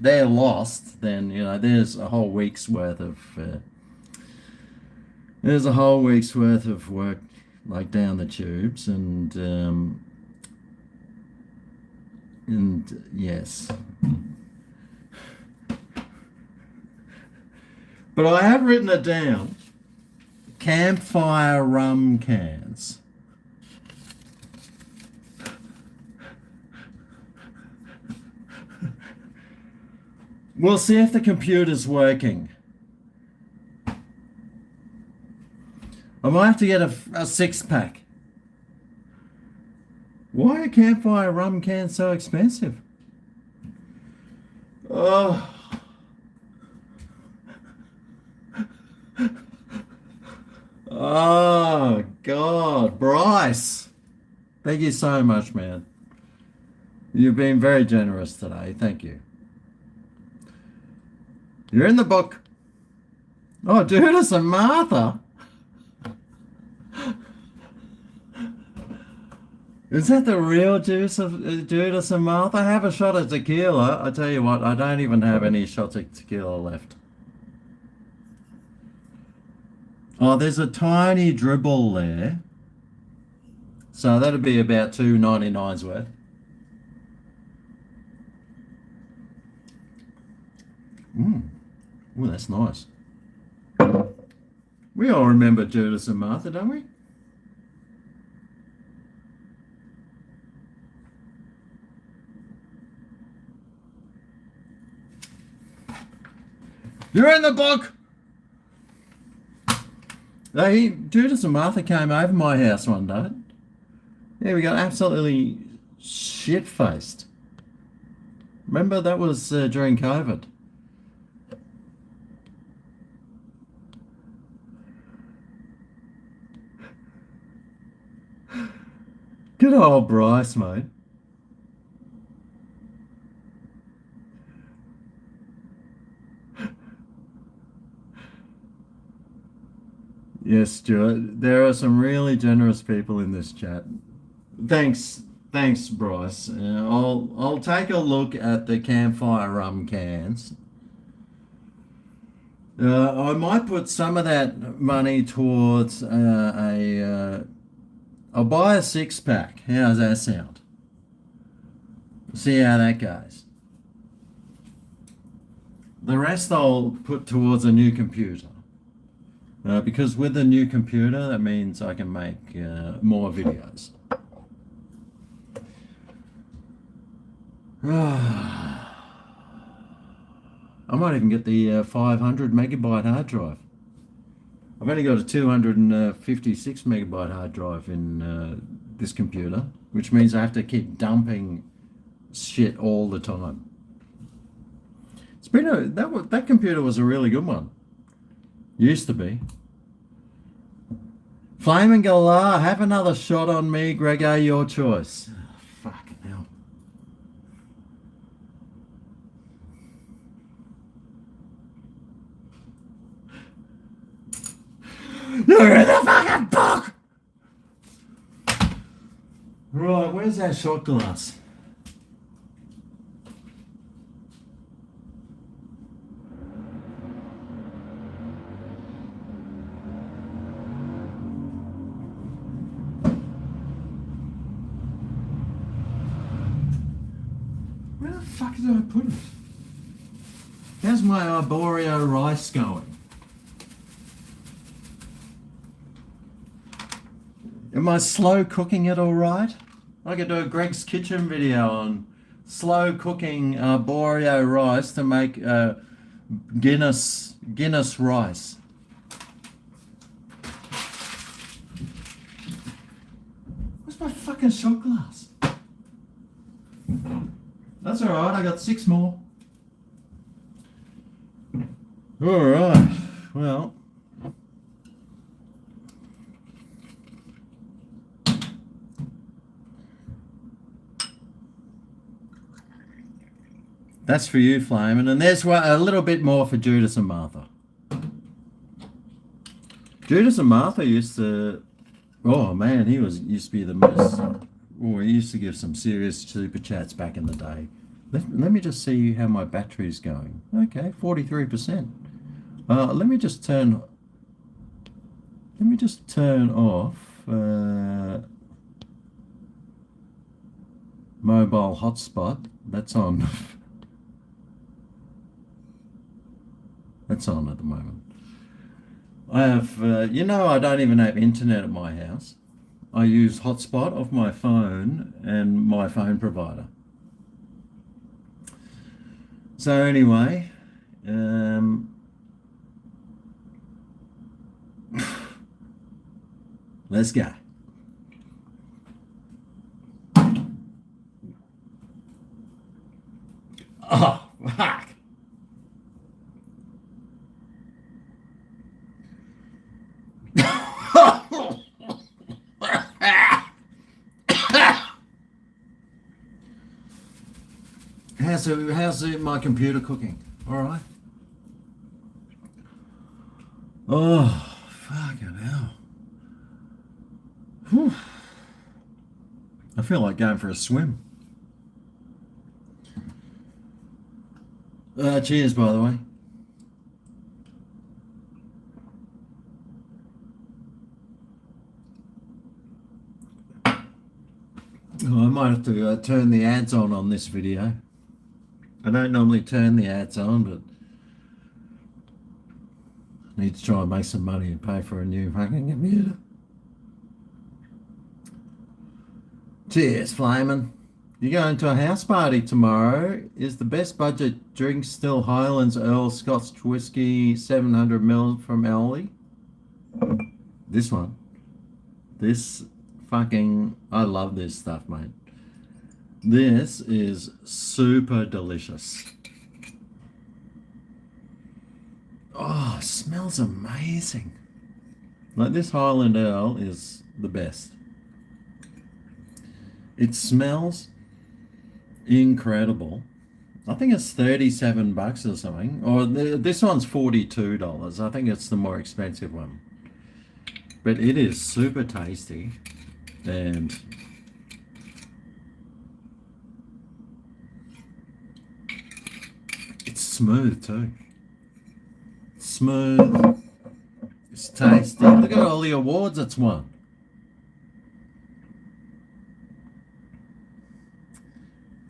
they're lost, then there's a whole week's worth of work like down the tubes, and yes. But I have written it down. Campfire rum cans. We'll see if the computer's working. I might have to get a 6-pack. Why are campfire rum cans so expensive? Oh. Oh, God. Bryce. Thank you so much, man. You've been very generous today. Thank you. You're in the book. Oh, Judas and Martha. Is that the real juice of Judas and Martha? Have a shot of tequila. I tell you what, I don't even have any shots of tequila left. Oh, there's a tiny dribble there. So that'd be about $2.99's worth. Oh, that's nice. We all remember Judas and Martha, don't we? You're in the book! Judas and Martha came over my house one day. Yeah, we got absolutely shit-faced. Remember, that was during COVID. Good old Bryce, mate. Yes, Stuart. There are some really generous people in this chat. Thanks, Bryce. I'll take a look at the campfire rum cans. I might put some of that money towards I'll buy a 6-pack. How does that sound? See how that goes. The rest I'll put towards a new computer. Because with a new computer, that means I can make more videos. I might even get the 500 megabyte hard drive. I've only got a 256 megabyte hard drive in this computer, which means I have to keep dumping shit all the time. It's been that computer was a really good one. Used to be. Flaming Galar, have another shot on me, GregO, your choice. Oh, fucking hell. Look at the fucking book! Right, where's that shot glass? Where the fuck did I put it? How's my arboreal rice going? Am I slow cooking it all right? I could do a Greg's Kitchen video on slow cooking arboreal rice to make Guinness rice. Where's my fucking shot glass? That's all right. I got 6 more. All right. Well. That's for you, Flamin', and there's a little bit more for Judas and Martha. Judas and Martha used to, oh man, used to be the most. Oh, he used to give some serious super chats back in the day. Let me just see how my battery's going. Okay, 43%. Let me just turn off mobile hotspot. That's on. That's on at the moment. I have, I don't even have internet at my house. I use hotspot off my phone and my phone provider. So anyway, let's go. Oh, fuck. How's my computer cooking? All right. Oh, fucking hell. Whew. I feel like going for a swim. Cheers, by the way. Oh, I might have to turn the ads on this video. I don't normally turn the ads on, but I need to try and make some money and pay for a new fucking computer. Cheers, Flamin'. You're going to a house party tomorrow. Is the best budget drink still Highlands Earl Scotch Whiskey 700ml from Ellie? This one. I love this stuff, mate. This is super delicious. Oh, smells amazing. Like this Highland Ale is the best. It smells incredible. I think it's $37 or something. Or this one's $42. I think it's the more expensive one. But it is super tasty, and it's smooth too. Smooth. It's tasty. Look at all the awards it's won.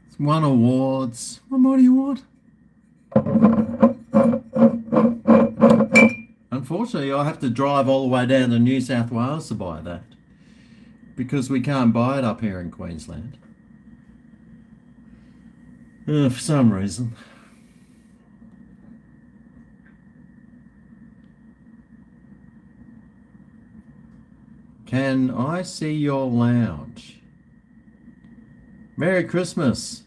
It's won awards. What more do you want? Unfortunately, I have to drive all the way down to New South Wales to buy that, because we can't buy it up here in Queensland. For some reason. Can I see your lounge? Merry Christmas.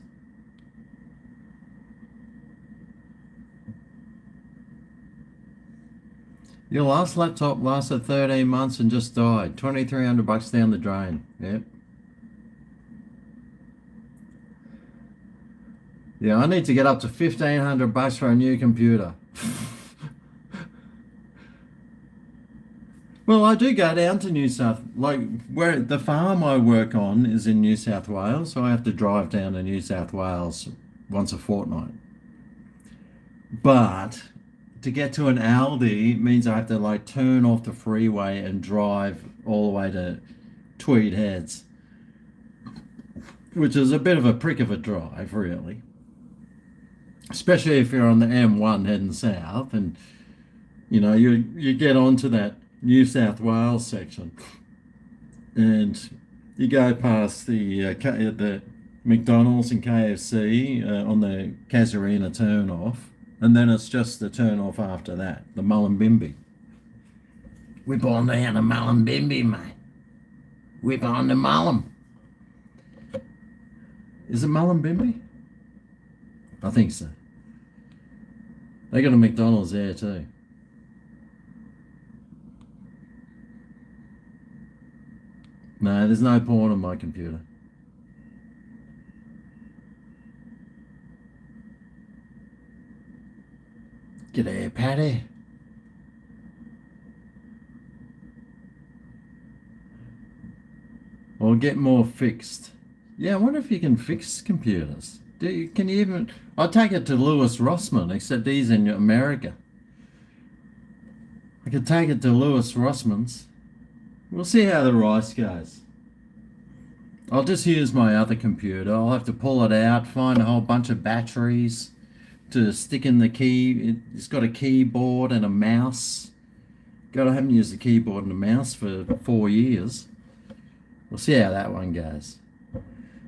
Your last laptop lasted 13 months and just died. $2,300 down the drain. Yep. Yeah, I need to get up to $1,500 for a new computer. Well, I do go down to New South, where the farm I work on is in New South Wales, so I have to drive down to New South Wales once a fortnight. But to get to an Aldi means I have to turn off the freeway and drive all the way to Tweed Heads, which is a bit of a prick of a drive, really. Especially if you're on the M1 heading south, and you get onto that New South Wales section, and you go past the McDonald's and KFC on the Casuarina turn off, and then it's just the turn off after that, the Mullumbimby. Whip on down to Mullumbimby, mate. Whip on to Mullum. Is it Mullumbimby? I think so. They got a McDonald's there too. No, there's no porn on my computer. G'day, Patty. Or get more fixed. Yeah, I wonder if you can fix computers. Can you even... I'll take it to Lewis Rossman, except he's in America. I could take it to Lewis Rossman's. We'll see how the rice goes. I'll just use my other computer. I'll have to pull it out, find a whole bunch of batteries to stick in the key. It's got a keyboard and a mouse. God, I haven't used a keyboard and a mouse for 4 years. We'll see how that one goes.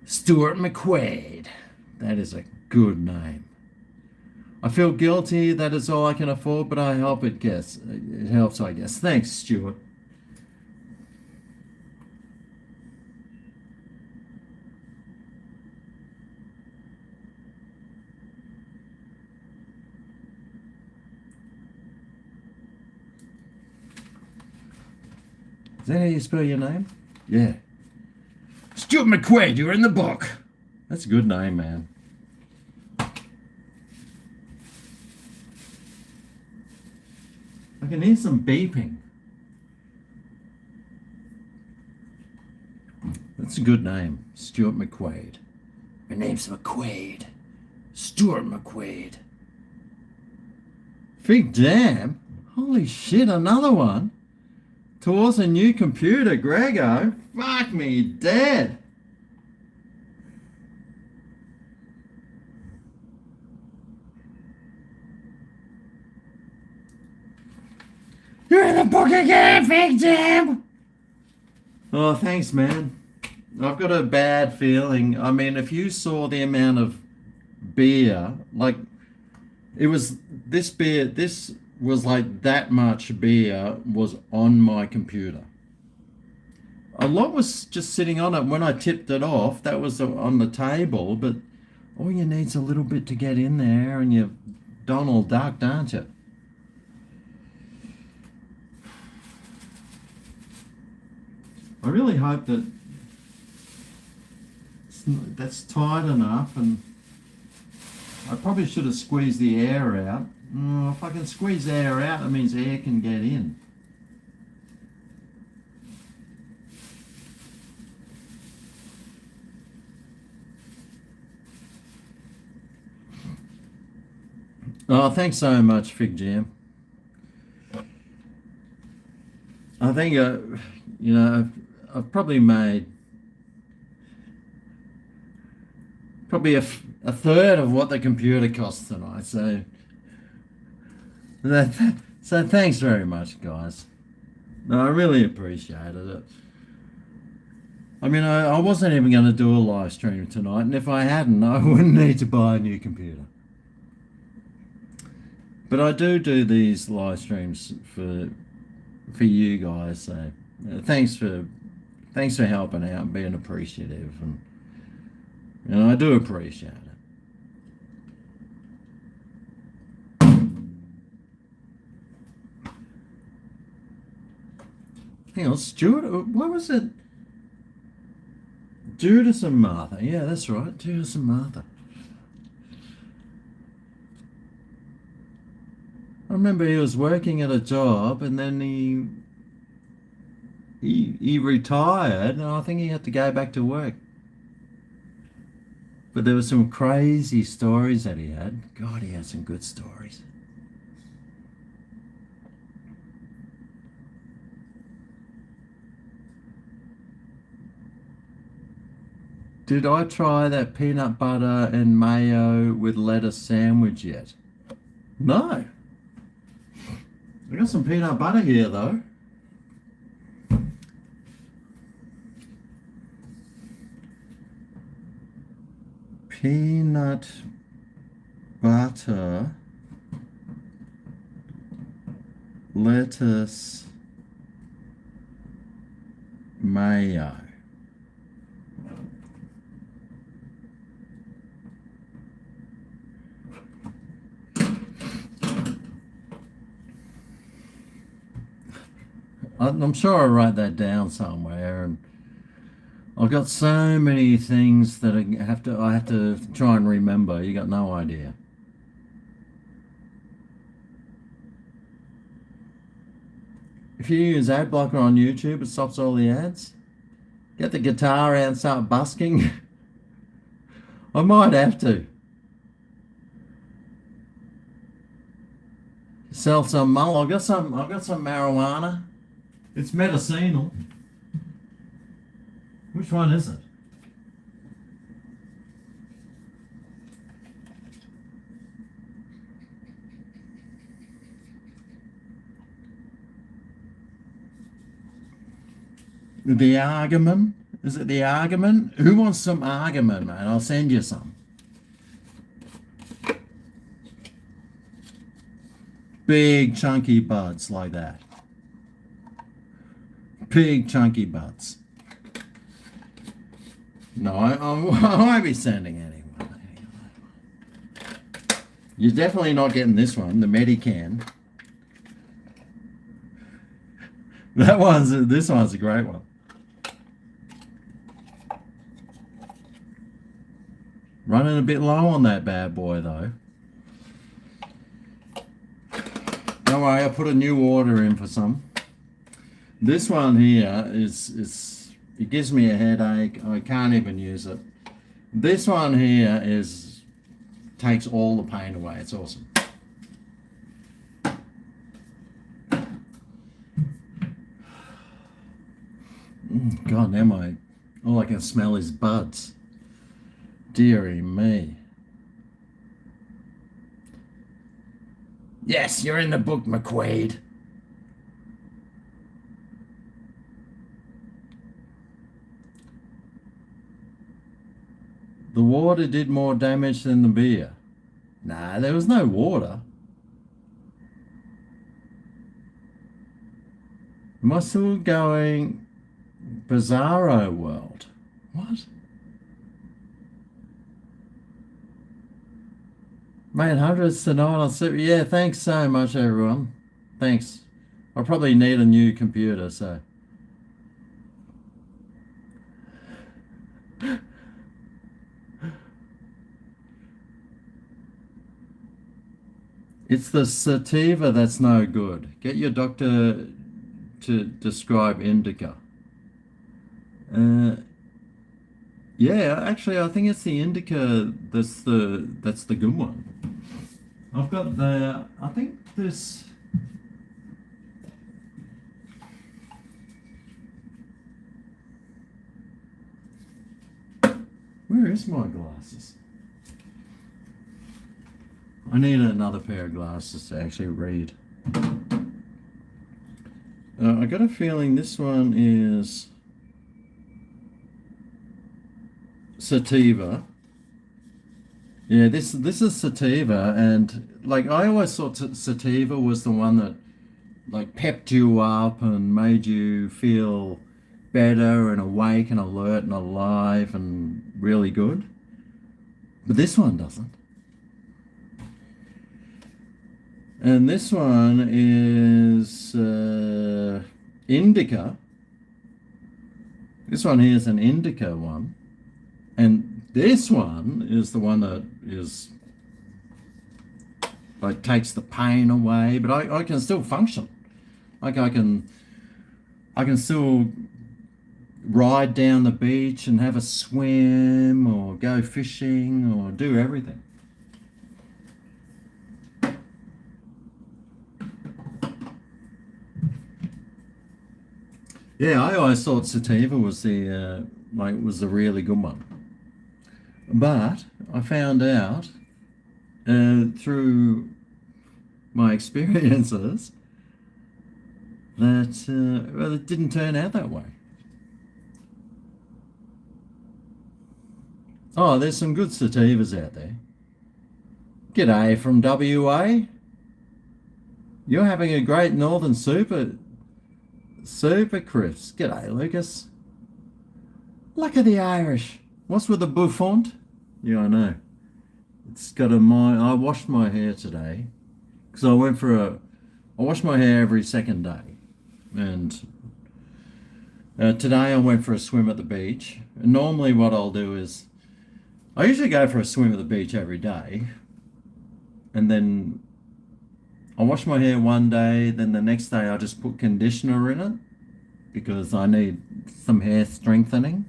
Stuart McQuaid. That is a good name. I feel guilty that it's all I can afford, but I hope it helps, I guess. Thanks, Stuart. Is that how you spell your name? Yeah. Stuart McQuaid, you're in the book. That's a good name, man. I can hear some beeping. That's a good name, Stuart McQuaid. My name's McQuaid. Stuart McQuaid. Fig damn. Holy shit, another one. Towards a new computer, GregO. Fuck me dead. You're in the book again, Fig Jam. Oh, thanks, man. I've got a bad feeling. I mean, if you saw the amount of beer, it was this beer, this was that much beer was on my computer. A lot was just sitting on it. When I tipped it off, that was on the table, but all you need's a little bit to get in there, and you're Donald Duck, aren't you? I really hope that that's tight enough, and I probably should have squeezed the air out. Oh, if I can squeeze air out, that means air can get in. Oh, thanks so much, Fig Jam. I think, you know, I've probably made probably a third of what the computer costs tonight. So thanks very much, guys. No, I really appreciated it. I mean, I wasn't even going to do a live stream tonight, and if I hadn't, I wouldn't need to buy a new computer. But I do these live streams for you guys. So thanks for helping out and being appreciative, and I do appreciate it. Hang on, Stuart. What was it? Judas and Martha. Yeah, that's right. Judas and Martha. I remember he was working at a job, and then he retired, and I think he had to go back to work. But there were some crazy stories that he had. God, he had some good stories. Did I try that peanut butter and mayo with lettuce sandwich yet? No. I got some peanut butter here though. Peanut butter, lettuce, mayo. I'm sure I wrote that down somewhere, and I've got so many things that I have to try and remember. You got no idea. If you use ad blocker on YouTube, it stops all the ads. Get the guitar out and start busking. I might have to. Sell some mull. I've got some marijuana. It's medicinal. Which one is it? The argument? Is it the argument? Who wants some argument, mate? I'll send you some. Big chunky buds like that. Big chunky buds. No, I won't be sending anyone. You're definitely not getting this one, the Medican. This one's a great one. Running a bit low on that bad boy though. Don't worry, I put a new order in for some. This one here it gives me a headache. I can't even use it. This one here takes all the pain away. It's awesome. God, now all I can smell is buds. Dearie me. Yes, you're in the book, McQuaid. The water did more damage than the beer. Nah, there was no water. Am I still going Bizarro World? What? Mate, hundreds tonight on Super. Yeah, thanks so much, everyone. Thanks. I'll probably need a new computer, so. It's the sativa that's no good. Get your doctor to describe indica. Yeah, actually, I think it's the indica that's the good one. I've got the, I think this, where is my glasses? I need another pair of glasses to actually read. I got a feeling this one is sativa. Yeah, this is sativa, and like I always thought sativa was the one that like pepped you up and made you feel better and awake and alert and alive and really good. But this one doesn't. And this one is indica. This one here is an indica one. And this one is the one that is like takes the pain away, but I can still function. Like I can still ride down the beach and have a swim or go fishing or do everything. Yeah, I always thought sativa was the was the really good one, but I found out through my experiences that well, it didn't turn out that way. Oh, there's some good sativas out there. G'day from WA. You're having a great Northern Super crisps. G'day, Lucas. Luck of the Irish. What's with the bouffant? Yeah, I know. It's got I washed my hair today because I wash my hair every second day, and today I went for a swim at the beach. And normally what I'll do is I usually go for a swim at the beach every day, and then I wash my hair one day, then the next day I just put conditioner in it because I need some hair strengthening.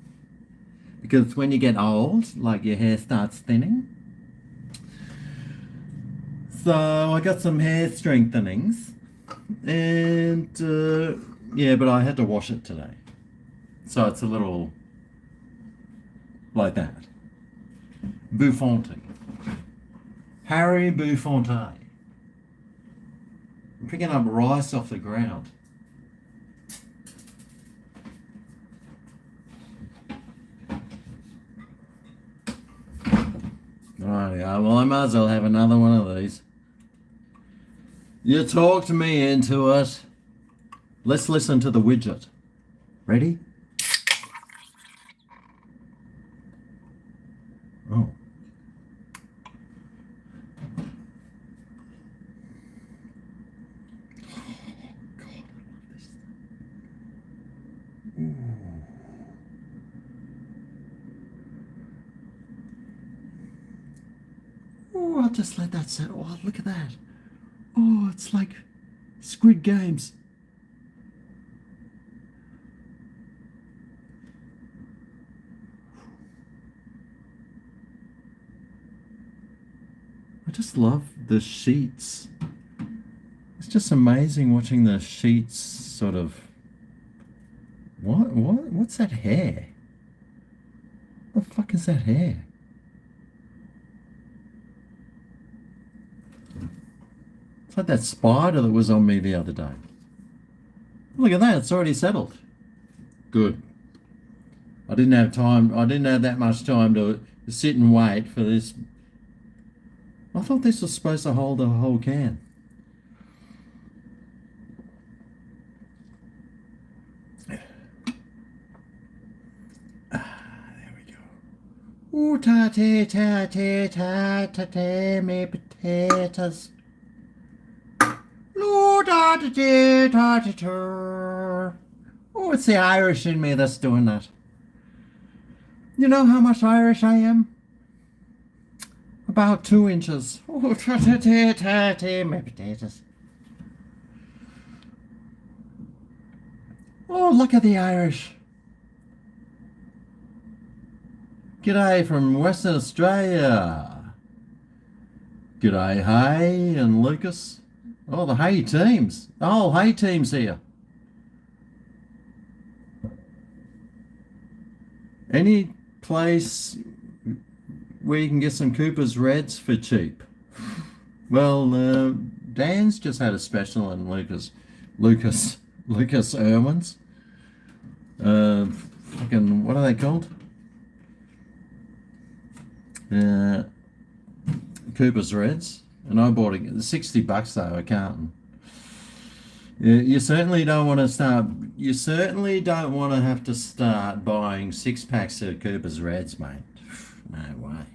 Because when you get old, like your hair starts thinning. So I got some hair strengthenings, and yeah, but I had to wash it today. So it's a little like that. Bouffante. Harry Bouffante. I'm picking up rice off the ground. Rightio, well I might as well have another one of these. You talked me into it. Let's listen to the widget. Ready? Oh. Oh, I'll just let that set. Oh, look at that. Oh, it's like Squid Games. I just love the sheets. It's just amazing watching the sheets sort of... What's that hair? What the fuck is that hair? It's like that spider that was on me the other day. Look at that, it's already settled. Good. I didn't have that much time to sit and wait for this. I thought this was supposed to hold a whole can. There we go. Ooh, ta-te, ta-te, ta-te, me potatoes. Oh, it's the Irish in me that's doing that. You know how much Irish I am? About 2 inches. Oh, my potatoes. Oh, look at the Irish. G'day from Western Australia. G'day, Hay and Lucas. Oh, the Hay teams. Oh, Hay team's here. Any place where you can get some Cooper's Reds for cheap? Well, Dan's just had a special on Lucas Irwin's. Fucking, what are they called? Cooper's Reds, and I bought it $60 though a carton. You certainly don't want to start. You certainly don't want to have to start buying 6-packs of Cooper's Reds, mate. No way.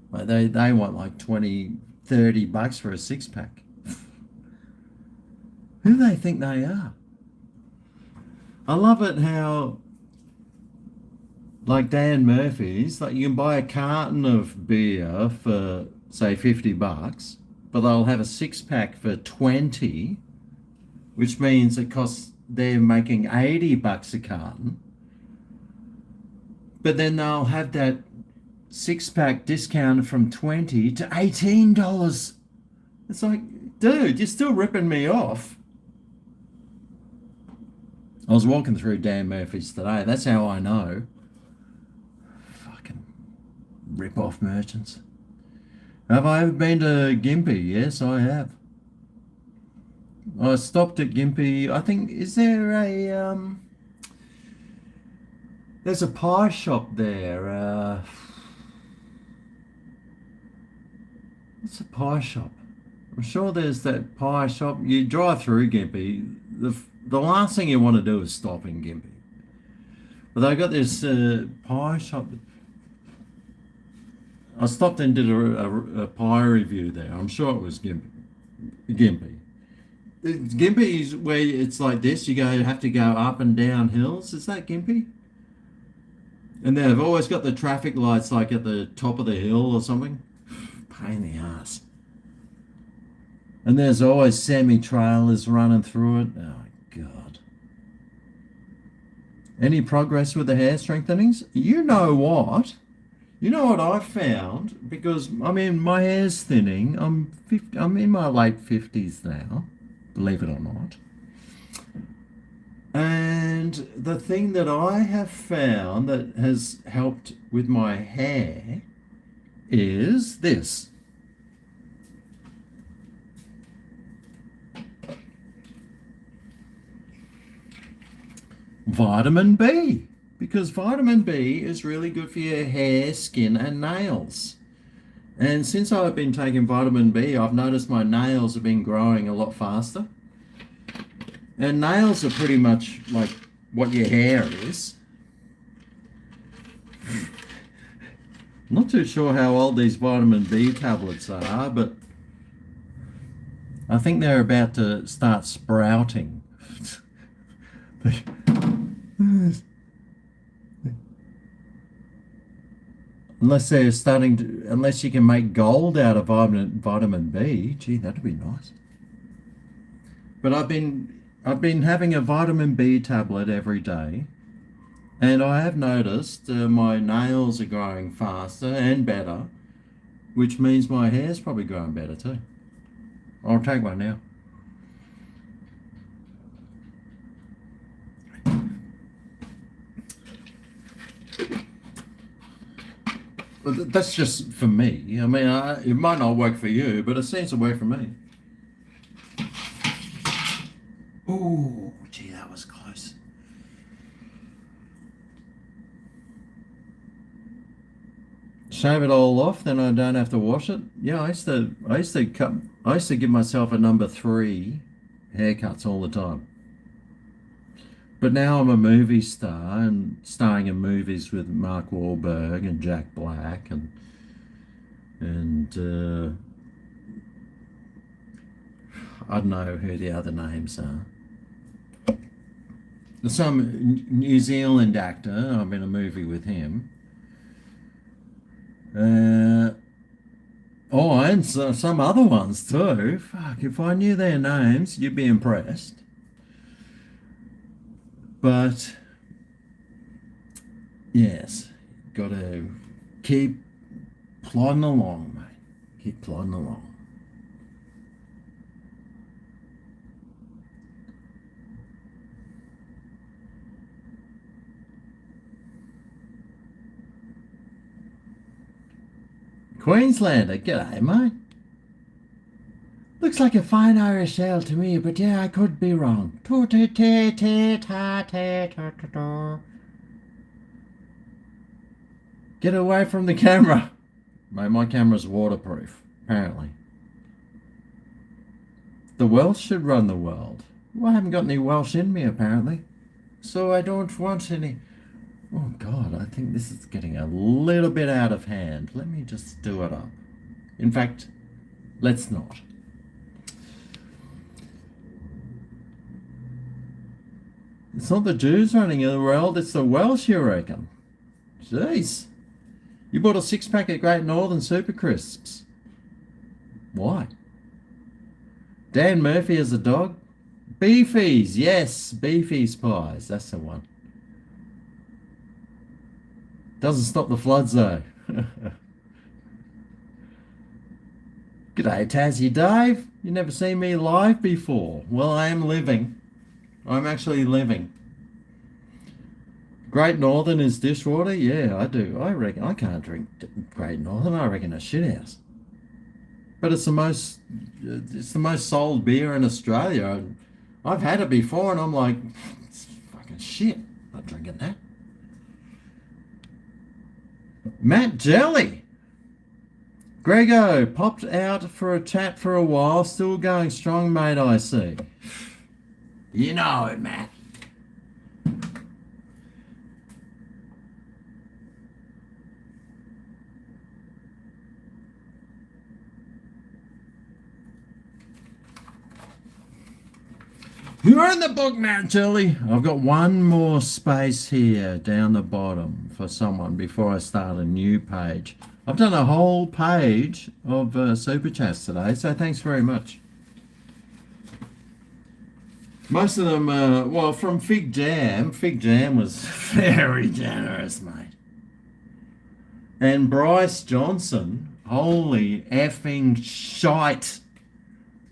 Like they want like $20-$30 for a 6-pack. Who do they think they are? I love it how, like Dan Murphy's, like you can buy a carton of beer for say $50, but they'll have a 6-pack for 20, which means it costs, they're making $80 a carton. But then they'll have that 6-pack discounted from $20 to $18. It's like, dude, you're still ripping me off. I was walking through Dan Murphy's today. That's how I know. Fucking rip-off merchants. Have I ever been to Gympie? Yes, I have. I stopped at Gympie. I think, is there a, there's a pie shop there. What's a pie shop? I'm sure there's that pie shop. You drive through Gympie. The last thing you want to do is stop in Gympie. But they got this pie shop. I stopped and did a pie review there. I'm sure it was Gympie. Gympie is where it's like this. You have to go up and down hills. Is that Gympie? And they've always got the traffic lights like at the top of the hill or something. Pain in the ass. And there's always semi-trailers running through it. Oh, God. Any progress with the hair strengthenings? You know what? You know what I found? Because, I mean, my hair's thinning. I'm in my late 50s now, believe it or not. And the thing that I have found that has helped with my hair is this. Vitamin B, because vitamin B is really good for your hair, skin, and nails. And since I've been taking vitamin B, I've noticed my nails have been growing a lot faster. And nails are pretty much like what your hair is. Not too sure how old these vitamin B tablets are, but I think they're about to start sprouting. Unless they're starting to, unless you can make gold out of vitamin B, gee, that'd be nice. But I've been having a vitamin B tablet every day, and I have noticed my nails are growing faster and better, which means my hair's probably growing better too. I'll take one now. But that's just for me. I mean, it might not work for you, but it seems to work for me. Oh, gee, that was close. Shave it all off, then I don't have to wash it. Yeah, I used to give myself a number 3 haircuts all the time. But now I'm a movie star and starring in movies with Mark Wahlberg and Jack Black and I don't know who the other names are. Some New Zealand actor, I'm in a movie with him. And some other ones too. Fuck, if I knew their names, you'd be impressed. But yes, got to keep plodding along, mate. Keep plodding along. Queenslander, g'day, mate. Looks like a fine Irish ale to me, but yeah, I could be wrong. Get away from the camera. Mate, my camera's waterproof, apparently. The Welsh should run the world. Well, I haven't got any Welsh in me, apparently. So I don't want any... Oh, God, I think this is getting a little bit out of hand. Let me just do it up. In fact, let's not. It's not the Jews running the world, it's the Welsh, you reckon? Jeez. You bought a 6-pack of Great Northern Super Crisps. Why? Dan Murphy as a dog? Beefies, yes, Beefies pies, that's the one. Doesn't stop the floods though. G'day Tassie Dave, you never seen me live before. Well, I am living. I'm actually living. Great Northern is dishwater? Yeah, I do. I reckon I can't drink Great Northern. I reckon a shithouse. But it's the most sold beer in Australia. I've had it before and I'm like, it's fucking shit. Not drinking that. Matt Jelly. GregO popped out for a chat for a while. Still going strong, mate, I see. You know it, Matt. You're in the book, Matt Jelly. I've got one more space here down the bottom for someone before I start a new page. I've done a whole page of super chats today, so thanks very much. Most of them, well, from Fig Jam. Fig Jam was very generous, mate. And Bryce Johnson, holy effing shite.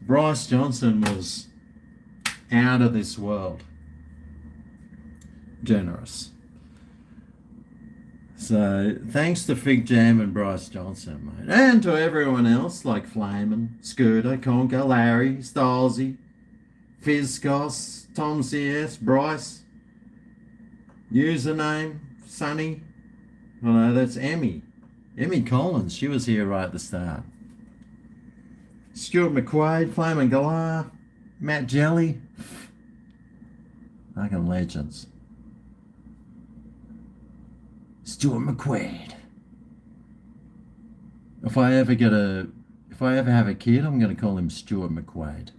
Bryce Johnson was out of this world generous. So thanks to Fig Jam and Bryce Johnson, mate. And to everyone else like Flamin, Scooter, Conker, Larry, Stylesy, Fizcos, Tom CS, Bryce, username, Sunny. Oh no, that's Emmy. Emmy Collins, she was here right at the start. Stuart McQuaid, Flamin Galar, Matt Jelly. Fucking legends. Stuart McQuaid. If I ever have a kid, I'm going to call him Stuart McQuaid.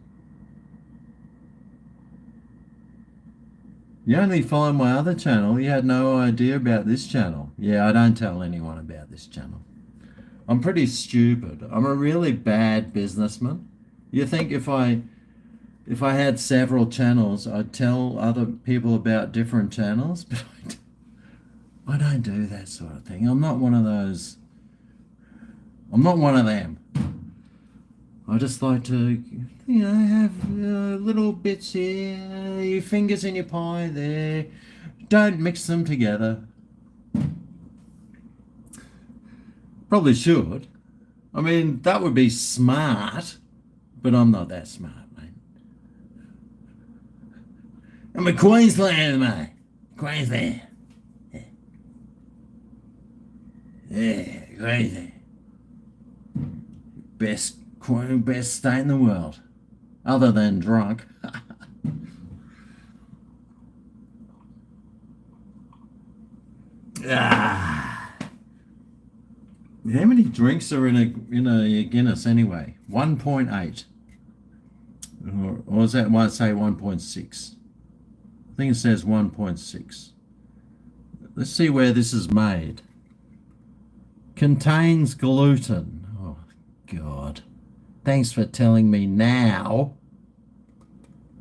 You only follow my other channel. You had no idea about this channel. Yeah, I don't tell anyone about this channel. I'm pretty stupid. I'm a really bad businessman. You think if I had several channels, I'd tell other people about different channels, but I don't do that sort of thing. I'm not one of those. I'm not one of them. I just like to, have little bits here, your fingers in your pie there. Don't mix them together. Probably should. I mean, that would be smart, but I'm not that smart, mate. I'm a Queensland, mate. Queensland. Yeah, Queensland. Best state in the world, other than drunk. How many drinks are in a Guinness anyway? 1.8, or is that why I say 1.6? I think it says 1.6. Let's see where this is made. Contains gluten. Oh God. Thanks for telling me now.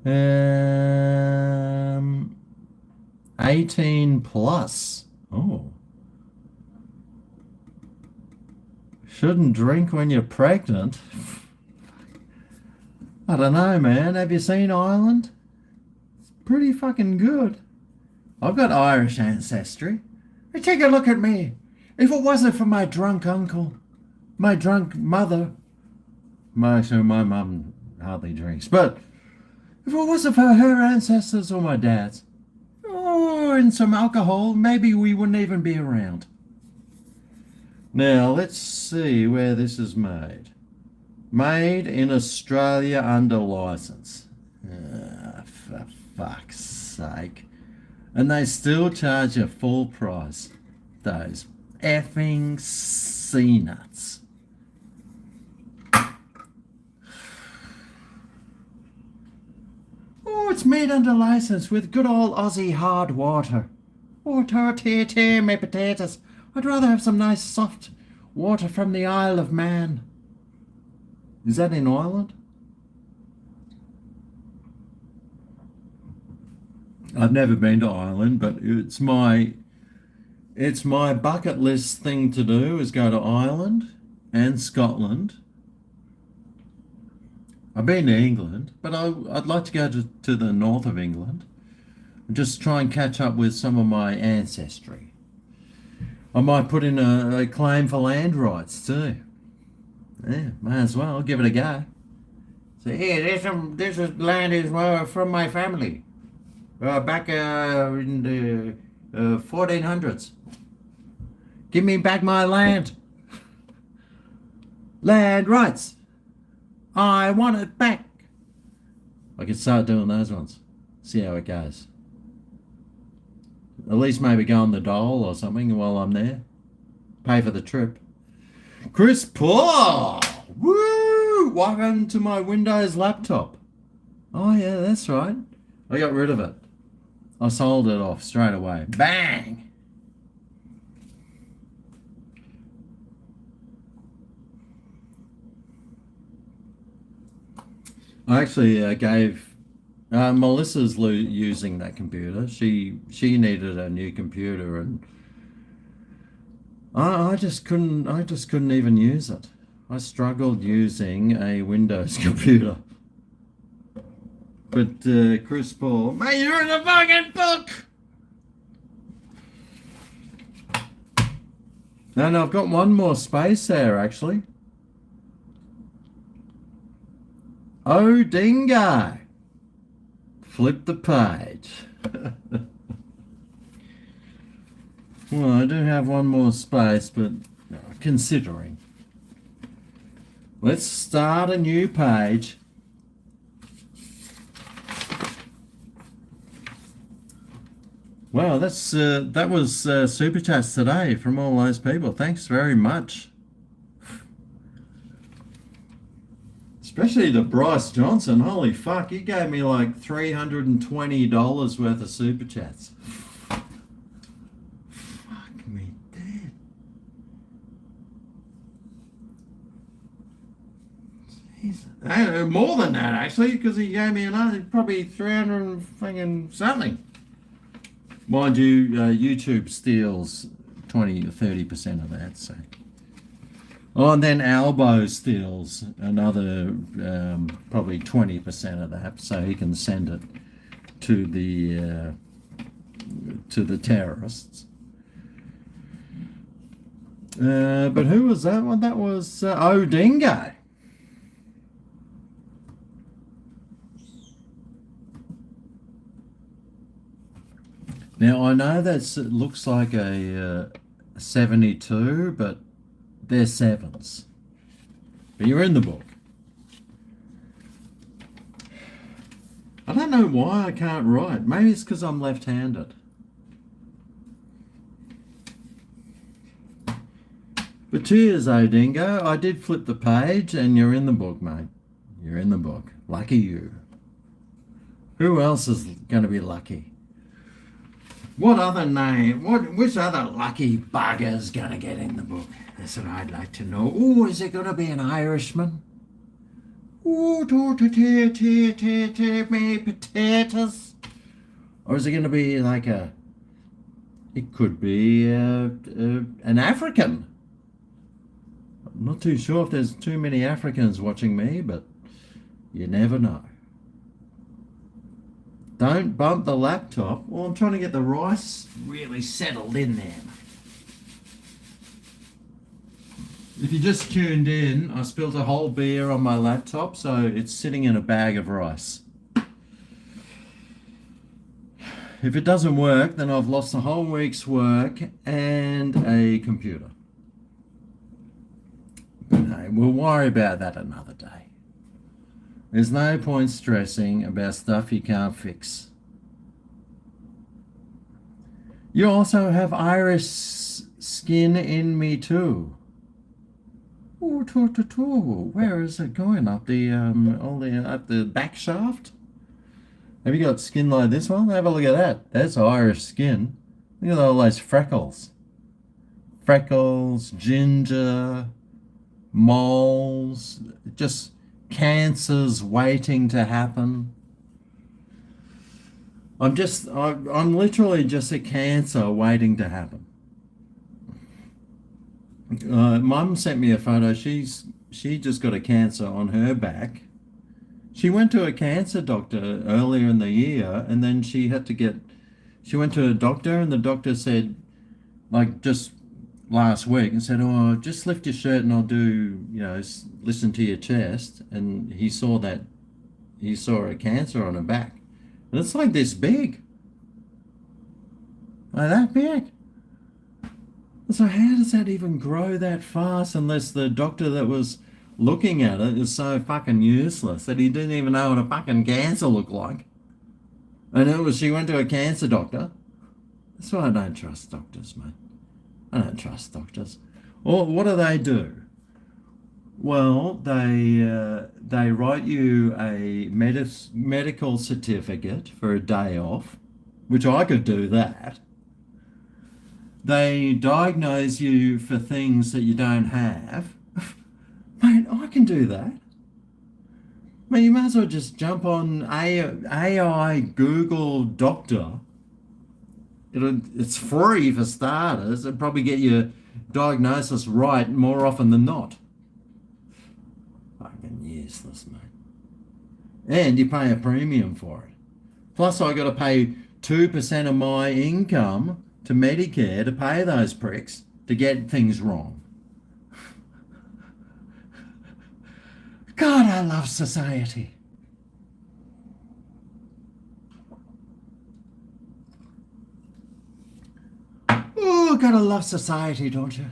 18 plus. Oh. Shouldn't drink when you're pregnant. I don't know, man. Have you seen Ireland? It's pretty fucking good. I've got Irish ancestry. Hey, take a look at me. If it wasn't for my drunk uncle, my drunk mother, my mum hardly drinks, but if it wasn't for her ancestors or my dad's, or in some alcohol, maybe we wouldn't even be around. Now, let's see where this is made. Made in Australia under license. For fuck's sake. And they still charge a full price. Those effing C-nuts. Oh, it's made under license with good old Aussie hard water. Water, tear, my potatoes. I'd rather have some nice soft water from the Isle of Man. Is that in Ireland? I've never been to Ireland, but it's my bucket list thing to do is go to Ireland and Scotland. I've been to England, but I'd like to go to the north of England and just try and catch up with some of my ancestry. I might put in a claim for land rights too. Yeah, may as well give it a go. So here, this land is from my family, back in the 1400s. Give me back my land. Land rights. I want it back. I could start doing those ones. See how it goes. At least maybe go on the dole or something while I'm there. Pay for the trip. Chris Paul! Woo! Welcome to my Windows laptop. Oh yeah, that's right. I got rid of it. I sold it off straight away. Bang! I actually gave Melissa's using that computer. She needed a new computer, and I just couldn't even use it. I struggled using a Windows computer. But Chris Paul, mate, you're in the fucking book. And I've got one more space there actually. Oh, dingo. Flip the page. Well, I do have one more space, but considering. Let's start a new page. Wow, that was Super Chats today from all those people. Thanks very much. Especially to Bryce Johnson. Holy fuck, he gave me like $320 worth of Super Chats. Fuck me dead. Jesus. More than that actually, because he gave me another probably 300 fucking something. Mind you, YouTube steals 20 or 30% of that, so. Oh, and then Albo steals another probably 20% of that, so he can send it to the terrorists. But who was that one? That was Odingo. Now I know that looks like a 72, but they're sevens. But you're in the book. I don't know why I can't write. Maybe it's because I'm left-handed. But cheers, Odingo. I did flip the page and you're in the book, mate. You're in the book. Lucky you. Who else is going to be lucky? What other name? Which other lucky bugger's going to get in the book? That's what I'd like to know. Oh, is it going to be an Irishman? Oh, me potatoes. Or is it going to be like it could be an African. I'm not too sure if there's too many Africans watching me, but you never know. Don't bump the laptop. Well, I'm trying to get the rice really settled in there. If you just tuned in, I spilled a whole beer on my laptop, so it's sitting in a bag of rice. If it doesn't work, then I've lost a whole week's work and a computer. But hey, we'll worry about that another day. There's no point stressing about stuff you can't fix. You also have Irish skin in me too. Oh, where is it going? Up the back shaft? Have you got skin like this one? Have a look at that. That's Irish skin. Look at all those freckles. Freckles, ginger, moles, just cancers waiting to happen. I'm literally just a cancer waiting to happen. Mum sent me a photo. She just got a cancer on her back. She went to a cancer doctor earlier in the year, and then she went to a doctor, and the doctor said, like just last week, and said, oh, just lift your shirt and I'll do, listen to your chest. And he saw a cancer on her back. And it's like this big. Like that big. So how does that even grow that fast unless the doctor that was looking at it is so fucking useless that he didn't even know what a fucking cancer looked like? And she went to a cancer doctor. That's why I don't trust doctors, mate. I don't trust doctors. Well, what do? Well, they write you a medical certificate for a day off, which I could do that. They diagnose you for things that you don't have. Mate, I can do that. Mate, you might as well just jump on AI Google Doctor. It's free for starters. It'll probably get your diagnosis right more often than not. Fucking useless, mate. And you pay a premium for it. Plus, I got to pay 2% of my income to Medicare to pay those pricks to get things wrong. God, I love society. Oh, gotta love society, don't you?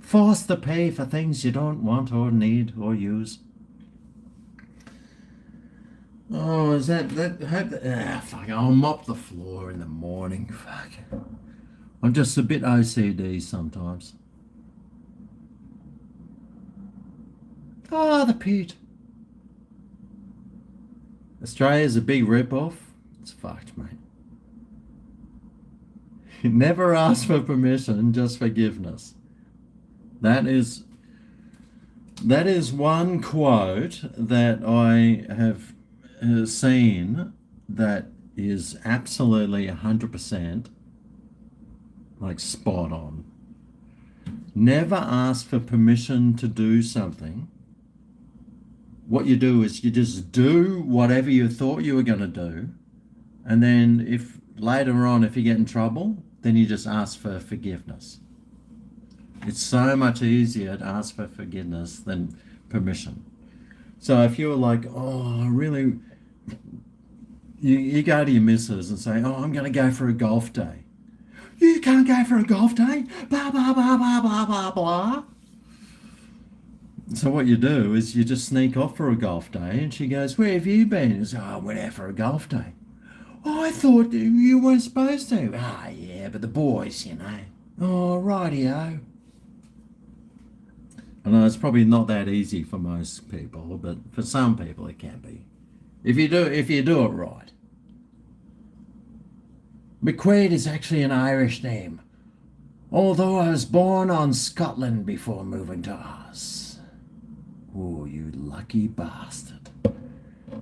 Forced to pay for things you don't want or need or use. Oh, is that fuck, I'll mop the floor in the morning. Fuck. I'm just a bit OCD sometimes. Oh, the pit. Australia's a big rip-off. It's fucked, mate. Never ask for permission, just forgiveness. That is one quote that I have seen that is absolutely 100% like spot on. Never ask for permission to do something. What you do is you just do whatever you thought you were going to do, and then if later on if you get in trouble, then you just ask for forgiveness. It's so much easier to ask for forgiveness than permission. So if you're like, oh, really, you go to your missus and say, oh, I'm going to go for a golf day. You can't go for a golf day? Blah, blah, blah, blah, blah, blah, blah. So what you do is you just sneak off for a golf day, and she goes, where have you been? And says, oh, I went out for a golf day. Oh, I thought you weren't supposed to. Ah, yeah, but the boys, Oh, rightio. I know it's probably not that easy for most people, but for some people it can be. If you do it right. McQuaid is actually an Irish name, although I was born on Scotland before moving to Oz. Oh, you lucky bastard.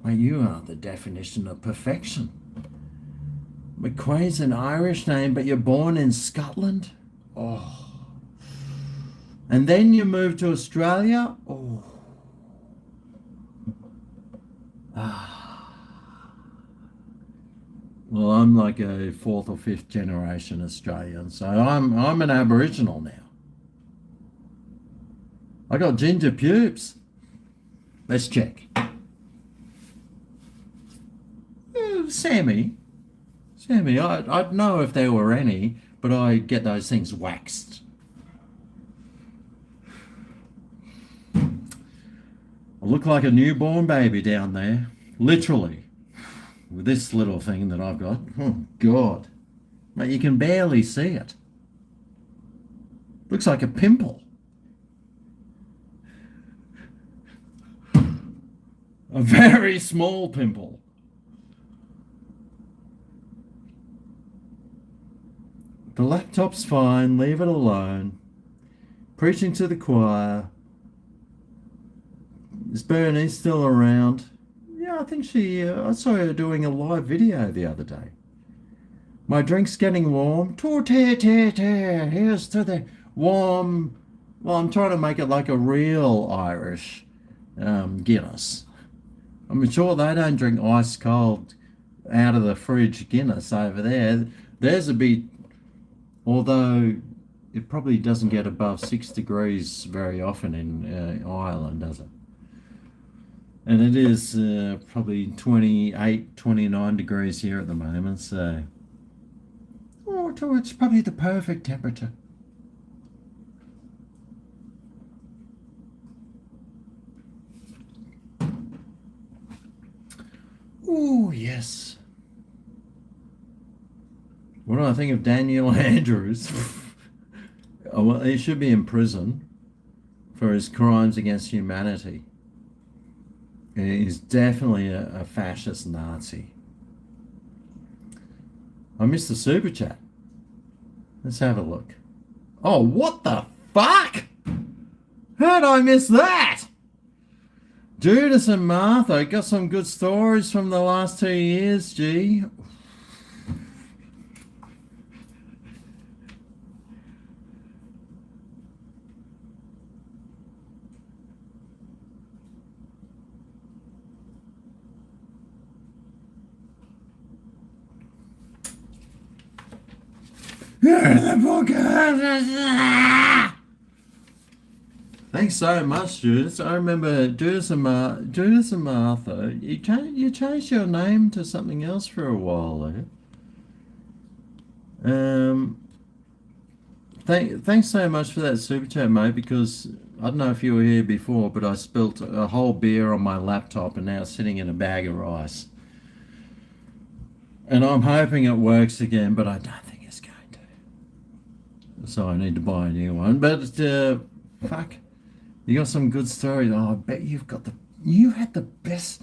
Well, you are the definition of perfection. McQuaid's an Irish name, but you're born in Scotland? Oh. And then you move to Australia. Oh. Well, I'm like a fourth or fifth generation Australian, so I'm an Aboriginal now. I got ginger pubes. Let's check. Sammy, I'd know if there were any, but I get those things waxed. I look like a newborn baby down there, literally. With this little thing that I've got. Oh, God. Mate, you can barely see it. Looks like a pimple. A very small pimple. The laptop's fine, leave it alone. Preaching to the choir. Is Bernice still around? Yeah, I think I saw her doing a live video the other day. My drink's getting warm. Here's to the warm. Well, I'm trying to make it like a real Irish Guinness. I'm sure they don't drink ice cold out of the fridge Guinness over there. There's a bit, although it probably doesn't get above 6 degrees very often in Ireland, does it? And it is probably 28, 29 degrees here at the moment, so it's probably the perfect temperature. Oh, yes. What do I think of Daniel Andrews? Oh, well, he should be in prison for his crimes against humanity. He's definitely a fascist Nazi. I missed the super chat. Let's have a look. Oh, what the fuck? How'd I miss that? Judas and Martha got some good stories from the last 2 years, gee. Thanks so much, Judas. I remember Judas and Martha. You changed your name to something else for a while there. Thanks so much for that super chat, mate. Because I don't know if you were here before, but I spilt a whole beer on my laptop, and now it's sitting in a bag of rice. And I'm hoping it works again, but I don't think it's going to. So I need to buy a new one. But fuck, you got some good stories. Oh, I bet you had the best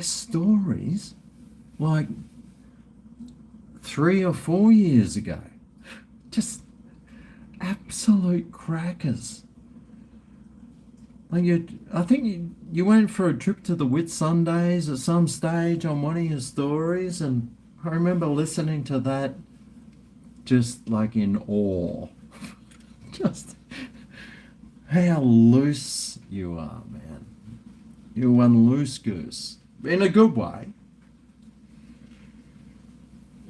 stories like 3 or 4 years ago. Just absolute crackers. Like I think you went for a trip to the Whitsundays at some stage on one of your stories, and I remember listening to that just like in awe. Just how loose you are, man. You're one loose goose. In a good way.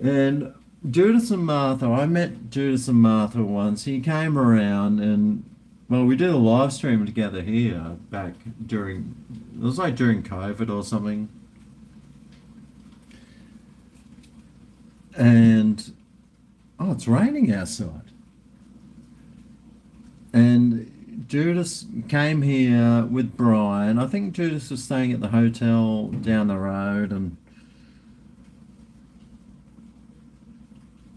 And Judas and Martha, I met Judas and Martha once. He came around and, well, we did a live stream together here back it was like during COVID or something. And, oh, it's raining outside. And Judas came here with Brian. I think Judas was staying at the hotel down the road, and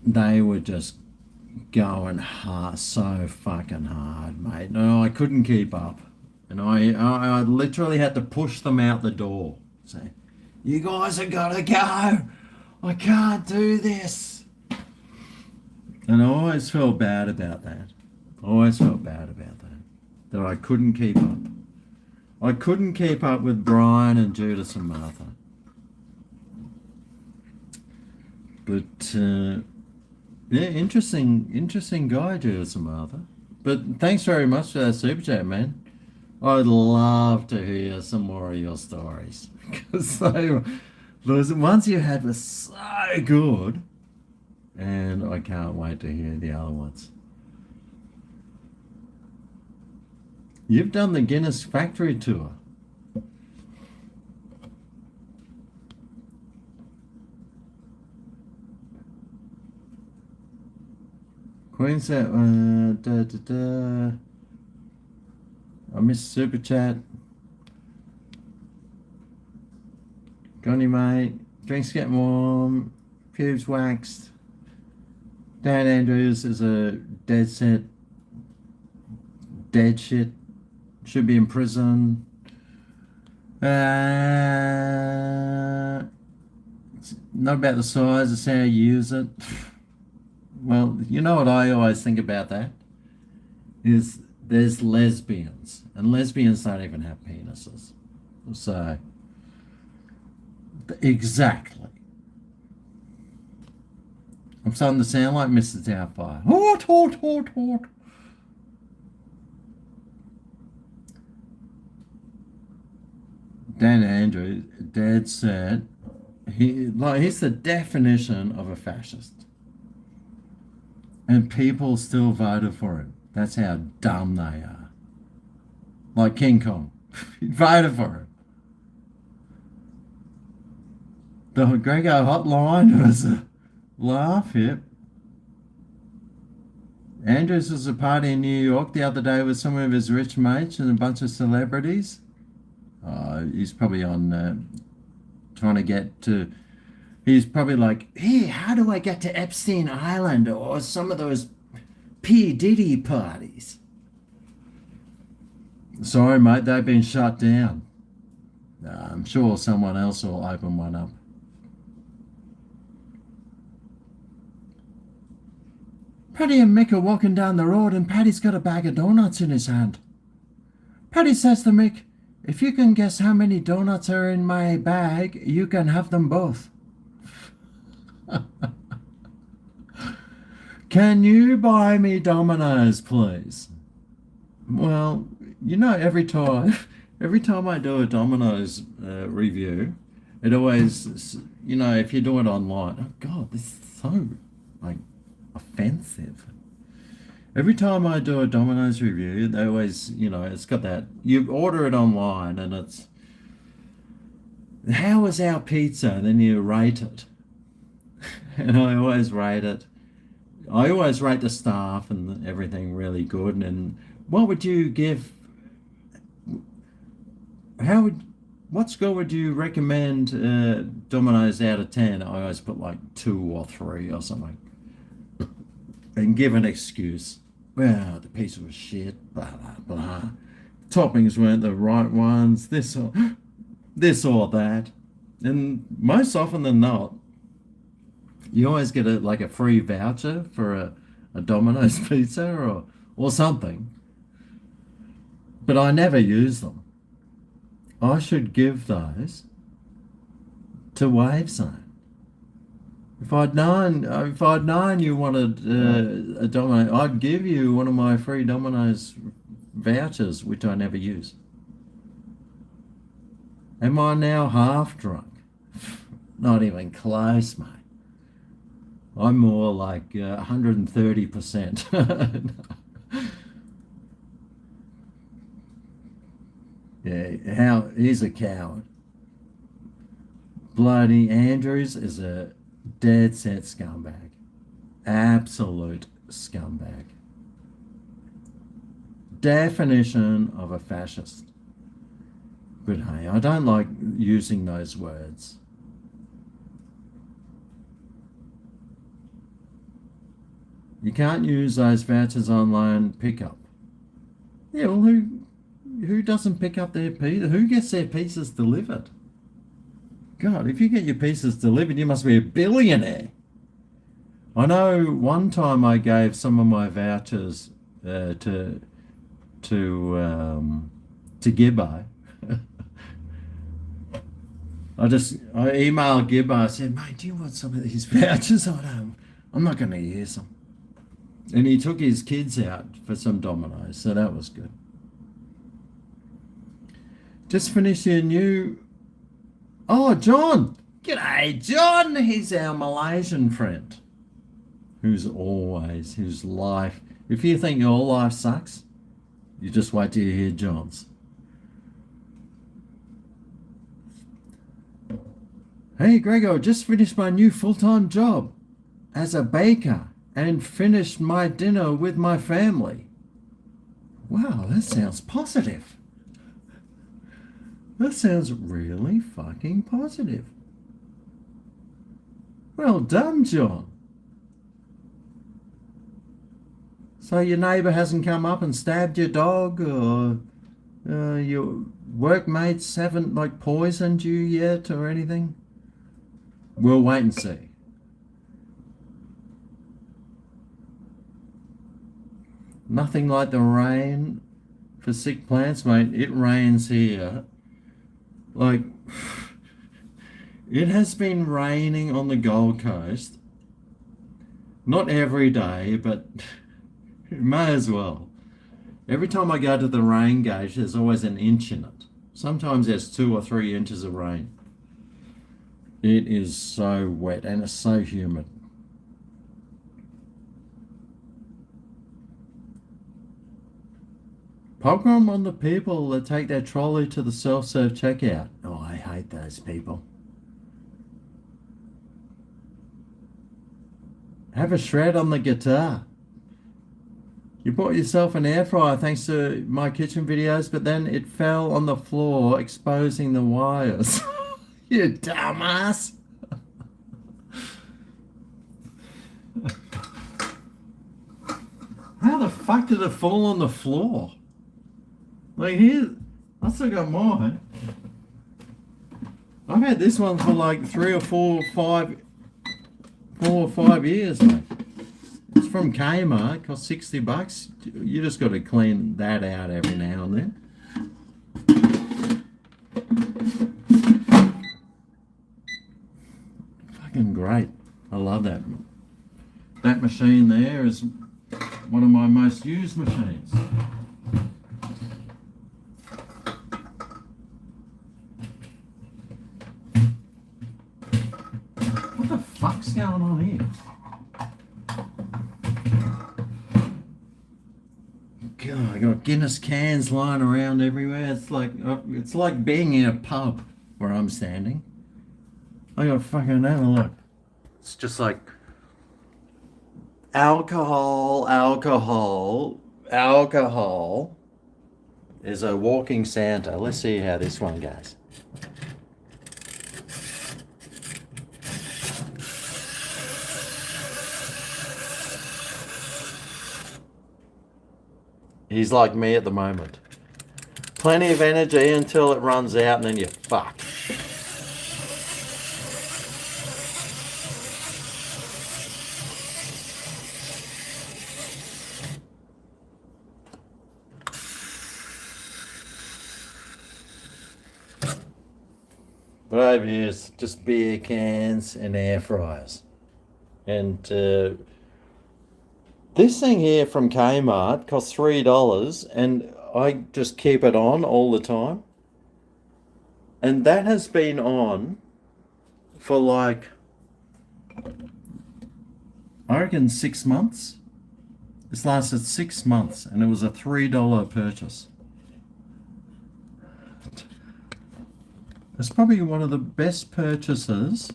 they were just going hard, so fucking hard, mate. No, I couldn't keep up. And I literally had to push them out the door. Say, you guys have got to go. I can't do this. And I always felt bad about that. That I couldn't keep up. I couldn't keep up with Brian and Judas and Martha. But, yeah, interesting guy, Judas and Martha. But thanks very much for that super chat, man. I'd love to hear some more of your stories because those ones you had were so good, and I can't wait to hear the other ones. You've done the Guinness Factory Tour. Queensland, I missed super chat. Johnny mate, drinks get warm, pubes waxed. Dan Andrews is a dead set, dead shit. Should be in prison. It's not about the size, it's how you use it. Well, you know what I always think about that is there's lesbians, and lesbians don't even have penises. So, exactly. I'm starting to sound like Mr. Doubtfire. Hort, hort, hort, hort. Dan Andrews, dead set. He's the definition of a fascist. And people still voted for him. That's how dumb they are. Like King Kong. Voted for him. The GregO hotline was a laugh, yep. Andrews was a party in New York the other day with some of his rich mates and a bunch of celebrities. He's probably on trying to get to... He's probably like, hey, how do I get to Epstein Island or some of those P. Diddy parties? Sorry, mate, they've been shut down. I'm sure someone else will open one up. Paddy and Mick are walking down the road and Paddy's got a bag of donuts in his hand. Paddy says to Mick, if you can guess how many donuts are in my bag, you can have them both. Can you buy me Domino's, please? Well, you know, every time I do a Domino's review, it always, you know, if you do it online, oh God, this is so, like, offensive. Every time I do a Domino's review, they always, you know, it's got that, you order it online and it's, how was our pizza? And then you rate it. And I always rate it. I always rate the staff and everything really good. And what would you give, what score would you recommend Domino's out of 10? I always put like 2 or 3 or something. And give an excuse. Well, the pizza was shit, blah, blah, blah. Toppings weren't the right ones, this or that. And most often than not, you always get a free voucher for a Domino's pizza or something. But I never use them. I should give those to Wavezone. If I'd known you wanted a Domino, I'd give you one of my free Domino's vouchers, which I never use. Am I now half drunk? Not even close, mate. I'm more like 130%. Yeah, he's a coward. Bloody Andrews is a dead set scumbag. Absolute scumbag. Definition of a fascist. But hey, I don't like using those words. You can't use those vouchers on loan pickup. Yeah, well, who doesn't pick up their pizza? Who gets their pizzas delivered? God, if you get your pizzas delivered, you must be a billionaire. I know one time I gave some of my vouchers to Gibbo. I emailed Gibbo. I said, mate, do you want some of these vouchers? I'm not going to use them. And he took his kids out for some dominoes, so that was good. Just finished your new... Oh, John! G'day, John! He's our Malaysian friend. Whose life... If you think your life sucks, you just wait till you hear John's. Hey, GregO, just finished my new full-time job as a baker and finished my dinner with my family. Wow, that sounds positive. That sounds really fucking positive. Well done, John. So your neighbour hasn't come up and stabbed your dog, or your workmates haven't like poisoned you yet or anything? We'll wait and see. Nothing like the rain for sick plants, mate. It rains here. Like, it has been raining on the Gold Coast. Not every day, but it may as well. Every time I go to the rain gauge, there's always an inch in it. Sometimes there's 2 or 3 inches of rain. It is so wet and it's so humid. Pogrom on the people that take their trolley to the self-serve checkout. Oh, I hate those people. Have a shred on the guitar. You bought yourself an air fryer thanks to my kitchen videos, but then it fell on the floor, exposing the wires. You dumbass. How the fuck did it fall on the floor? Like here, I still got mine. I've had this one for like 4 or 5 years, mate. It's from Kmart, it costs $60. You just got to clean that out every now and then. Fucking great. I love that. That machine there is one of my most used machines. What the fuck's going on here? God, I got Guinness cans lying around everywhere. It's like being in a pub where I'm standing. I gotta fucking have a look. It's just like alcohol is a walking Santa. Let's see how this one goes. He's like me at the moment. Plenty of energy until it runs out and then you're fucked. But over here it's just beer cans and air fryers. And this thing here from Kmart costs $3 and I just keep it on all the time. And that has been on for like, I reckon 6 months. This lasted 6 months and it was a $3 purchase. It's probably one of the best purchases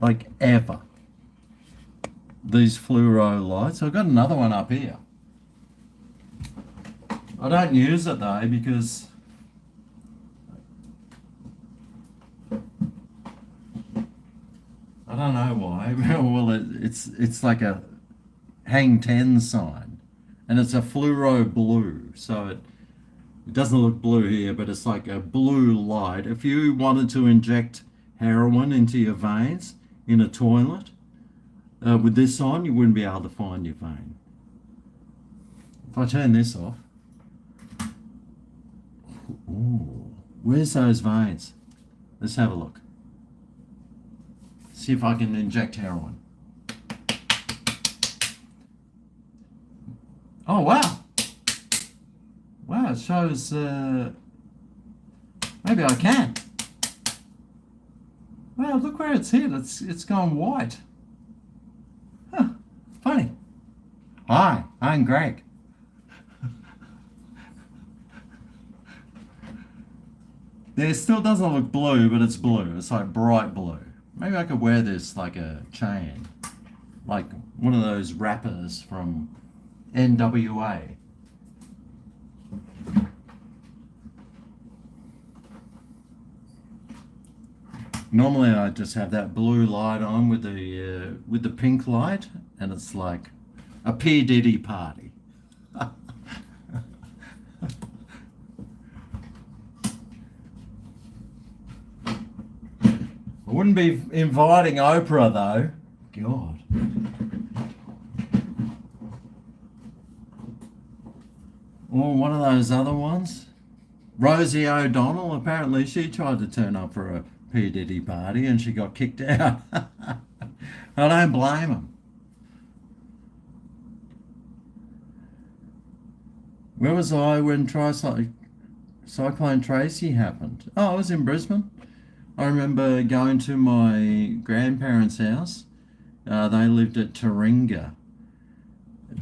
like ever. These fluoro lights. I've got another one up here. I don't use it though because I don't know why. Well, it's like a hang 10 sign, and it's a fluoro blue, so it doesn't look blue here, but it's like a blue light. If you wanted to inject heroin into your veins in a toilet, with this on, you wouldn't be able to find your vein. If I turn this off, ooh, where's those veins? Let's have a look. See if I can inject heroin. Oh, wow. Wow, it shows, maybe I can. Wow, look where it's hit. It's gone white. Huh, funny. Hi, I'm Greg. It still doesn't look blue, but it's blue. It's like bright blue. Maybe I could wear this like a chain. Like one of those rappers from NWA. Normally I just have that blue light on with the pink light, and it's like a P. Diddy party. I wouldn't be inviting Oprah though. God. Or one of those other ones. Rosie O'Donnell, apparently she tried to turn up for a P. Diddy party and she got kicked out. I don't blame him. Where was I when Cyclone Tracy happened? Oh, I was in Brisbane. I remember going to my grandparents' house. They lived at Taringa,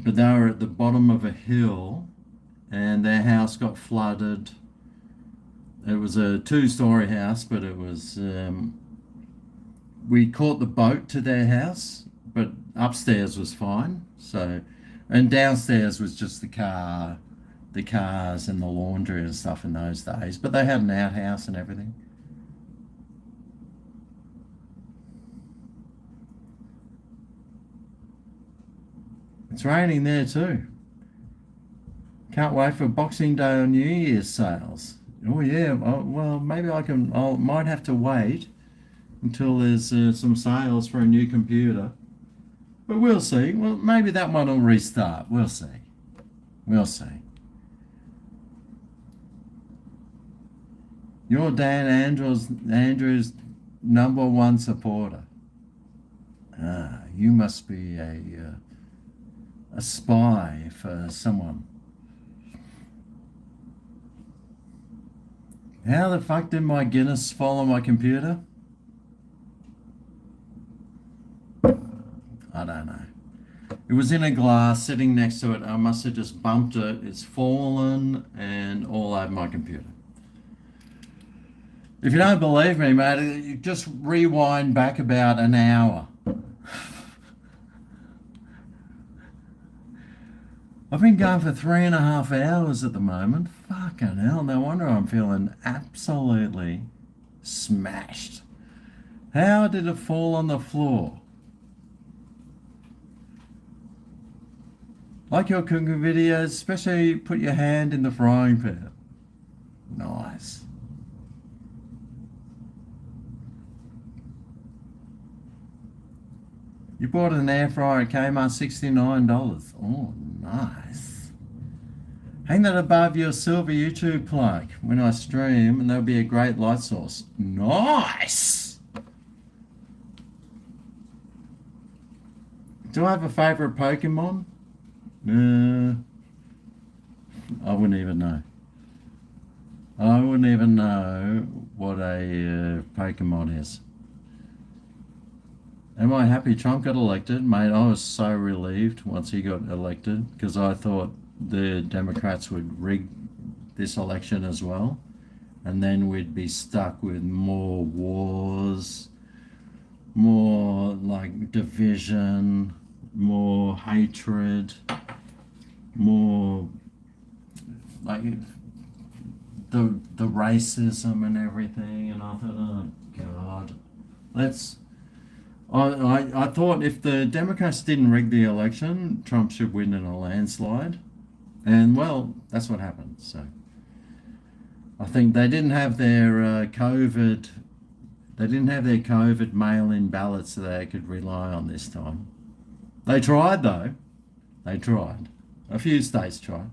but they were at the bottom of a hill and their house got flooded. It was a 2-story house, but it was, we caught the boat to their house, but upstairs was fine. So, and downstairs was just the cars and the laundry and stuff in those days, but they had an outhouse and everything. It's raining there too. Can't wait for Boxing Day or New Year's sales. Oh yeah, well maybe I might have to wait until there's some sales for a new computer. But we'll see. Well, maybe that one will restart. We'll see. We'll see. You're Dan Andrews' #1 supporter. Ah, you must be a spy for someone. How the fuck did my Guinness fall on my computer? I don't know. It was in a glass sitting next to it. I must have just bumped it. It's fallen and all over my computer. If you don't believe me, mate, you just rewind back about an hour. I've been going for 3.5 hours at the moment. Fucking hell, no wonder I'm feeling absolutely smashed. How did it fall on the floor? Like your cooking videos, especially put your hand in the frying pan. Nice. You bought an air fryer at Kmart, $69. Oh, nice. Hang that above your silver YouTube plug when I stream, and that'll be a great light source. Nice! Do I have a favorite Pokemon? I wouldn't even know. I wouldn't even know what a Pokemon is. Am I happy Trump got elected? Mate, I was so relieved once he got elected because I thought the Democrats would rig this election as well. And then we'd be stuck with more wars, more like division, more hatred, more like the racism and everything. And I thought, oh God, I thought if the Democrats didn't rig the election, Trump should win in a landslide. And well, that's what happened. So I think they didn't have their COVID mail-in ballots that they could rely on this time. They tried though. They tried. A few states tried.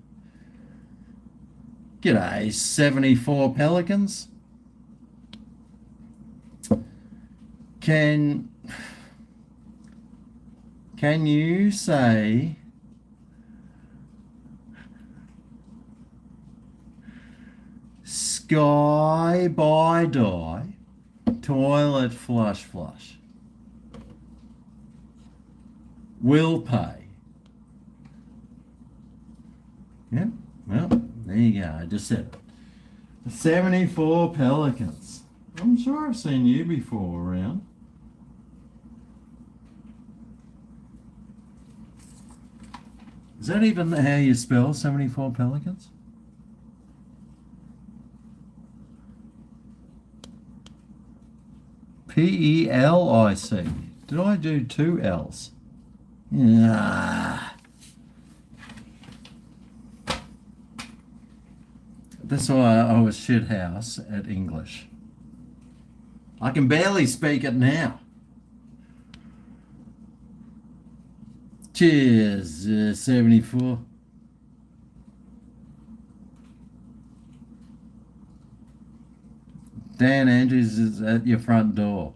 G'day, 74 Pelicans. Can you say Sky by Dye Toilet Flush. Will pay. Yep, well, there you go. I just said it. 74 pelicans. I'm sure I've seen you before around. Is that even how you spell 74 pelicans? P-E-L-I-C. Did I do 2 L's? Yeah. That's why I was shit house at English. I can barely speak it now. Cheers, 74. Dan Andrews is at your front door.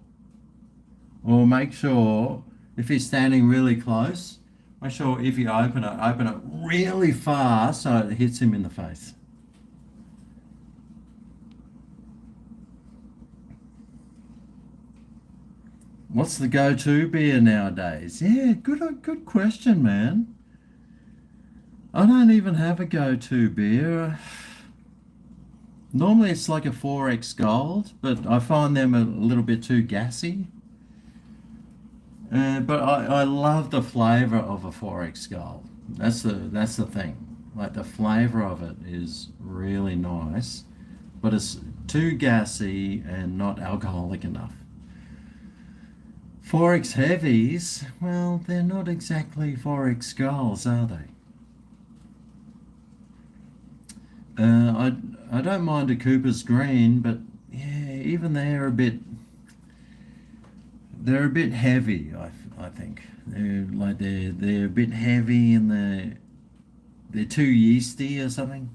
Or make sure, if he's standing really close, make sure if you open it really fast so it hits him in the face. What's the go-to beer nowadays? Yeah, good question, man. I don't even have a go-to beer. Normally it's like a 4X Gold, but I find them a little bit too gassy. But I love the flavour of a 4X Gold. That's the thing. Like the flavour of it is really nice, but it's too gassy and not alcoholic enough. 4X Heavies, well, they're not exactly 4X Golds, are they? I don't mind a Cooper's Green, but yeah, even they're a bit heavy. I think they're a bit heavy and they're too yeasty or something.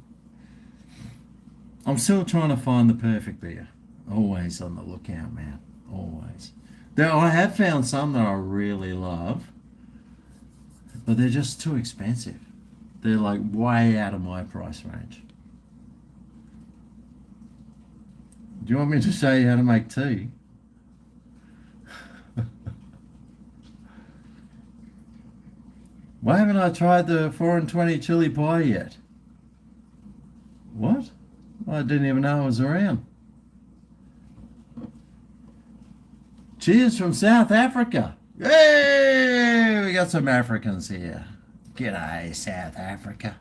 I'm still trying to find the perfect beer. Always on the lookout, man. Always. I have found some that I really love, but they're just too expensive. They're like way out of my price range. Do you want me to show you how to make tea? Why haven't I tried the 4 and 20 chili pie yet? What? I didn't even know it was around. Cheers from South Africa. Hey, we got some Africans here. G'day, South Africa.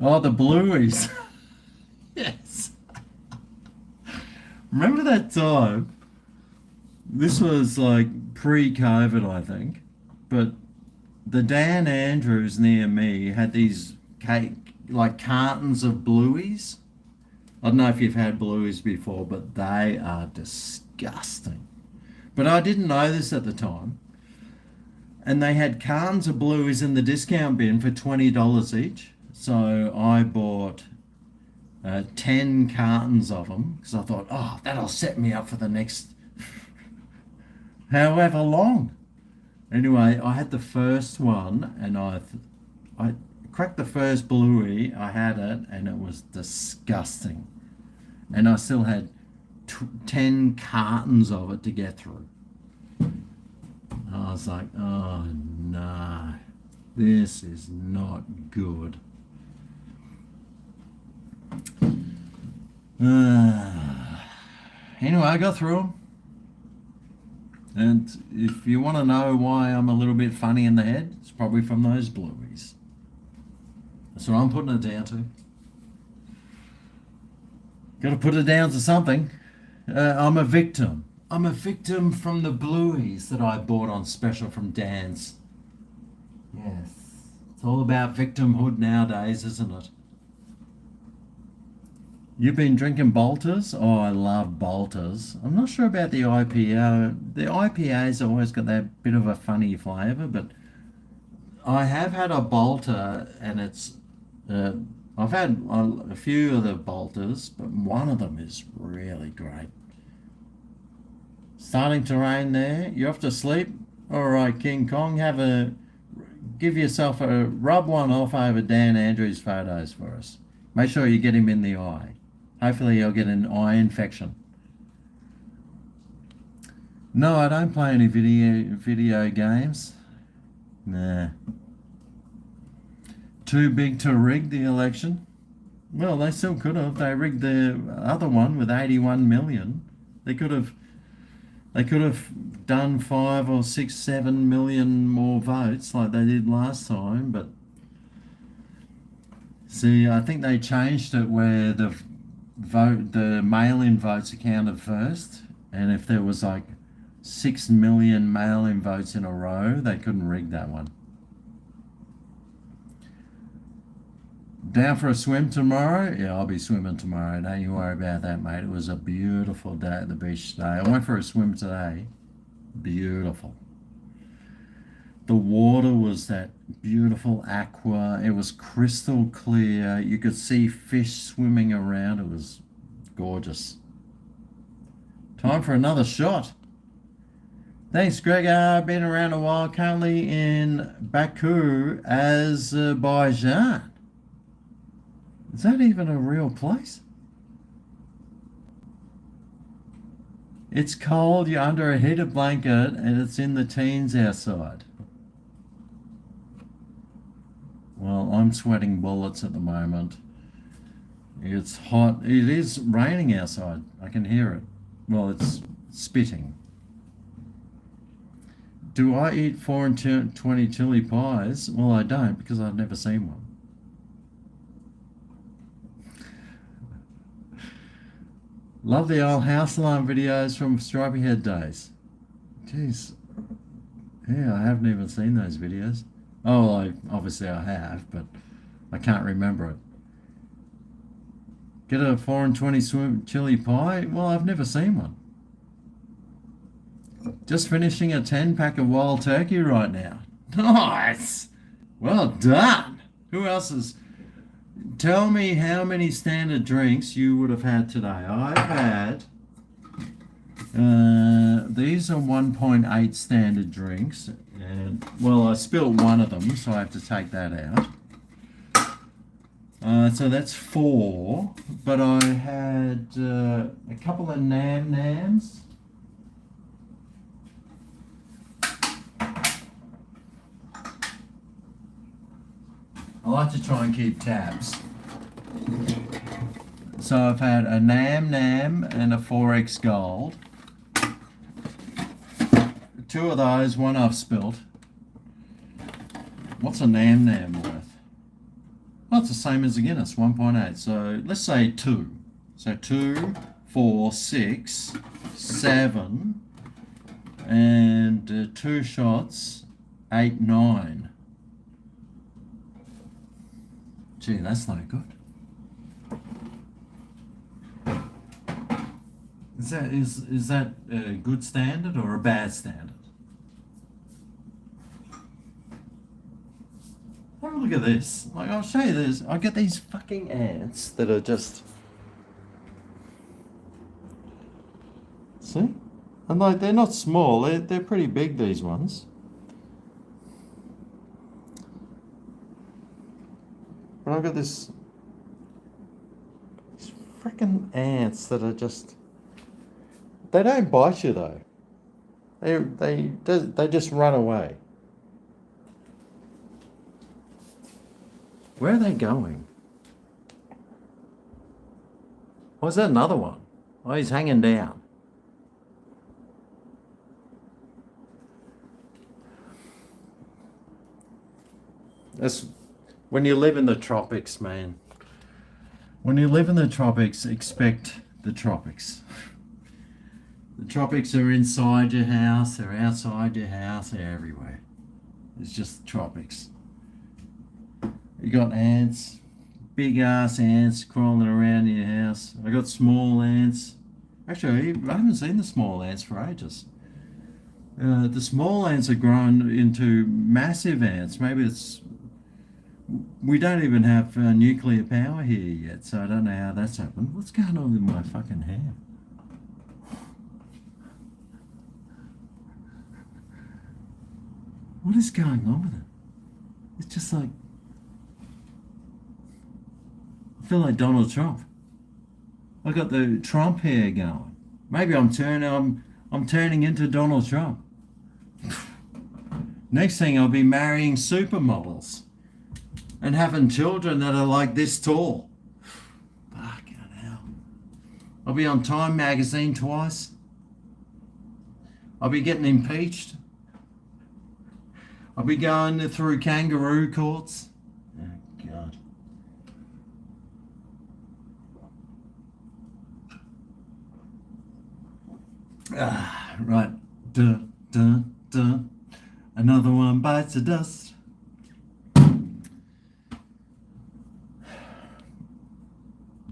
Oh, the Blueies. Yes. Remember that time? This was like pre-COVID, I think. But the Dan Andrews near me had these cartons of Blueies. I don't know if you've had Blueies before, but they are disgusting. But I didn't know this at the time. And they had cartons of Blueies in the discount bin for $20 each. So I bought 10 cartons of them because I thought, oh, that'll set me up for the next however long. Anyway, I had the first one and I cracked the first Bluey. I had it and it was disgusting. And I still had 10 cartons of it to get through. I was like, oh no, this is not good. Anyway, I got through them. And if you want to know why I'm a little bit funny in the head, it's probably from those Blueies. That's what I'm putting it down to. Got to put it down to something. I'm a victim. I'm a victim from the Blueies that I bought on special from Dan's. Yes. It's all about victimhood nowadays, isn't it? You've been drinking Bolters? Oh, I love Bolters. I'm not sure about the IPA. The IPA's always got that bit of a funny flavour, but I have had a Bolter and it's... I've had a few of the Bolters, but one of them is really great. Starting to rain there. You off to sleep? All right, King Kong, give yourself rub one off over Dan Andrews' photos for us. Make sure you get him in the eye. Hopefully you'll get an eye infection. No, I don't play any video games. Nah. Too big to rig the election? Well, they still could have. They rigged the other one with 81 million. They could have done 5 or 6, 7 million more votes like they did last time, but see, I think they changed it where the mail-in votes are counted first, and if there was like 6 million mail-in votes in a row, they couldn't rig that one. Down for a swim tomorrow? Yeah, I'll be swimming tomorrow. Don't you worry about that, mate. It was a beautiful day at the beach today. I went for a swim today. Beautiful. The water was that beautiful aqua. It was crystal clear. You could see fish swimming around. It was gorgeous. Time for another shot. Thanks, GregO. I've been around a while. Currently in Baku, Azerbaijan. Is that even a real place? It's cold, you're under a heated blanket, and it's in the teens outside. Well, I'm sweating bullets at the moment. It's hot. It is raining outside. I can hear it. Well, it's spitting. Do I eat 4 and 20 chili pies? Well, I don't, because I've never seen one. Love the old house alarm videos from Stripey Head days. Jeez. Yeah, I haven't even seen those videos. Oh, obviously I have, but I can't remember it. Get a 4 and 20 chili pie? Well, I've never seen one. Just finishing a 10-pack of wild turkey right now. Nice! Well done! Who else is... Tell me how many standard drinks you would have had today. I've had... these are 1.8 standard drinks. And, well, I spilled one of them, so I have to take that out. So that's 4. But I had a couple of Nams. I like to try and keep tabs. So I've had a Nam and a 4X Gold. 2 of those, one I've spilt. What's a Nam worth? Well, it's the same as a Guinness, 1.8. So let's say 2. So 2, 4, 6, 7, and 2 shots, 8, 9. Gee, that's no good. Is that a good standard or a bad standard? Have a look at this. Like, I'll show you this. I get these fucking ants that are just... See? And like, they're not small. They're pretty big, these ones. But I've got these freaking ants that are just... They don't bite you though. They just run away. Where are they going? Oh, is that another one? Oh, he's hanging down. That's when you live in the tropics, man. When you live in the tropics, expect the tropics. The tropics are inside your house, they're outside your house, they're everywhere. It's just the tropics. You got ants, big ass ants crawling around in your house. I got small ants. Actually, I haven't seen the small ants for ages. The small ants are grown into massive ants. Maybe it's... We don't even have nuclear power here yet, so I don't know how that's happened. What's going on with my fucking hair? What is going on with it? It's just like... I feel like Donald Trump. I got the Trump hair going. Maybe I'm turning into Donald Trump. Next thing I'll be marrying supermodels and having children that are like this tall. Fucking hell. I'll be on Time magazine twice. I'll be getting impeached. I'll be going through kangaroo courts. Oh, God. Right. Dun, dun, dun. Another one bites the dust.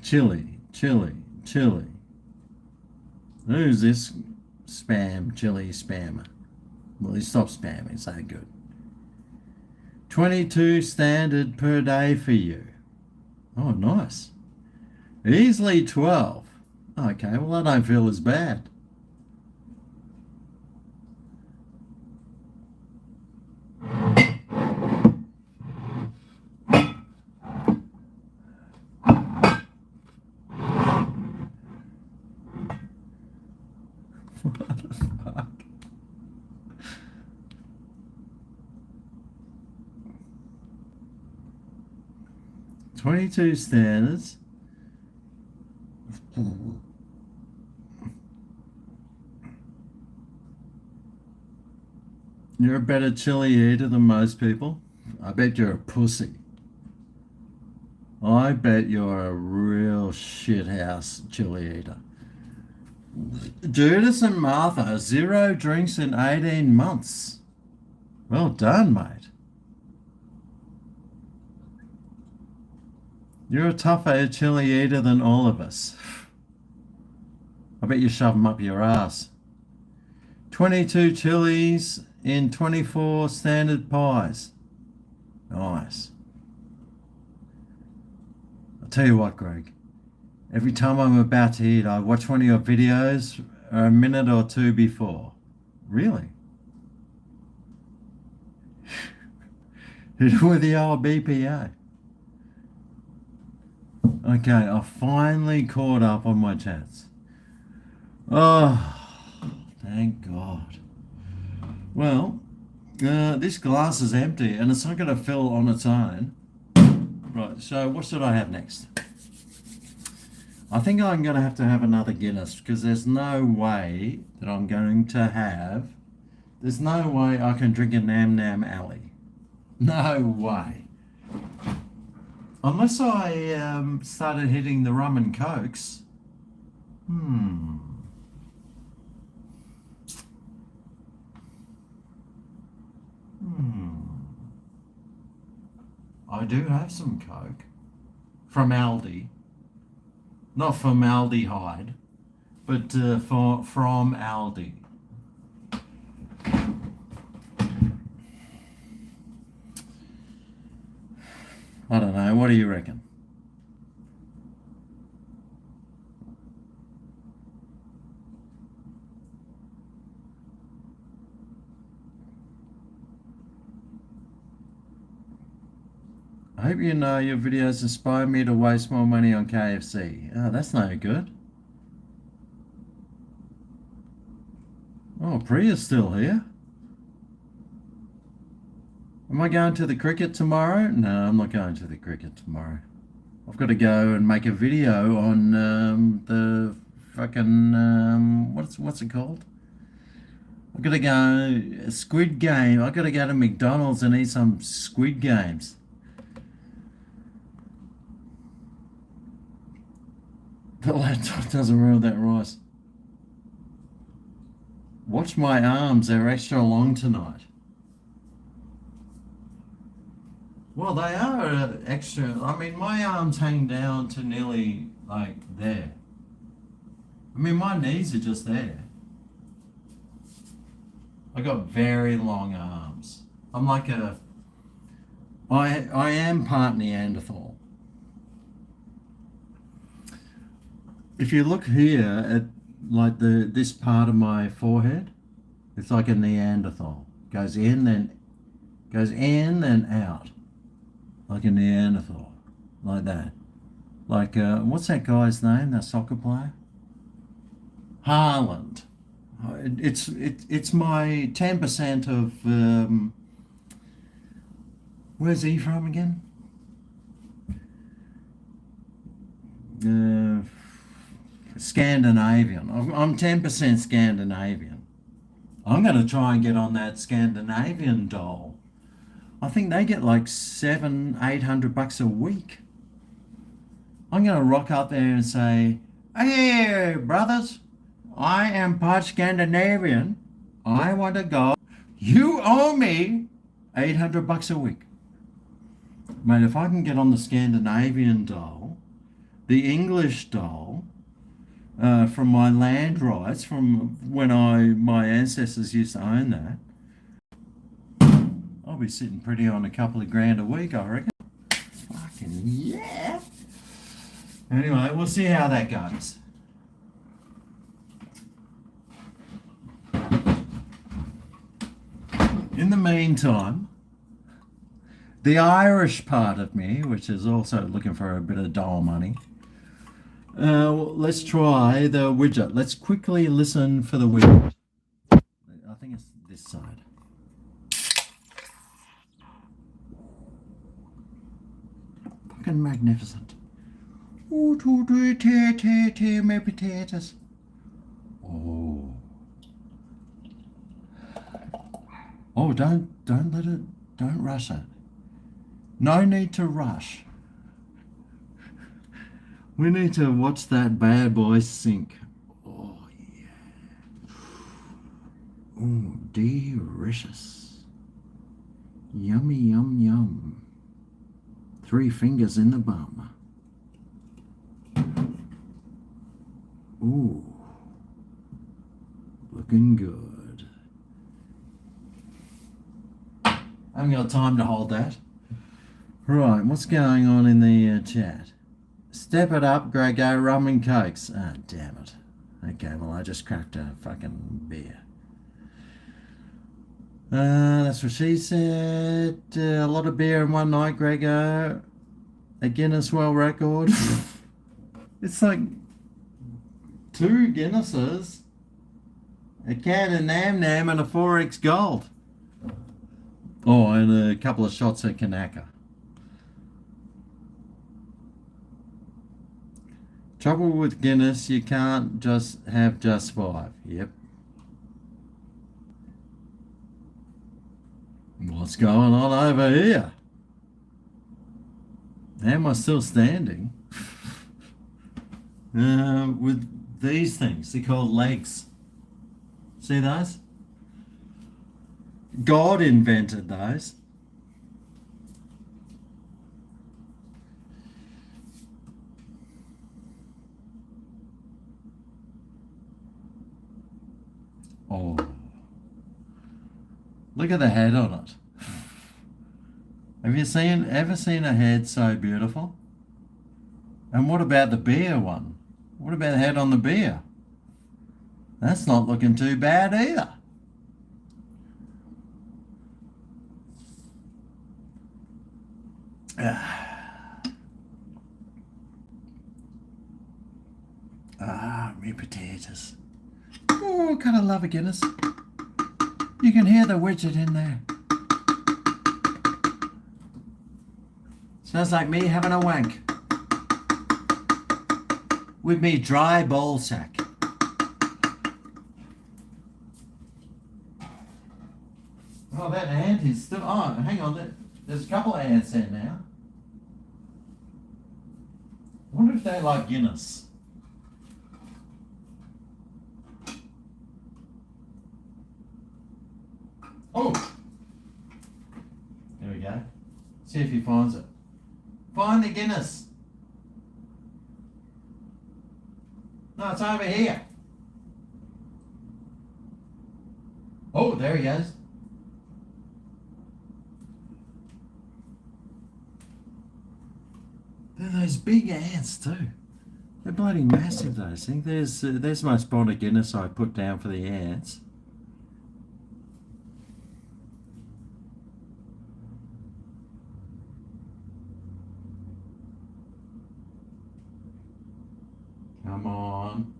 Chili, chili, chili. Who's this chili spammer? Well, he stopped spamming, so good. 22 standard per day for you. Oh, nice. Easily 12. Okay, well, I don't feel as bad. What the fuck? $22 standards. You're a better chili eater than most people. I bet you're a pussy. I bet you're a real shithouse chili eater. Judas and Martha, 0 drinks in 18 months. Well done, mate. You're a tougher chili eater than all of us. I bet you shove them up your ass. 22 chilies in 24 standard pies. Nice. I'll tell you what, Greg. Every time I'm about to eat, I watch one of your videos a minute or two before. Really? Hit it with the old BPA. Okay, I finally caught up on my chats. Oh, thank God. Well, this glass is empty and it's not going to fill on its own. Right, so what should I have next? I think I'm going to have another Guinness because there's no way that I'm going to have... There's no way I can drink a Nam Nam Alley. No way. Unless I started hitting the rum and cokes. I do have some coke from Aldi. Not formaldehyde, but from Aldi. I don't know. What do you reckon? I hope you know your videos inspire me to waste more money on KFC. Oh, that's no good. Oh, Priya's still here. Am I going to the cricket tomorrow? No, I'm not going to the cricket tomorrow. I've got to go and make a video on the fucking what's it called? I've got to go Squid Game. I've got to go to McDonald's and eat some Squid Games. The laptop doesn't ruin that rice. Watch my arms, they're extra long tonight. Well, they are extra. I mean, my arms hang down to nearly like there. I mean, my knees are just there. I got very long arms. I'm like I am part Neanderthal. If you look here at like this part of my forehead, it's like a Neanderthal. Goes in then out. Like a Neanderthal. Like that. Like, what's that guy's name, that soccer player? Haaland. It's my 10% of, where's he from again? Scandinavian. I'm 10% Scandinavian. I'm going to try and get on that Scandinavian doll. I think they get like $700-800 a week. I'm going to rock up there and say, "Hey, brothers, I am part Scandinavian. I want to go. You owe me $800 a week." Mate, if I can get on the Scandinavian doll, the English doll, from my land rights, from when my ancestors used to own that, I'll be sitting pretty on a couple of grand a week, I reckon. Fucking yeah. Anyway, we'll see how that goes. In the meantime, the Irish part of me, which is also looking for a bit of doll money, let's try the widget. Let's quickly listen for the widget. I think it's this side. Fucking magnificent. Ooh, my potatoes. Oh. Oh, don't let it, don't rush it. No need to rush. We need to watch that bad boy sink. Oh, yeah. Oh, delicious. Yummy, yum, yum. 3 fingers in the bum. Ooh. Looking good. I haven't got time to hold that. Right, what's going on in the chat? Step it up, GregO, rum and cokes. Ah, damn it. Okay, well, I just cracked a fucking beer. That's what she said. A lot of beer in one night, GregO. A Guinness World Record. It's like 2 Guinnesses, a can of Nam Nam, and a 4X Gold. Oh, and a couple of shots of Kanaka. Trouble with Guinness, you can't just have just 5. Yep. What's going on over here? How am I still standing? With these things, they're called legs. See those? God invented those. Oh, look at the head on it. Have you ever seen a head so beautiful? And what about the beer one? What about the head on the beer? That's not looking too bad either. Me potatoes. Oh, kind of love a Guinness. You can hear the widget in there. Sounds like me having a wank with me dry ball sack. Oh, that ant is still. Oh, hang on. There's a couple of ants there now. I wonder if they like Guinness. Oh! There we go. See if he finds it. Find the Guinness. No, it's over here. Oh, there he goes. They're those big ants too. They're bloody massive, those things. There's my spot of Guinness I put down for the ants. Come on.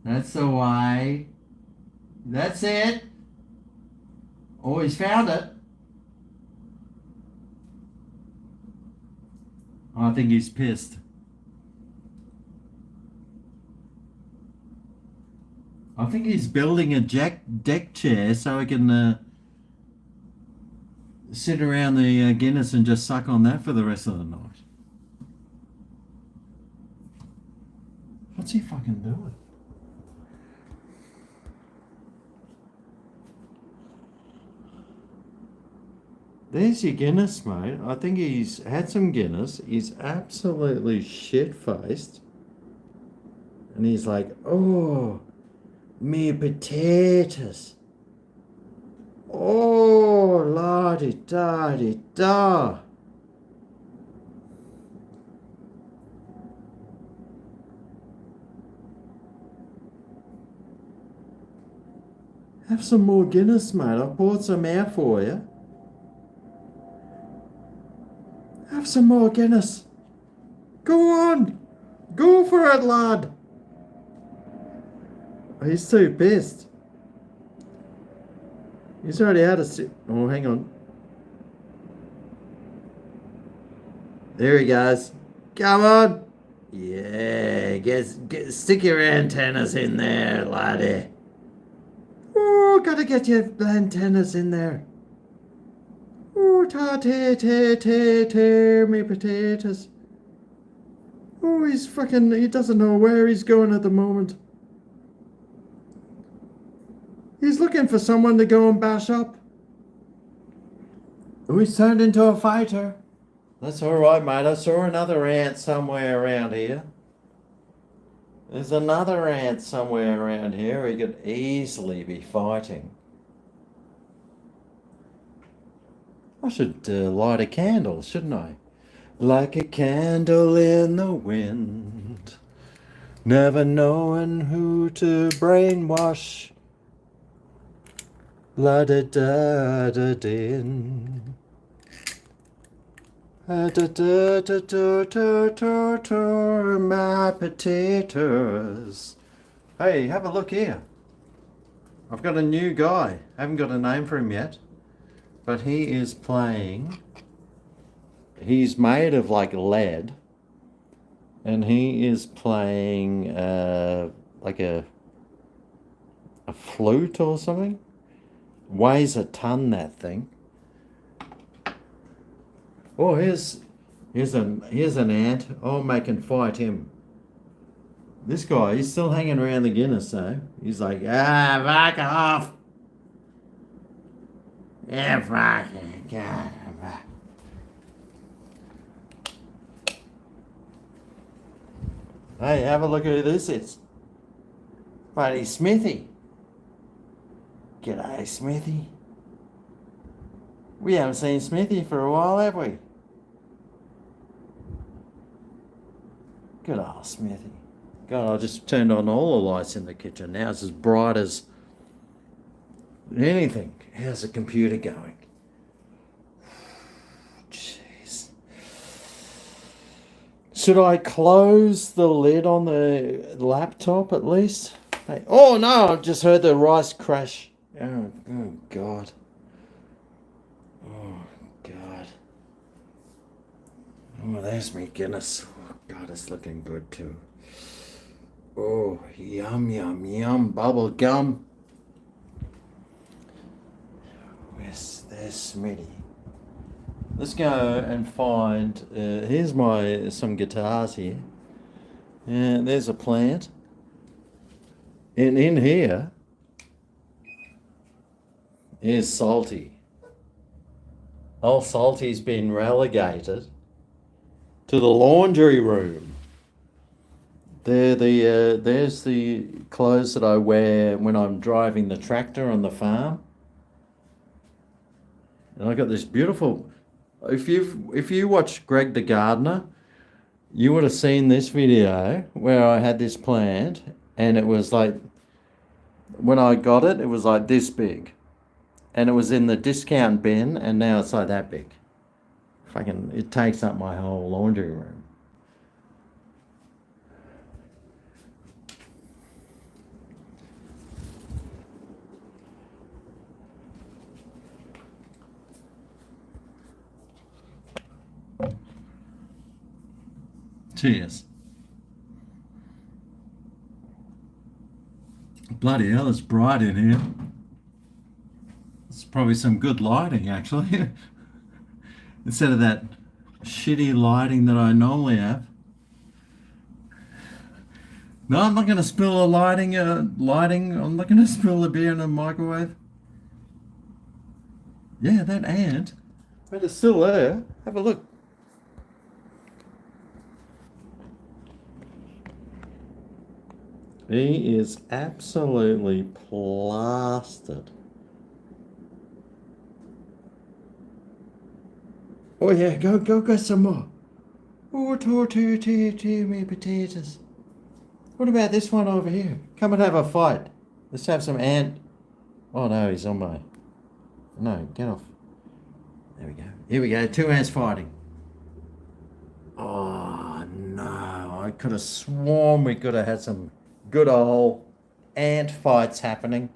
That's the way. That's it. Oh, he's found it. I think he's pissed. I think he's building a deck chair so he can sit around the Guinness and just suck on that for the rest of the night. What's he fucking doing? There's your Guinness, mate. I think he's had some Guinness. He's absolutely shit-faced. And he's like, oh, me potatoes. Oh, la-di-da-di-da. Have some more Guinness, mate. I poured some out for you. Have some more Guinness. Go on. Go for it, lad. He's too pissed. He's already had a sip. Oh, hang on. There he goes. Come on. Yeah, stick your antennas in there, laddie. Oh, gotta get your antennas in there. Oh, me potatoes. Oh, he doesn't know where he's going at the moment. He's looking for someone to go and bash up. Oh, he's turned into a fighter. That's all right, mate. I saw another ant somewhere around here. There's another ant somewhere around here he could easily be fighting. I should light a candle, shouldn't I? Like a candle in the wind, never knowing who to brainwash. La da da da din. Da da da da da da da, my potatoes. Hey, have a look here. I've got a new guy. I haven't got a name for him yet, but he is playing. He's made of like lead, and he is playing like a flute or something. Weighs a ton, that thing. Oh, here's an ant. Oh, make and fight him. This guy, he's still hanging around the Guinness though. He's like, back off. Yeah, fuck it. God. Hey, have a look at who this is. Buddy Smithy. G'day, Smithy. We haven't seen Smithy for a while, have we? Good old Smithy. God, I just turned on all the lights in the kitchen. Now it's as bright as anything. How's the computer going? Jeez. Should I close the lid on the laptop at least? Hey, oh no, I've just heard the rice crash. Oh God. Oh God. Oh, there's me Guinness. Oh God, it's looking good too. Oh, yum, yum, yum, bubble gum. There's Smitty. Let's go and find, here's some guitars here. And there's a plant. And in here is Salty. Old Salty's been relegated to the laundry room. There's the clothes that I wear when I'm driving the tractor on the farm. And I got this beautiful. If you watch Greg the Gardener, you would have seen this video where I had this plant, and it was like, when I got it, it was like this big, and it was in the discount bin, and now it's like that big. fucking, it takes up my whole laundry room. Cheers. Bloody hell, it's bright in here. It's probably some good lighting, actually. Instead of that shitty lighting that I normally have. No, I'm not going to spill a lighting. I'm not going to spill the beer in the microwave. Yeah, that ant. But it's still there. Have a look. He is absolutely plastered. Oh yeah, go some more. Oh, me potatoes. What about this one over here? Come and have a fight. Let's have some ant. Oh no, he's on my. No, get off. There we go. Here we go. 2 ants fighting. Oh no, I could have sworn we could have had some good old ant fights happening.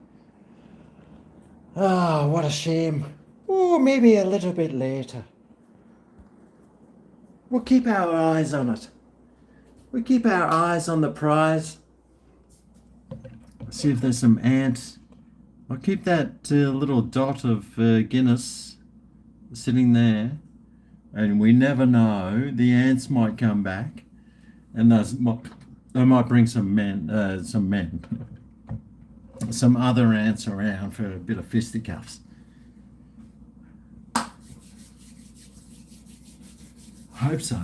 Ah, what a shame. Oh, maybe a little bit later. We'll keep our eyes on it. We keep our eyes on the prize. See if there's some ants. I'll keep that little dot of Guinness sitting there. And we never know. The ants might come back. And they might bring some other ants around for a bit of fisticuffs. Hope so.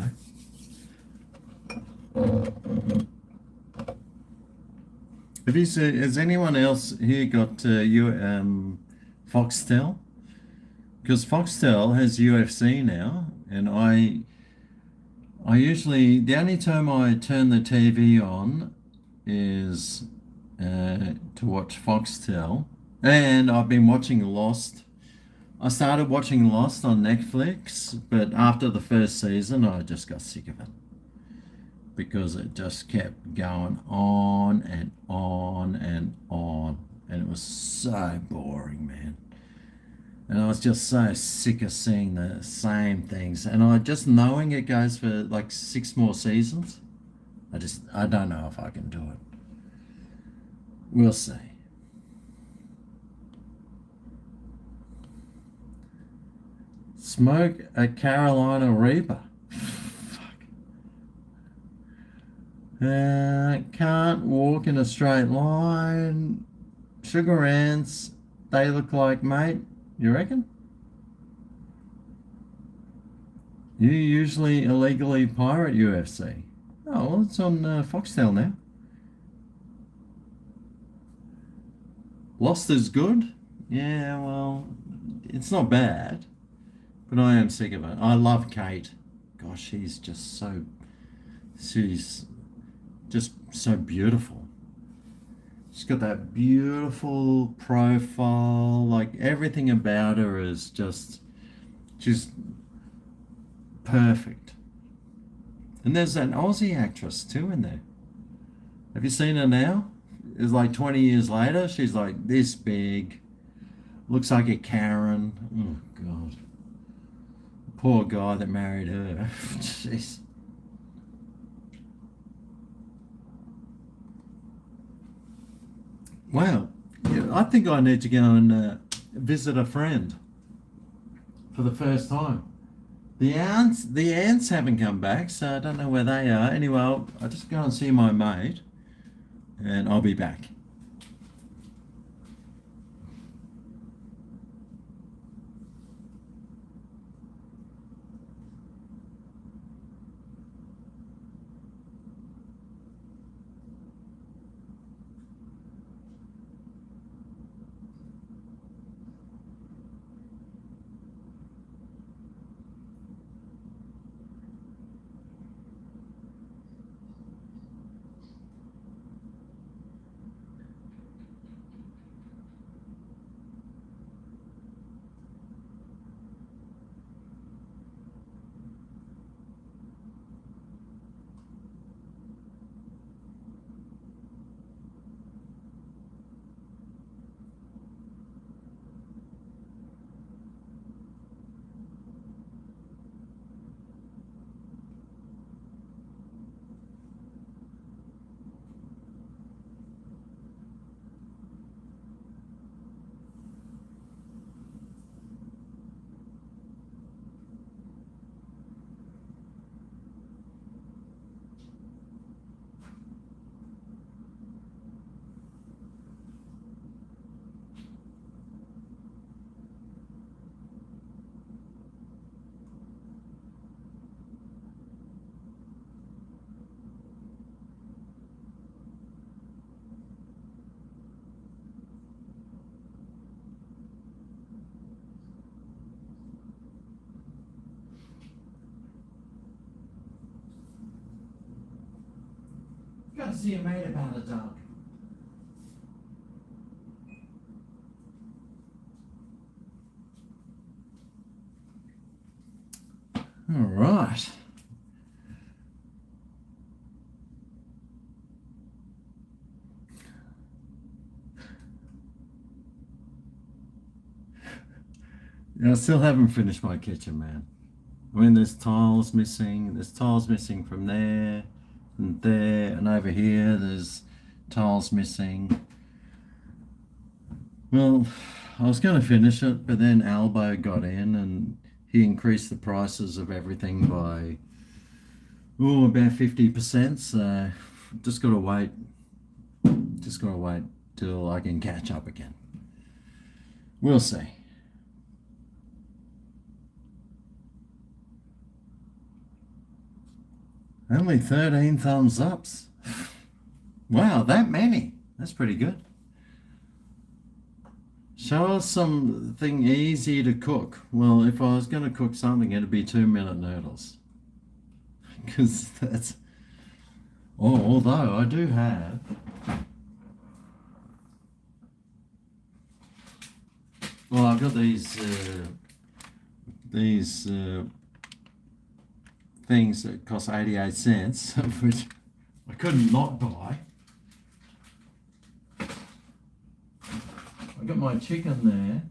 Has anyone else here got Foxtel? Because Foxtel has UFC now, and I usually, the only time I turn the TV on is to watch Foxtel, and I've been watching Lost. I started watching Lost on Netflix, but after the first season, I just got sick of it because it just kept going on and on and on, and it was so boring, man. And I was just so sick of seeing the same things, and I just knowing it goes for like 6 more seasons. I don't know if I can do it. We'll see. Smoke a Carolina Reaper. Fuck. Can't walk in a straight line. Sugar ants, they look like mate. You reckon? You usually illegally pirate UFC. Oh, well, it's on Foxtel now. Lost is good? Yeah, well, it's not bad. But I am sick of it. I love Kate. Gosh, she's just so beautiful. She's got that beautiful profile. Like everything about her is she's perfect. And there's an Aussie actress too in there. Have you seen her now? It's like 20 years later. She's like this big. Looks like a Karen. Oh, God. Poor guy that married her. Jeez. Wow. Yeah, I think I need to go and visit a friend for the first time. The ants haven't come back, so I don't know where they are. Anyway, I'll just go and see my mate, and I'll be back. see you made about a dog. All right. I still haven't finished my kitchen, man. I mean, there's tiles missing. There's tiles missing from there and there, and over here there's tiles missing. Well, I was going to finish it, but then Albo got in and he increased the prices of everything by about 50%. So just got to wait. Just got to wait till I can catch up again. We'll see. Only 13 thumbs ups. Wow, that many. That's pretty good. Show us something easy to cook. Well, if I was going to cook something, it'd be 2-minute noodles. Because that's... Oh, although I do have... Well, I've got these things that cost 88 cents, which I couldn't not buy. I got my chicken there.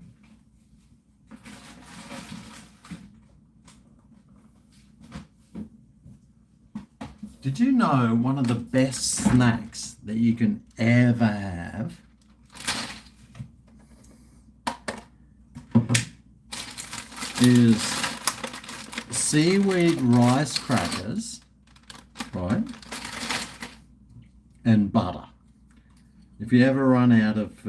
Did you know one of the best snacks that you can ever have is seaweed rice crackers, right? And butter. If you ever run out of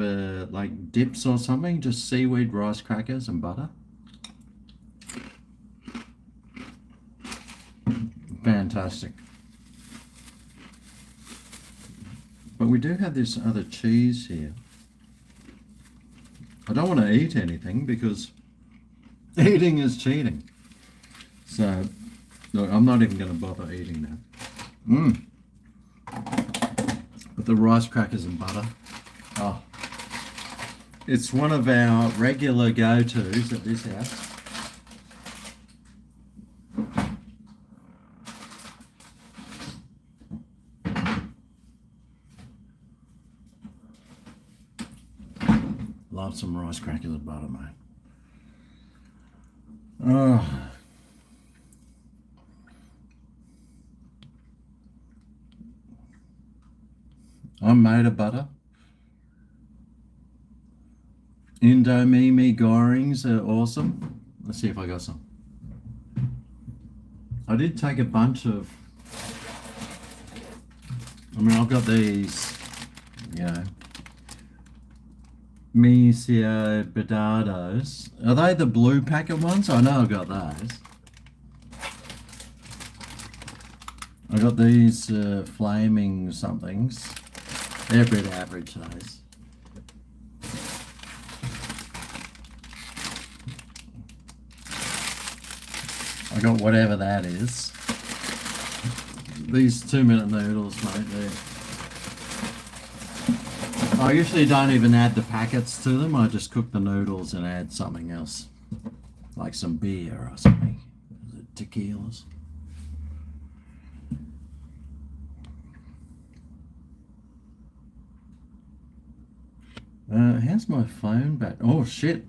like dips or something, just seaweed rice crackers and butter. Fantastic. But we do have this other cheese here. I don't want to eat anything because eating is cheating. So, look, I'm not even going to bother eating that. But the rice crackers and butter, oh, it's one of our regular go-tos at this house. Love some rice crackers and butter, mate. Oh. I'm made of butter. Indomie gorings are awesome. Let's see if I got some. I did take a bunch of... I mean, I've got these, you know, Misio Bedardos. Are they the blue packet ones? I know I've got those. I got these flaming somethings. They're a bit average, those. I got whatever that is. These 2-minute noodles, mate, I usually don't even add the packets to them. I just cook the noodles and add something else. Like some beer or something. Tequilas. How's my phone oh shit.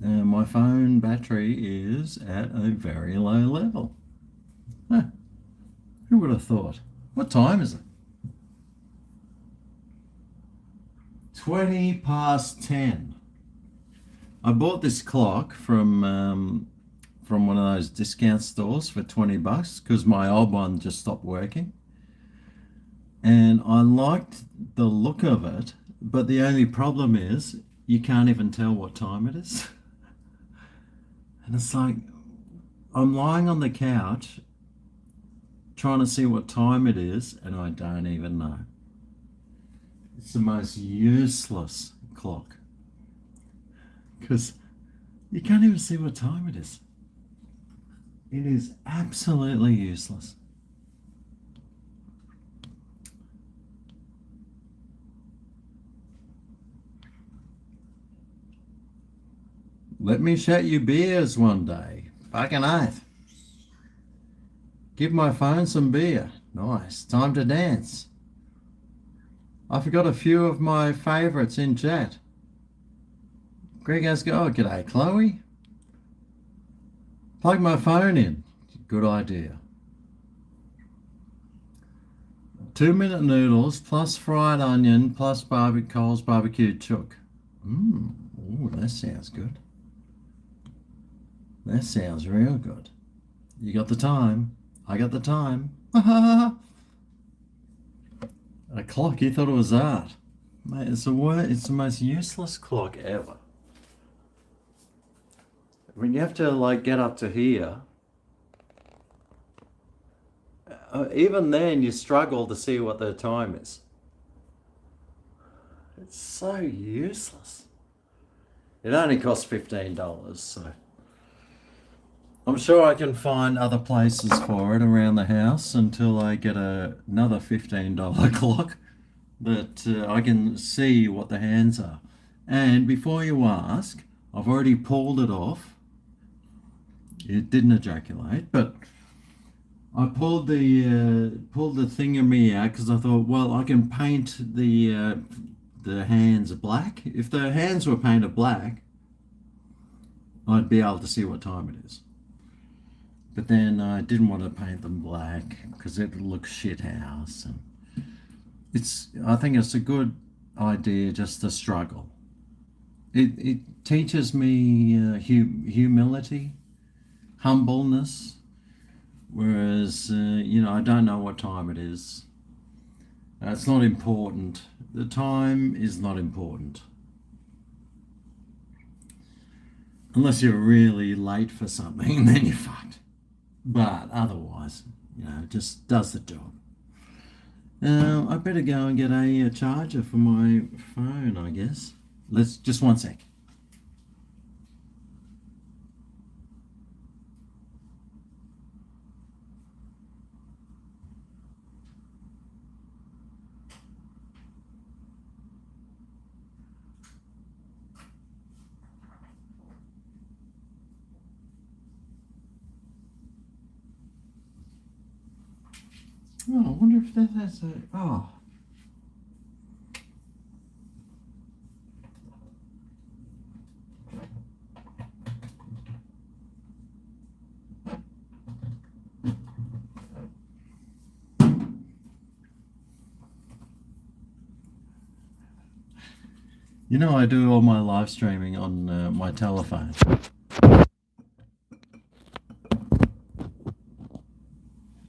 My phone battery is at a very low level. Huh. Who would have thought? What time is it? 20 past 10. I bought this clock from one of those discount stores for $20 because my old one just stopped working. And I liked the look of it, but the only problem is you can't even tell what time it is. And it's like, I'm lying on the couch trying to see what time it is, and I don't even know. It's the most useless clock because you can't even see what time it is. It is absolutely useless. Let me shout you beers one day. Fucking oath. Give my phone some beer. Nice. Time to dance. I forgot a few of my favourites in chat. GregO's go. Oh, g'day, Chloe. Plug my phone in. Good idea. 2-minute noodles plus fried onion plus Coles barbecued chook. Oh, that sounds good. That sounds real good. You got the time. I got the time. A clock, you thought it was art. Mate, it's the most useless clock ever. When you have to like get up to here, even then you struggle to see what the time is. It's so useless. It only costs $15, so I'm sure I can find other places for it around the house until I get another $15 clock that I can see what the hands are. And before you ask, I've already pulled it off. It didn't ejaculate, but I pulled the thingammy out because I thought, well, I can paint the hands black. If the hands were painted black, I'd be able to see what time it is. But then I didn't want to paint them black because it looks shit house. And I think it's a good idea just to struggle. It teaches me humility, humbleness, whereas, I don't know what time it is. It's not important. The time is not important. Unless you're really late for something, then you're fucked. But otherwise, it just does the job. I better go and get a charger for my phone, I guess. Just one sec. Oh, I wonder if that has a... Oh. I do all my live streaming on my telephone.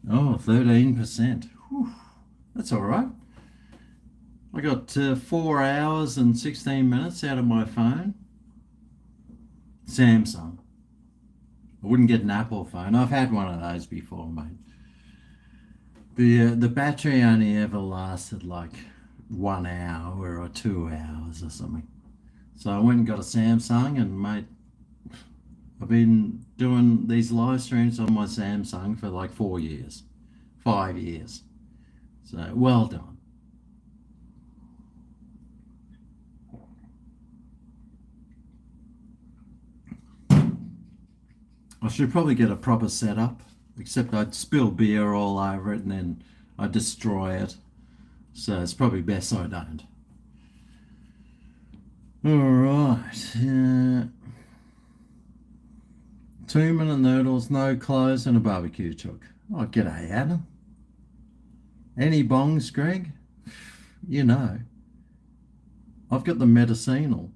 Oh, 13%. Whew. That's all right. I got 4 hours and 16 minutes out of my phone. Samsung. I wouldn't get an Apple phone. I've had one of those before, mate. The battery only ever lasted like 1 hour or 2 hours or something. So I went and got a Samsung, and mate, I've been doing these live streams on my Samsung for like 4 years, 5 years. So well done. I should probably get a proper setup, except I'd spill beer all over it and then I'd destroy it. So it's probably best I don't. All right. 2-minute noodles, no clothes, and a barbecue chook. Oh, g'day, Adam. Any bongs, Greg? I've got the medicinal.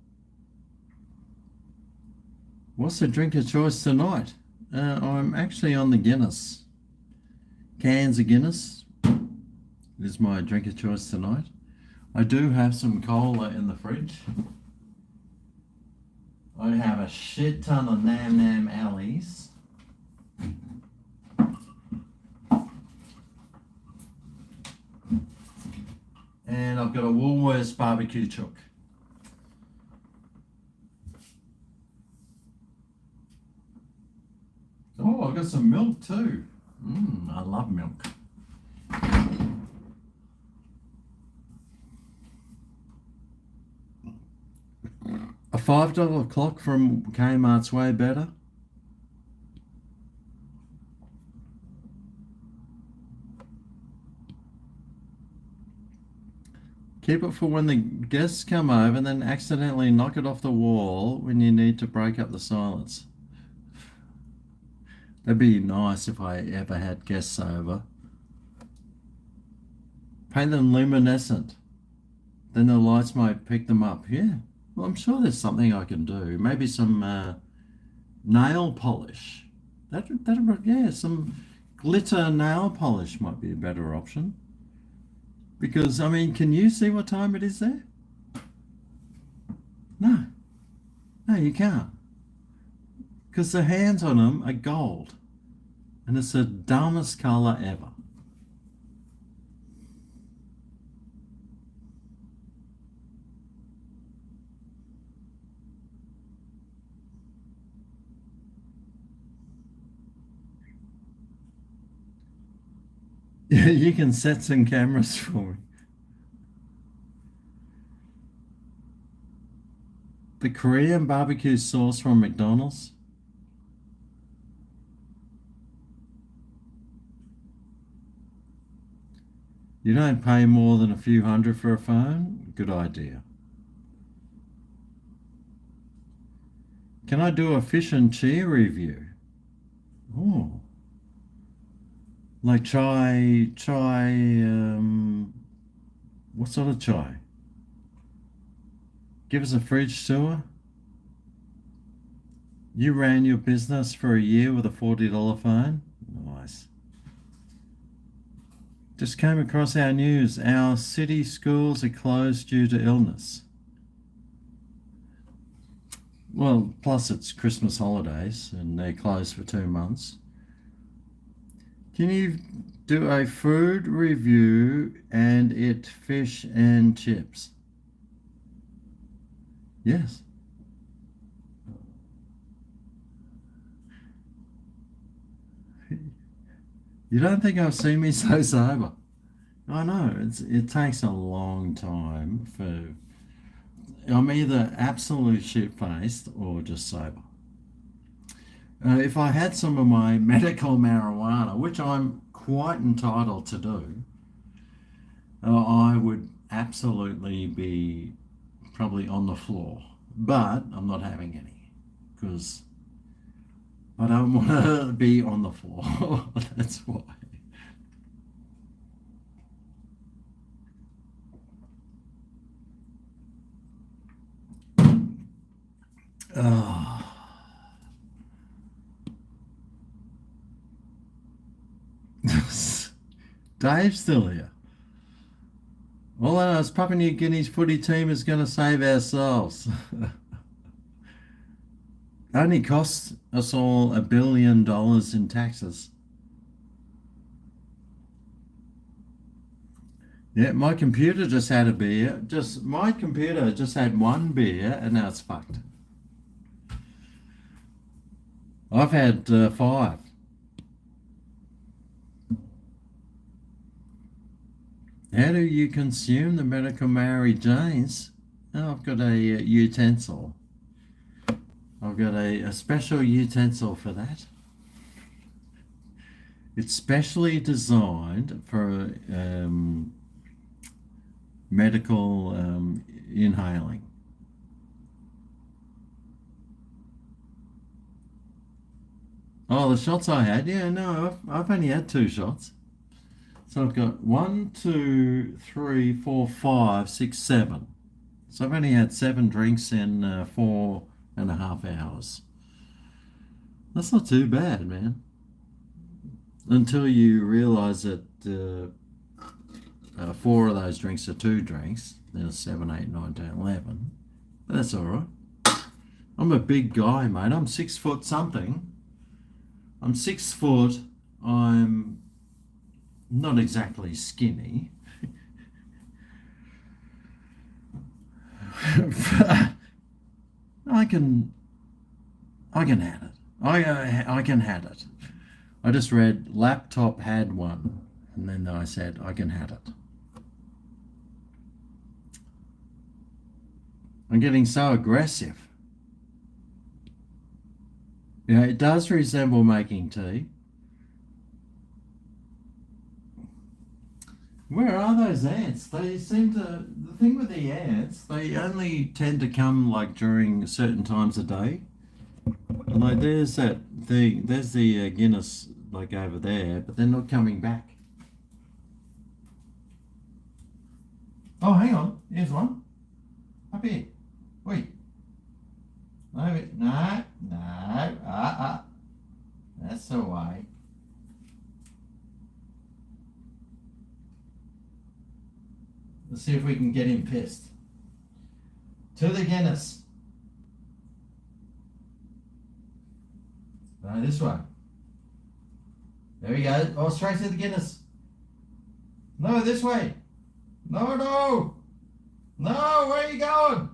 What's the drink of choice tonight? I'm actually on the Guinness. Cans of Guinness is my drink of choice tonight. I do have some cola in the fridge. I have a shit ton of Nam Nam Alleys. And I've got a Woolworths barbecue chook. Oh, I've got some milk too. I love milk. A $5 clock from Kmart's way better. Keep it for when the guests come over and then accidentally knock it off the wall when you need to break up the silence. That'd be nice if I ever had guests over. Paint them luminescent. Then the lights might pick them up. Yeah, well, I'm sure there's something I can do. Maybe some nail polish. Yeah, some glitter nail polish might be a better option. Because, I mean, can you see what time it is there? No. No, you can't. Because the hands on them are gold. And it's the dumbest colour ever. You can set some cameras for me. The Korean barbecue sauce from McDonald's. You don't pay more than a few hundred for a phone? Good idea. Can I do a fish and chia review? Oh. Like chai, what sort of chai? Give us a fridge tour. You ran your business for a year with a $40 phone? Nice. Just came across our news. Our city schools are closed due to illness. Well, plus it's Christmas holidays and they're closed for 2 months. Can you do a food review and eat fish and chips? Yes. You don't think I've seen me so sober? I know, it takes a long time for... I'm either absolute shit-faced or just sober. If I had some of my medical marijuana, which I'm quite entitled to do, I would absolutely be probably on the floor. But I'm not having any because I don't want to be on the floor. That's why. Oh. Dave's still here. All I know is Papua New Guinea's footy team is going to save ourselves. Only costs us all $1 billion in taxes. Yeah, my computer just had a beer. My computer just had one beer and now it's fucked. I've had 5. How do you consume the medical Mary Janes? Oh, I've got a utensil. I've got a special utensil for that. It's specially designed for medical inhaling. Oh, the shots I had? Yeah, no, I've only had 2 shots. So I've got 1, 2, 3, 4, 5, 6, 7. So I've only had 7 drinks in 4.5 hours. That's not too bad, man. Until you realise that 4 of those drinks are 2 drinks. Then 7, 8, 9, 10, 11. But that's all right. I'm a big guy, mate. I'm 6 foot something. I'm 6 foot. I'm not exactly skinny. I can have it. I can have it. I just read laptop had one, and then I said I can have it. I'm getting so aggressive. Yeah, it does resemble making tea. Where are those ants? They seem to, the thing with the ants, they only tend to come like during certain times of day. And like there's that thing, there's the Guinness like over there, but they're not coming back. Oh, hang on, here's one. Up here. Wait. No, no. That's the way. Let's see if we can get him pissed. To the Guinness. No, this one. There we go. Oh, straight to the Guinness. No, this way. No, no. No, where are you going?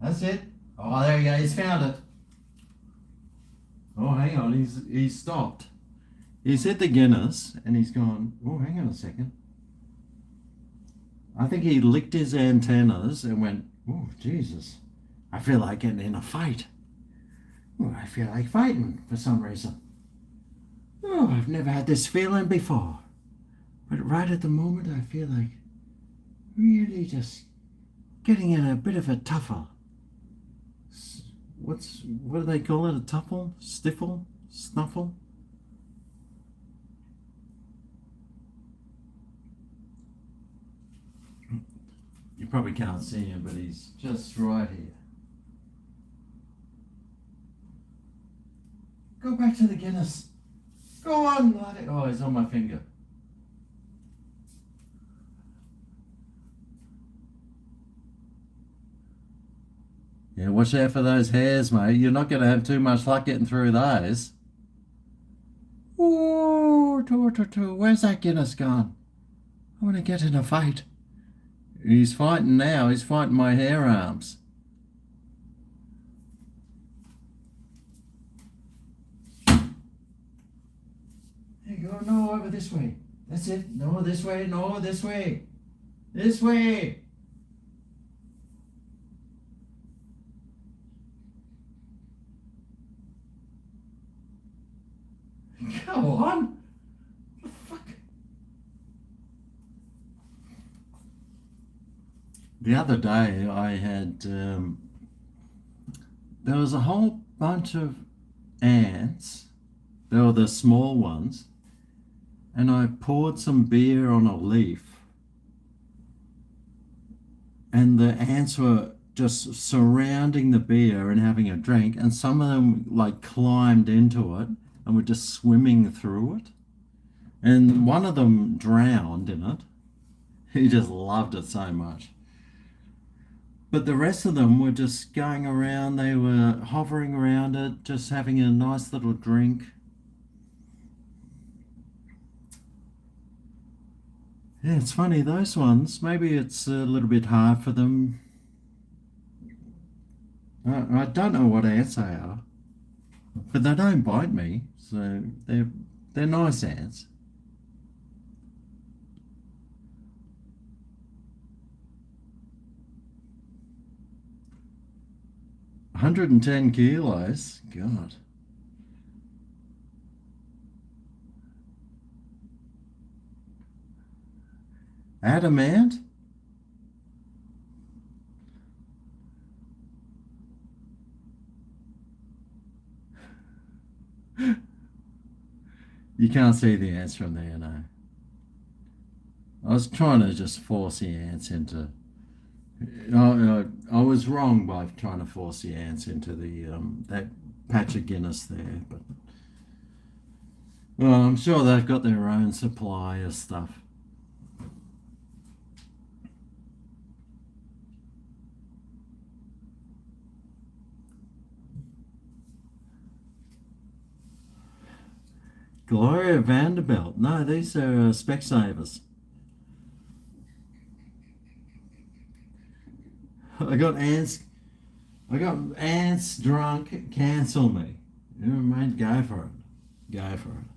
That's it. Oh, there you go. He's found it. Oh, hang on. He's stopped. He's hit the Guinness and he's gone, oh, hang on a second. I think he licked his antennas and went, oh, Jesus. I feel like getting in a fight. Oh, I feel like fighting for some reason. Oh, I've never had this feeling before. But right at the moment, I feel like really just getting in a bit of a tuffle. What do they call it? A tuffle? Stiffle? Snuffle? You probably can't see him, but he's just right here. Go back to the Guinness. Go on, laddie. Oh, he's on my finger. Yeah, watch out for those hairs, mate. You're not going to have too much luck getting through those. Oh, where's that Guinness gone? I want to get in a fight. He's fighting now. He's fighting my hair arms. There you go. No, over this way. That's it. No, this way. No, this way. This way. Come on. What the fuck? The other day I had, there was a whole bunch of ants. They were the small ones. And I poured some beer on a leaf. And the ants were just surrounding the beer and having a drink. And some of them like climbed into it and were just swimming through it. And one of them drowned in it. He just loved it so much. But the rest of them were just going around. They were hovering around it, just having a nice little drink. Yeah, it's funny, those ones, maybe it's a little bit hard for them. I don't know what ants they are, but they don't bite me, so they're nice ants. $110 kilos, God. Adamant? You can't see the ants from there, no. I was trying to just force the ants into... I was wrong by trying to force the ants into the that patch of Guinness there, but... Well, I'm sure they've got their own supply of stuff. Gloria Vanderbilt. No, these are Specsavers. I got ants drunk, cancel me. Never mind, go for it. Go for it.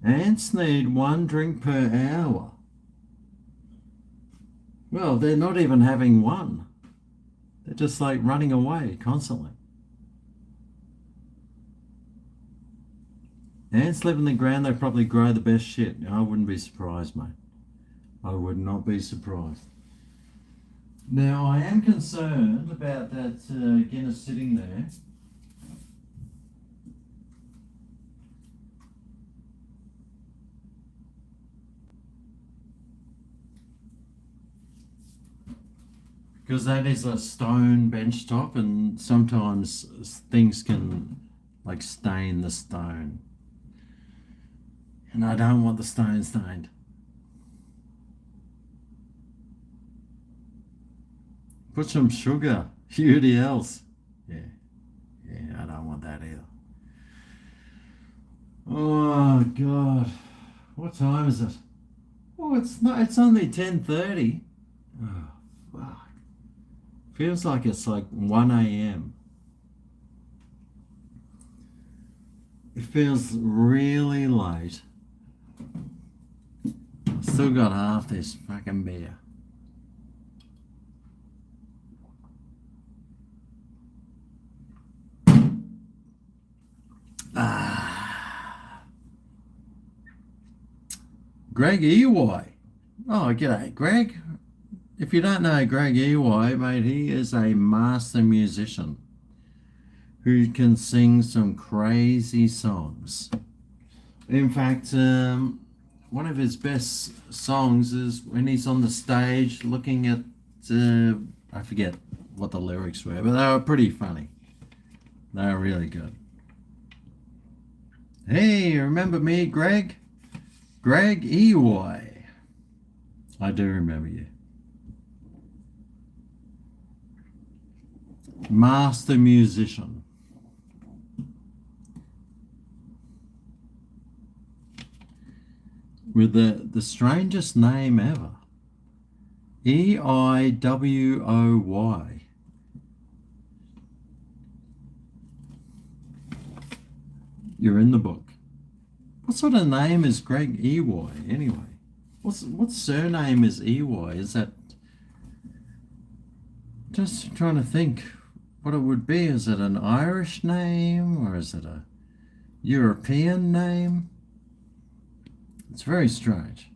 Ants need 1 drink per hour. Well, they're not even having one. They're just like running away constantly. Ants live in the ground, they probably grow the best shit. I wouldn't be surprised, mate. I would not be surprised. Now, I am concerned about that Guinness sitting there. Because that is a stone bench top, and sometimes things can like stain the stone. And I don't want the stone stained. Put some sugar, UDLs. Yeah, I don't want that either. Oh God, what time is it? Oh, it's not. It's only 10:30. Oh, fuck. Feels like it's like 1 a.m. It feels really late. I've still got half this fucking beer. GregO. Oh, g'day, Greg. If you don't know GregO, mate, he is a master musician who can sing some crazy songs. In fact, one of his best songs is when he's on the stage looking at, I forget what the lyrics were, but they were pretty funny. They were really good. Hey, remember me, Greg? GregO. I do remember you. Master musician. With the strangest name ever. EIWOY. You're in the book. What sort of name is GregO anyway? What surname is EY? Is that, just trying to think what it would be. Is it an Irish name or is it a European name? It's very strange.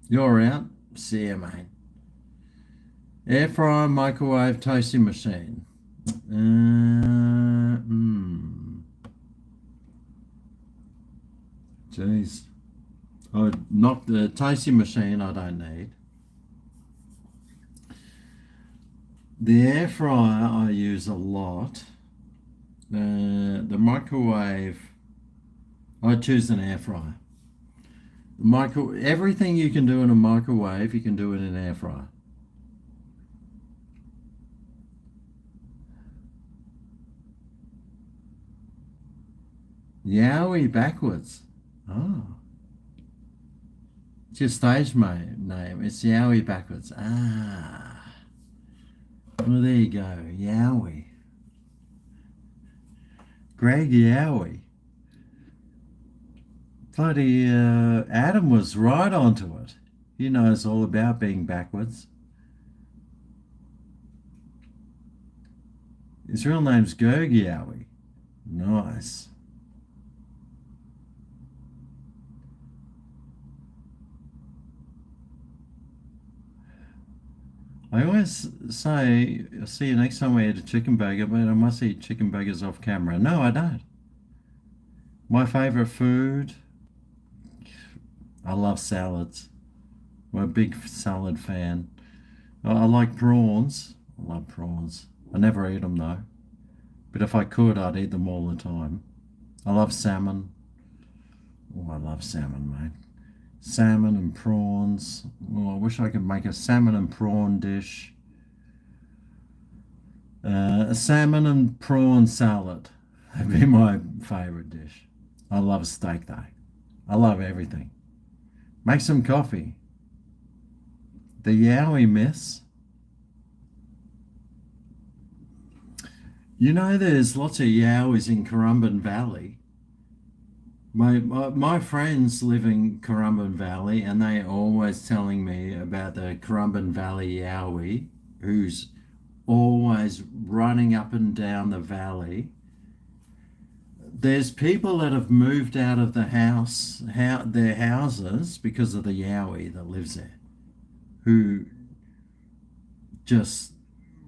You're out. See you, mate. Air fryer, microwave, toasting machine. Jeez. Oh, not the toasting machine. I don't need. The air fryer I use a lot. The microwave, I choose an air fryer. Everything you can do in a microwave, you can do in an air fryer. Yowie backwards. Oh. It's your stage name. It's Yowie backwards. Ah. Well, there you go. Yowie. Greg Yowie. Bloody Adam was right onto it. He knows all about being backwards. His real name's Greg Yowie. Nice. I always say, I'll see you next time we eat a chicken burger, but I must eat chicken burgers off camera. No, I don't. My favourite food, I love salads. I'm a big salad fan. I like prawns. I love prawns. I never eat them though. But if I could, I'd eat them all the time. I love salmon. Oh, I love salmon, mate. Salmon and prawns. Oh, I wish I could make a salmon and prawn dish. A salmon and prawn salad. That'd be my favourite dish. I love steak though. I love everything. Make some coffee. The Yowie miss. You know, there's lots of Yowies in Currumbin Valley. My friends live in Currumbin Valley, and they're always telling me about the Currumbin Valley Yowie, who's always running up and down the valley. There's people that have moved out of the house, their houses because of the Yowie that lives there, who just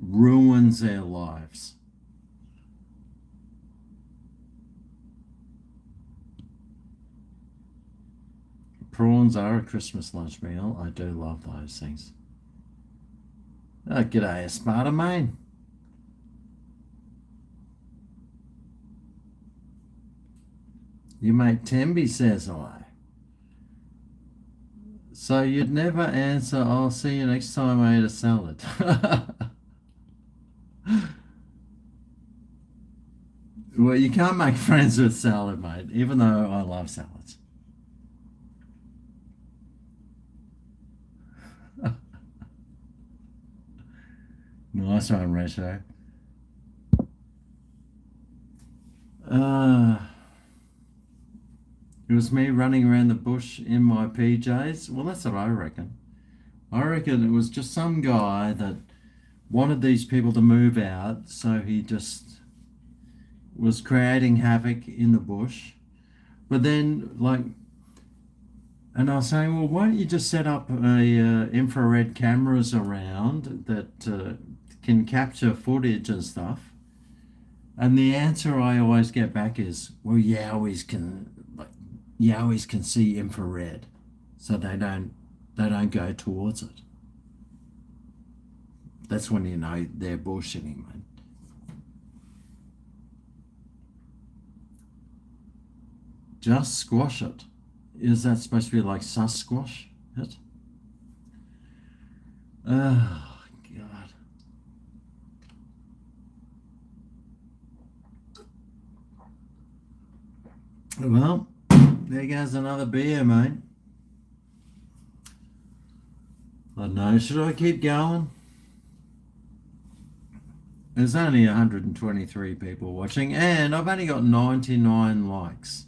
ruins their lives. Prawns are a Christmas lunch meal. I do love those things. Oh, g'day, Sparta, mate. Your mate Temby says hi. So you'd never answer, I'll see you next time I eat a salad. Well, you can't make friends with salad, mate, even though I love salads. Nice one, Retro. It was me running around the bush in my PJs. Well, that's what I reckon. I reckon it was just some guy that wanted these people to move out, so he just was creating havoc in the bush. But then, like, and I was saying, well, why don't you just set up infrared cameras around that can capture footage and stuff? And the answer I always get back is, well, Yowies can see infrared, so they don't go towards it. That's when you know they're bullshitting, man. Just squash it. Is that supposed to be like Sasquatch? It? Oh, God. Well, there goes another beer, mate. I don't know, should I keep going? There's only 123 people watching, and I've only got 99 likes.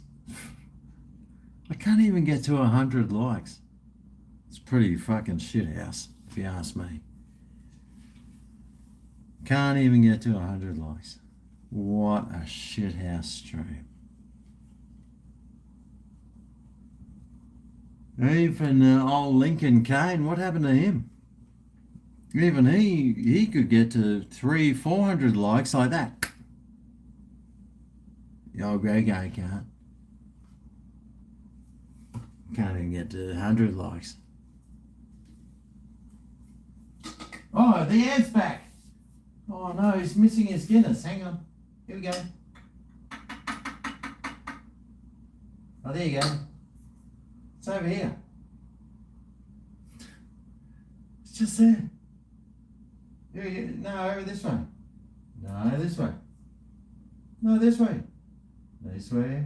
I can't even get to 100 likes. It's pretty fucking shithouse, if you ask me. Can't even get to 100 likes. What a shithouse stream. Even old Lincoln Kane, what happened to him? Even he could get to 300-400 likes like that. The old GregO can't. Can't even get to 100 likes. Oh, the ant's back. Oh no, he's missing his Guinness. Hang on. Here we go. Oh, there you go. It's over here. It's just there. Here, no, over this way. No, this way. No, this way. This way.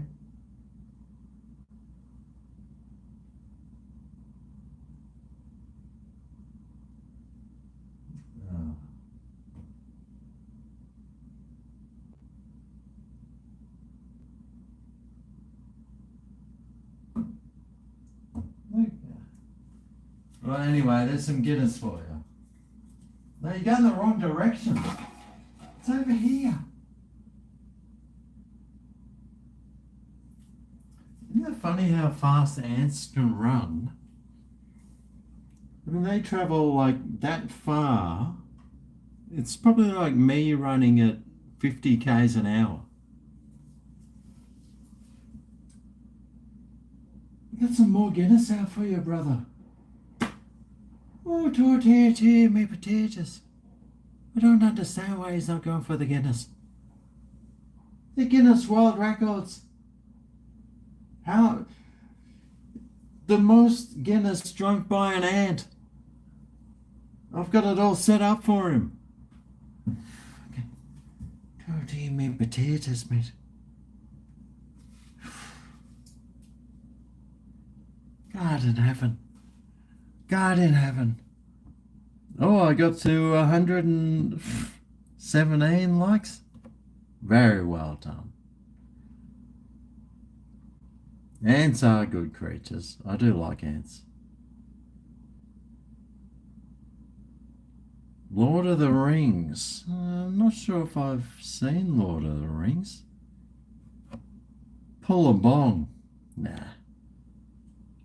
Oh. Well, anyway, there's some Guinness for you. No, you're going the wrong direction. It's over here. Isn't it funny how fast ants can run? I mean, they travel like that far. It's probably like me running at 50 k's an hour. I got some more Guinness out for you, brother. Oh, tortilla, me potatoes. I don't understand why he's not going for the Guinness. The Guinness World Records. How? The most Guinness drunk by an ant. I've got it all set up for him. Okay. Tortilla, me potatoes, mate. God in heaven. God in heaven. Oh, I got to 117 likes. Very well done. Ants are good creatures. I do like ants. Lord of the Rings. I'm not sure if I've seen Lord of the Rings. Pull a bong. Nah.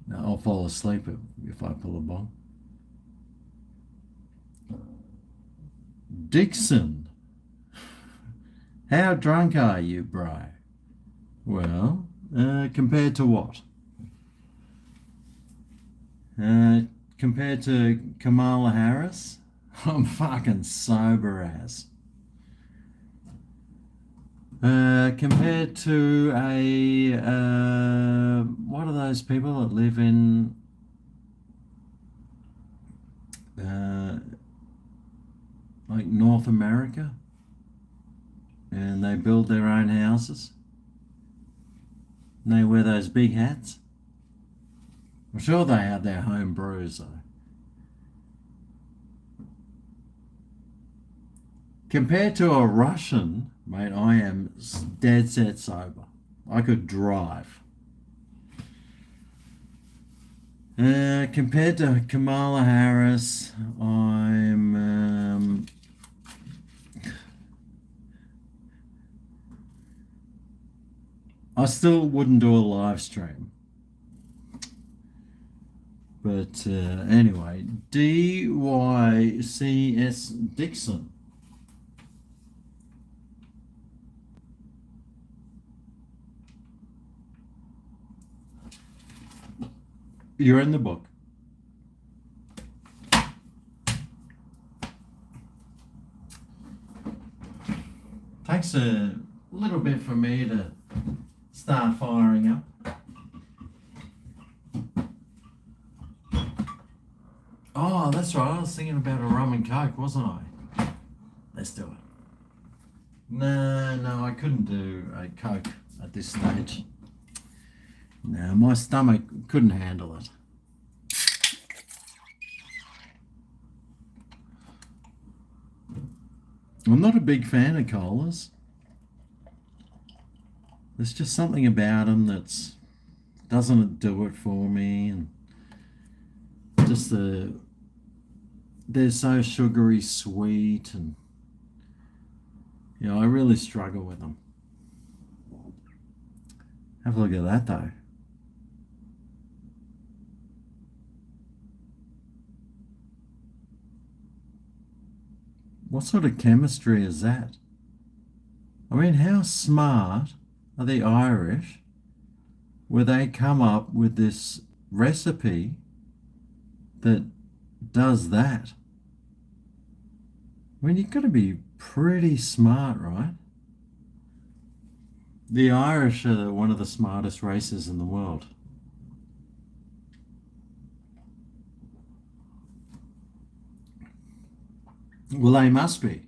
No, I'll fall asleep if I pull a bong. Dixon. How drunk are you, bro? Well, compared to what? Compared to Kamala Harris? I'm fucking sober as. Compared to what are those people that live in like North America and they build their own houses and they wear those big hats? I'm sure they have their home brews though. Compared to a Russian, mate, I am dead set sober. I could drive. Compared to Kamala Harris, I still wouldn't do a live stream. But anyway, DYCS Dixon. You're in the book. Takes a little bit for me to start firing up. Oh, that's right. I was thinking about a rum and coke, wasn't I? Let's do it. No, I couldn't do a coke at this stage. No, my stomach couldn't handle it. I'm not a big fan of colas. There's just something about them that doesn't do it for me, and just they're so sugary sweet, and I really struggle with them. Have a look at that though. What sort of chemistry is that? I mean, how smart are the Irish where they come up with this recipe that does that? I mean, you've got to be pretty smart, right? The Irish are one of the smartest races in the world. Well, they must be.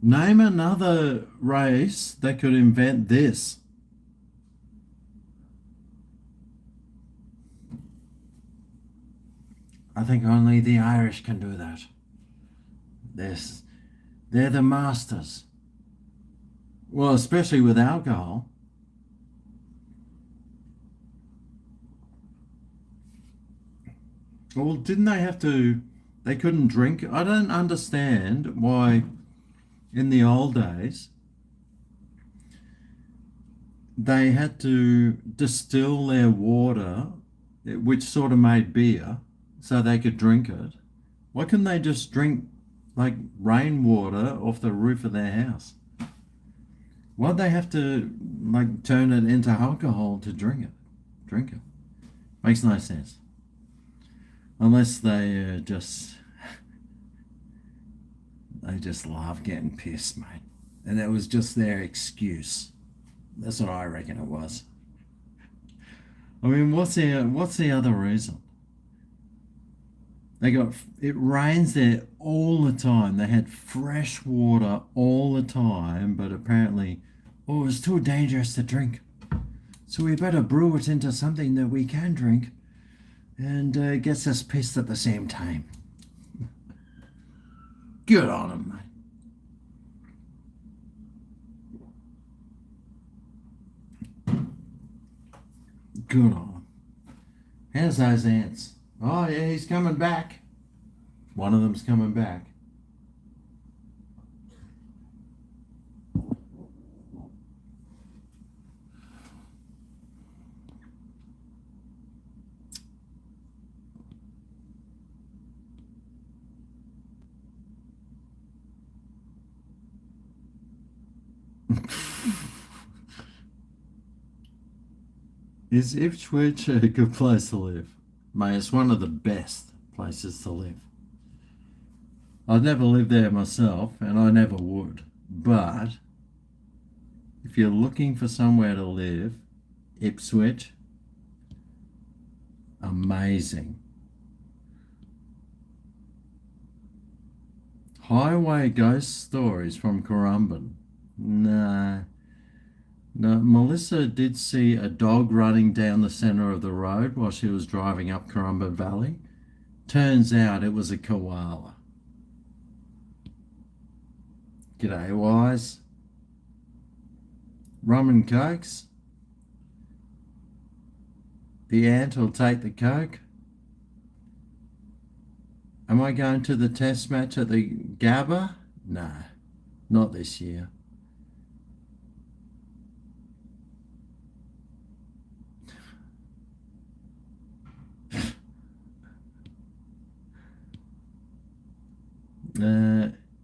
Name another race that could invent this. I think only the Irish can do that. They're the masters. Well, especially with alcohol. Well, didn't they couldn't drink? I don't understand why in the old days they had to distill their water, which sort of made beer, so they could drink it. Why couldn't they just drink like rainwater off the roof of their house? Why'd they have to like turn it into alcohol to drink it? Makes no sense. Unless they just love getting pissed, mate. And that was just their excuse. That's what I reckon it was. I mean, what's the other reason? It rains there all the time. They had fresh water all the time, but apparently Oh, it's too dangerous to drink. So we better brew it into something that we can drink and gets us pissed at the same time. Good on him, mate. Good on him. How's those ants? Oh, yeah, he's coming back. One of them's coming back. Is Ipswich a good place to live? Mate, it's one of the best places to live. I've never lived there myself, and I never would. But if you're looking for somewhere to live, Ipswich, amazing. Highway ghost stories from Currumbin. Nah. No, Melissa did see a dog running down the centre of the road while she was driving up Currumbin Valley. Turns out it was a koala. G'day, Wise. Rum and cokes? The ant will take the coke. Am I going to the test match at the Gabba? No, not this year.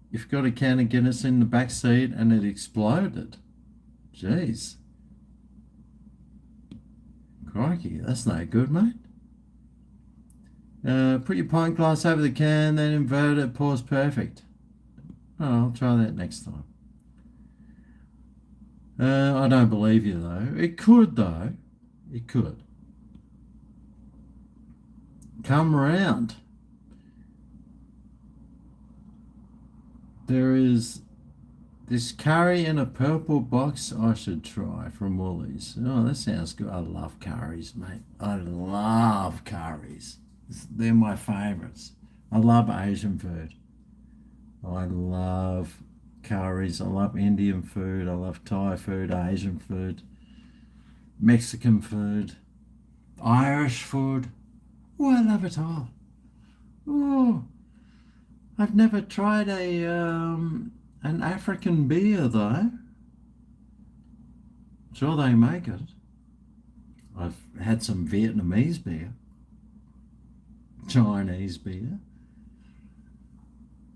You've got a can of Guinness in the back seat and it exploded. Jeez. Crikey, that's no good, mate. Put your pint glass over the can, then invert it, pours perfect. Oh, I'll try that next time. I don't believe you, though. It could, though. It could. Come round. There is this curry in a purple box I should try from Woolies. Oh, that sounds good. I love curries, mate. I love curries. They're my favourites. I love Asian food. I love curries. I love Indian food. I love Thai food, Asian food, Mexican food, Irish food. Oh, I love it all. Oh, I've never tried an African beer though. Sure they make it. I've had some Vietnamese beer, Chinese beer,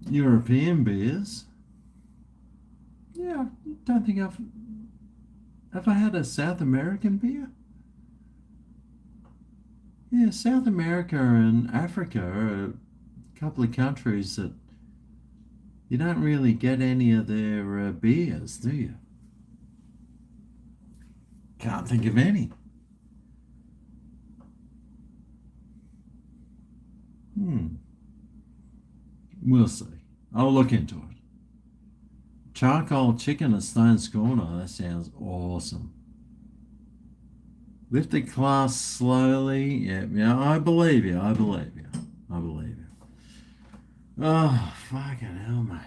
European beers. Yeah, I don't think Have I had a South American beer? Yeah, South America and Africa are a couple of countries that you don't really get any of their beers, do you? Can't think of any. We'll see. I'll look into it. Charcoal chicken at Stone's Corner. That sounds awesome. Lift the glass slowly. Yeah, I believe you. I believe you. I believe you. Oh, fucking hell, mate.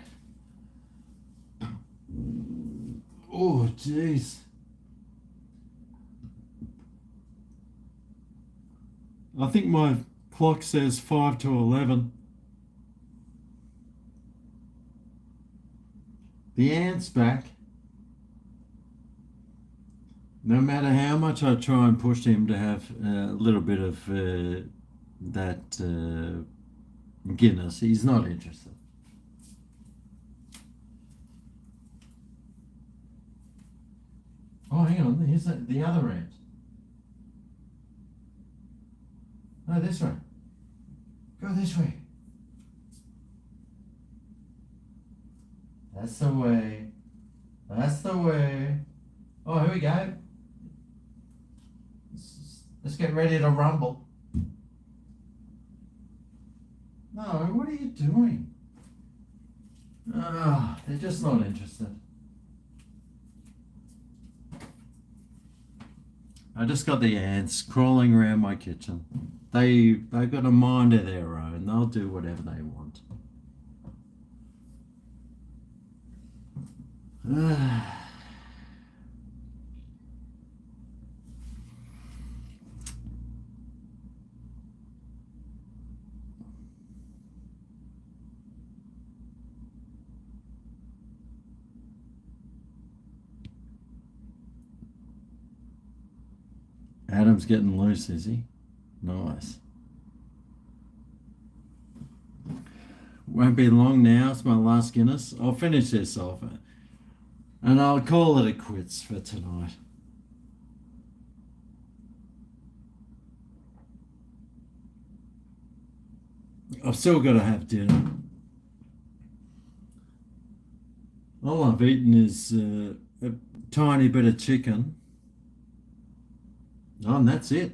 Oh, jeez. I think my clock says 5 to 11. The ant's back. No matter how much I try and push him to have a little bit of that Guinness, he's not interested. Oh, hang on, here's the other ant. No, this way. Go this way. That's the way. That's the way. Oh, here we go. Let's get ready to rumble. No, what are you doing? Oh, they're just not interested. I just got the ants crawling around my kitchen. They've got a mind of their own. They'll do whatever they want. Adam's getting loose, is he? Nice. Won't be long now. It's my last Guinness. I'll finish this off and I'll call it a quits for tonight. I've still got to have dinner. All I've eaten is a tiny bit of chicken. Oh, and that's it.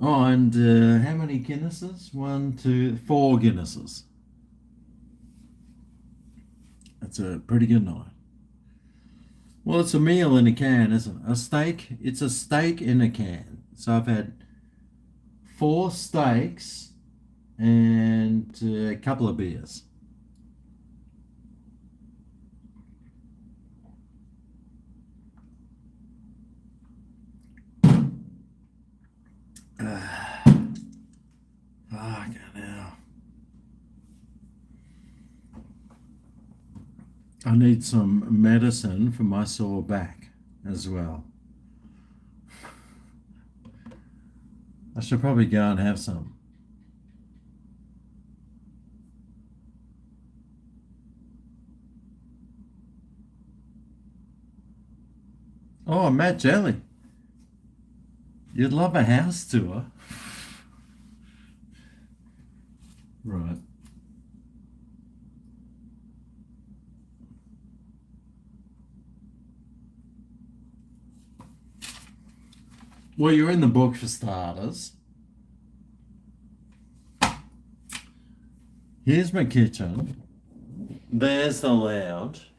Oh, and how many Guinnesses? 1, 2, 4 Guinnesses. That's a pretty good night. Well, it's a meal in a can, isn't it? A steak. It's a steak in a can. So I've had 4 steaks and a couple of beers. I need some medicine for my sore back as well. I should probably go and have some. Oh, Matt Jelly. You'd love a house tour. Right. Well, you're in the book for starters. Here's my kitchen. There's the lounge.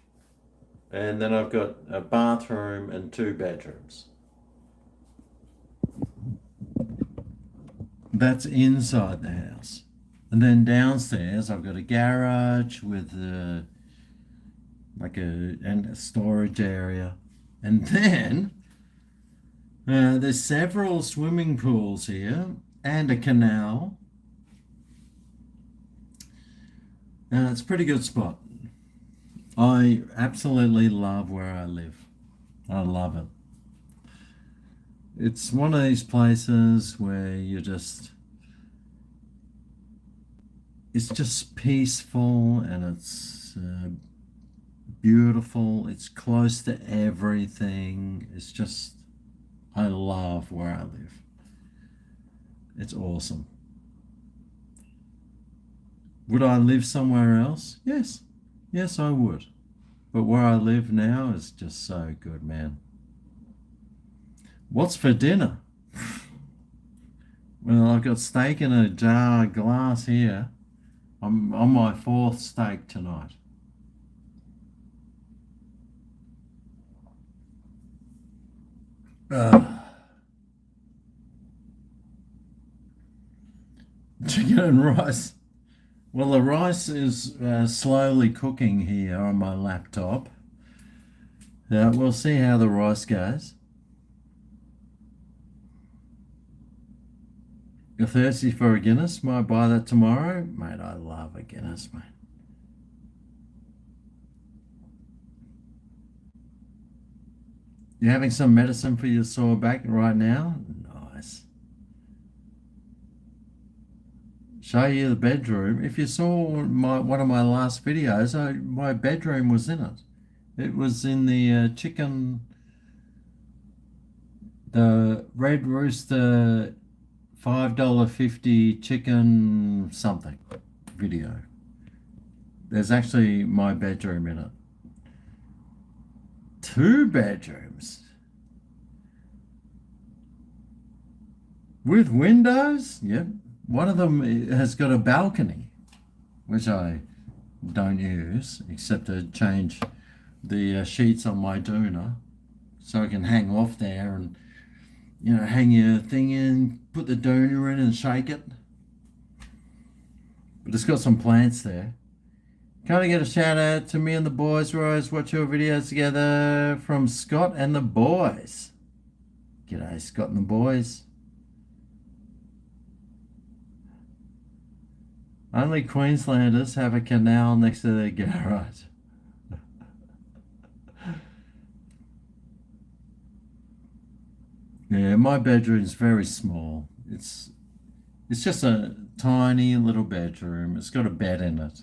And then I've got a bathroom and 2 bedrooms. That's inside the house. And then downstairs I've got a garage with like a storage area. And then there's several swimming pools here and a canal. It's a pretty good spot. I absolutely love where I live. I love it. It's one of these places where it's just peaceful and it's beautiful. It's close to everything. I love where I live. It's awesome. Would I live somewhere else? Yes. Yes, I would. But where I live now is just so good, man. What's for dinner? Well, I've got steak in a jar glass here. I'm on my 4th steak tonight. Chicken and rice. Well, the rice is slowly cooking here on my laptop. We'll see how the rice goes. You're thirsty for a Guinness? Might buy that tomorrow? Mate, I love a Guinness, mate. You having some medicine for your sore back right now? Nice. Show you the bedroom. If you saw one of my last videos, my bedroom was in it. It was in the the Red Rooster $5.50 chicken something video. There's actually my bedroom in it. 2 bedrooms. With windows? Yep. One of them has got a balcony, which I don't use except to change the sheets on my doona. so I can hang off there and, you know, hang your thing in, put the doona in and shake it. But it's got some plants there. Can I get a shout out to me and the boys? We always watch your videos together from Scott and the boys. G'day, Scott and the boys. Only Queenslanders have a canal next to their garage. Yeah, my bedroom's very small. It's just a tiny little bedroom. It's got a bed in it.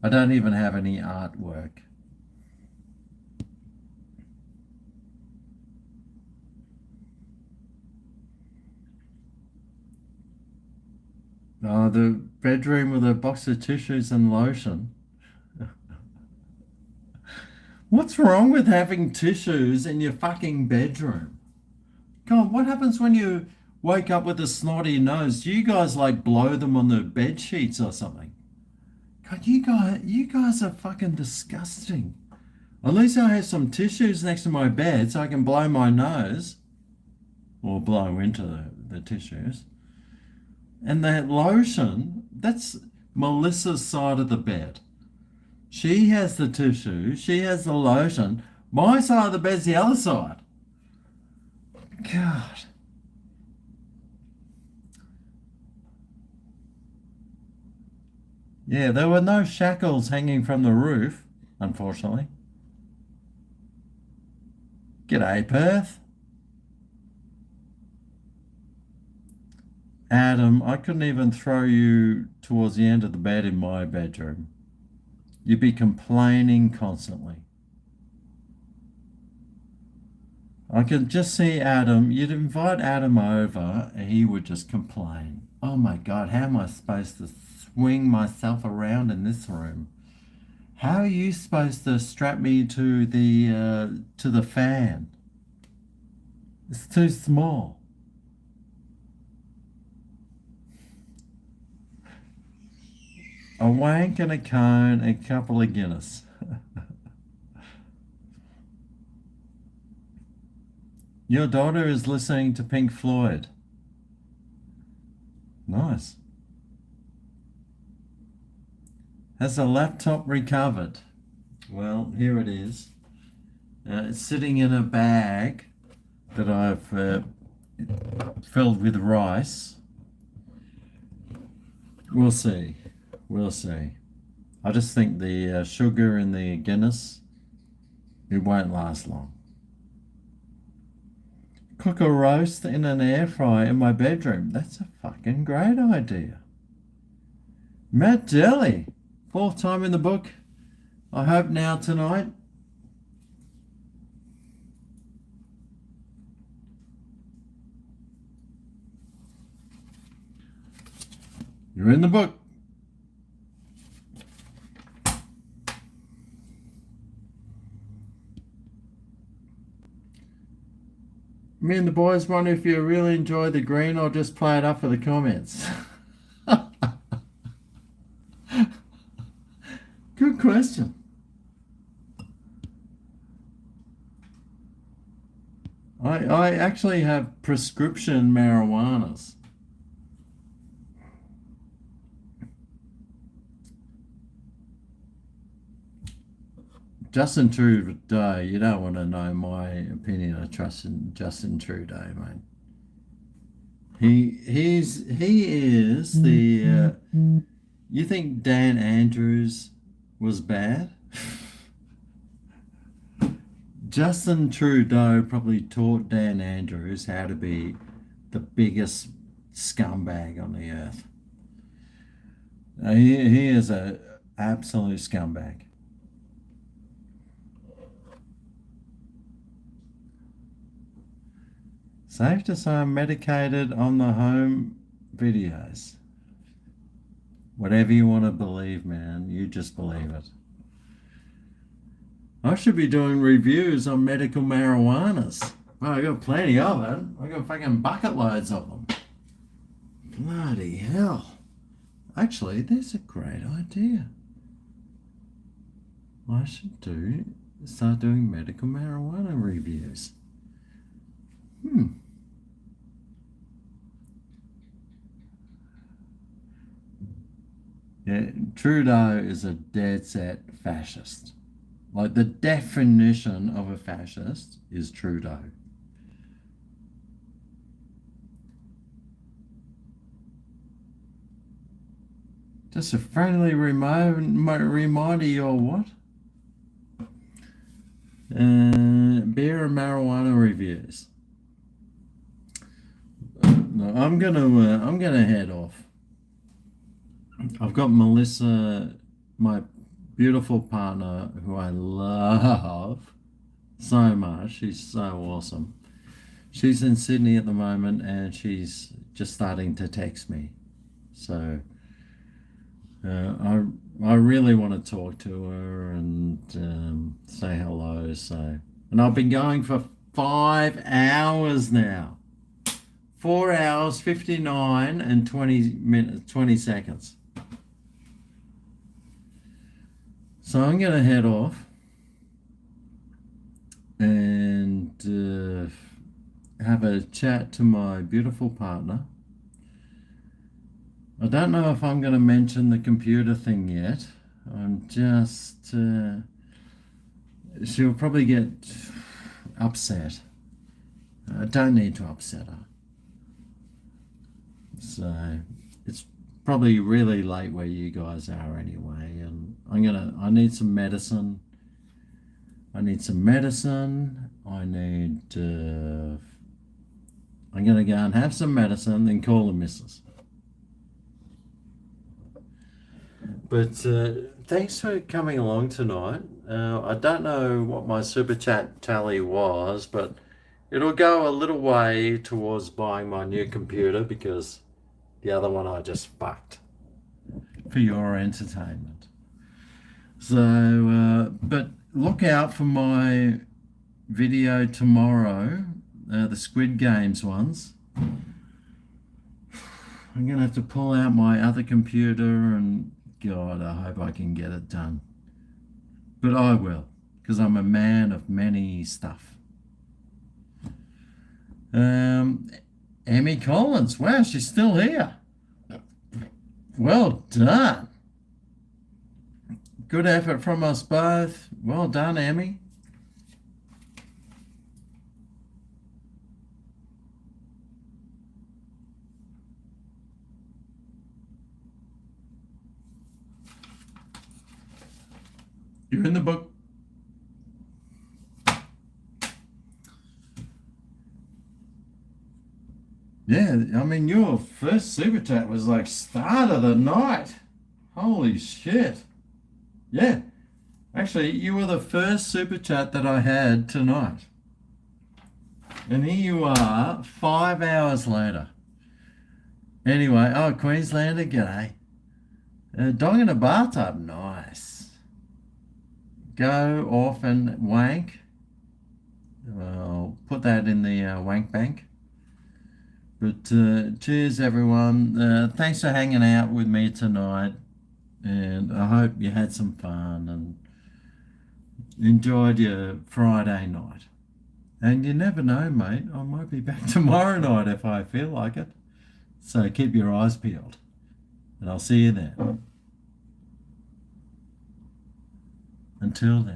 I don't even have any artwork. Oh, the bedroom with a box of tissues and lotion. What's wrong with having tissues in your fucking bedroom? God, what happens when you wake up with a snotty nose? Do you guys like blow them on the bed sheets or something? God, you guys are fucking disgusting. At least I have some tissues next to my bed so I can blow my nose or blow into the tissues. And that lotion, that's Melissa's side of the bed. She has the tissue, she has the lotion. My side of the bed's the other side. God. Yeah, there were no shackles hanging from the roof, unfortunately. G'day, Perth. Adam, I couldn't even throw you towards the end of the bed in my bedroom. You'd be complaining constantly. I could just see Adam. You'd invite Adam over and he would just complain. Oh my God, how am I supposed to swing myself around in this room? How are you supposed to strap me to the fan? It's too small. A wank and a cone and a couple of Guinness. Your daughter is listening to Pink Floyd. Nice. Has the laptop recovered? Well, here it is. It's sitting in a bag that I've filled with rice. We'll see. We'll see. I just think the sugar in the Guinness, it won't last long. Cook a roast in an air fryer in my bedroom. That's a fucking great idea. Matt Daly, 4th time in the book. I hope now tonight. You're in the book. Me and the boys wonder if you really enjoy the green or just play it up for the comments. Good question. I actually have prescription marijuanas. Justin Trudeau, you don't want to know my opinion of Justin Trudeau, mate. He is the. You think Dan Andrews was bad? Justin Trudeau probably taught Dan Andrews how to be the biggest scumbag on the earth. He is an absolute scumbag. Safe to say I'm medicated on the home videos. Whatever you want to believe, man, you just believe it. I should be doing reviews on medical marijuanas. Well, I got plenty of it. I got fucking bucket loads of them. Bloody hell. Actually, that's a great idea. I should do start doing medical marijuana reviews. Yeah, Trudeau is a dead set fascist. Like the definition of a fascist is Trudeau. Just a friendly reminder, you're what? Beer and marijuana reviews. No, I'm gonna head off. I've got Melissa, my beautiful partner, who I love so much. She's so awesome. She's in Sydney at the moment, and she's just starting to text me. So I really want to talk to her and say hello. So, and I've been going for 5 hours now. 4 hours, 59 and 20 minutes, 20 seconds. So I'm going to head off and have a chat to my beautiful partner. I don't know if I'm going to mention the computer thing yet. I'm just... she'll probably get upset. I don't need to upset her. So it's probably really late where you guys are anyway, and I need some medicine. I'm gonna go and have some medicine, then call the missus. But thanks for coming along tonight. I don't know what my super chat tally was, but it'll go a little way towards buying my new computer, because the other one I just fucked for your entertainment. So, but look out for my video tomorrow, the Squid Games ones. I'm going to have to pull out my other computer, and God, I hope I can get it done. But I will, because I'm a man of many stuff. Emmy Collins, wow, she's still here. Well done. Good effort from us both. Well done, Emmy. You're in the book. Yeah, I mean, your first super chat was like start of the night. Holy shit. Yeah. Actually, you were the first super chat that I had tonight. And here you are, 5 hours later. Anyway, oh, Queenslander, g'day. Dog in a bathtub, nice. Go off and wank. I'll put that in the wank bank. But cheers, everyone. Thanks for hanging out with me tonight. And I hope you had some fun and enjoyed your Friday night. And you never know, mate. I might be back tomorrow night if I feel like it. So keep your eyes peeled. And I'll see you then. Until then.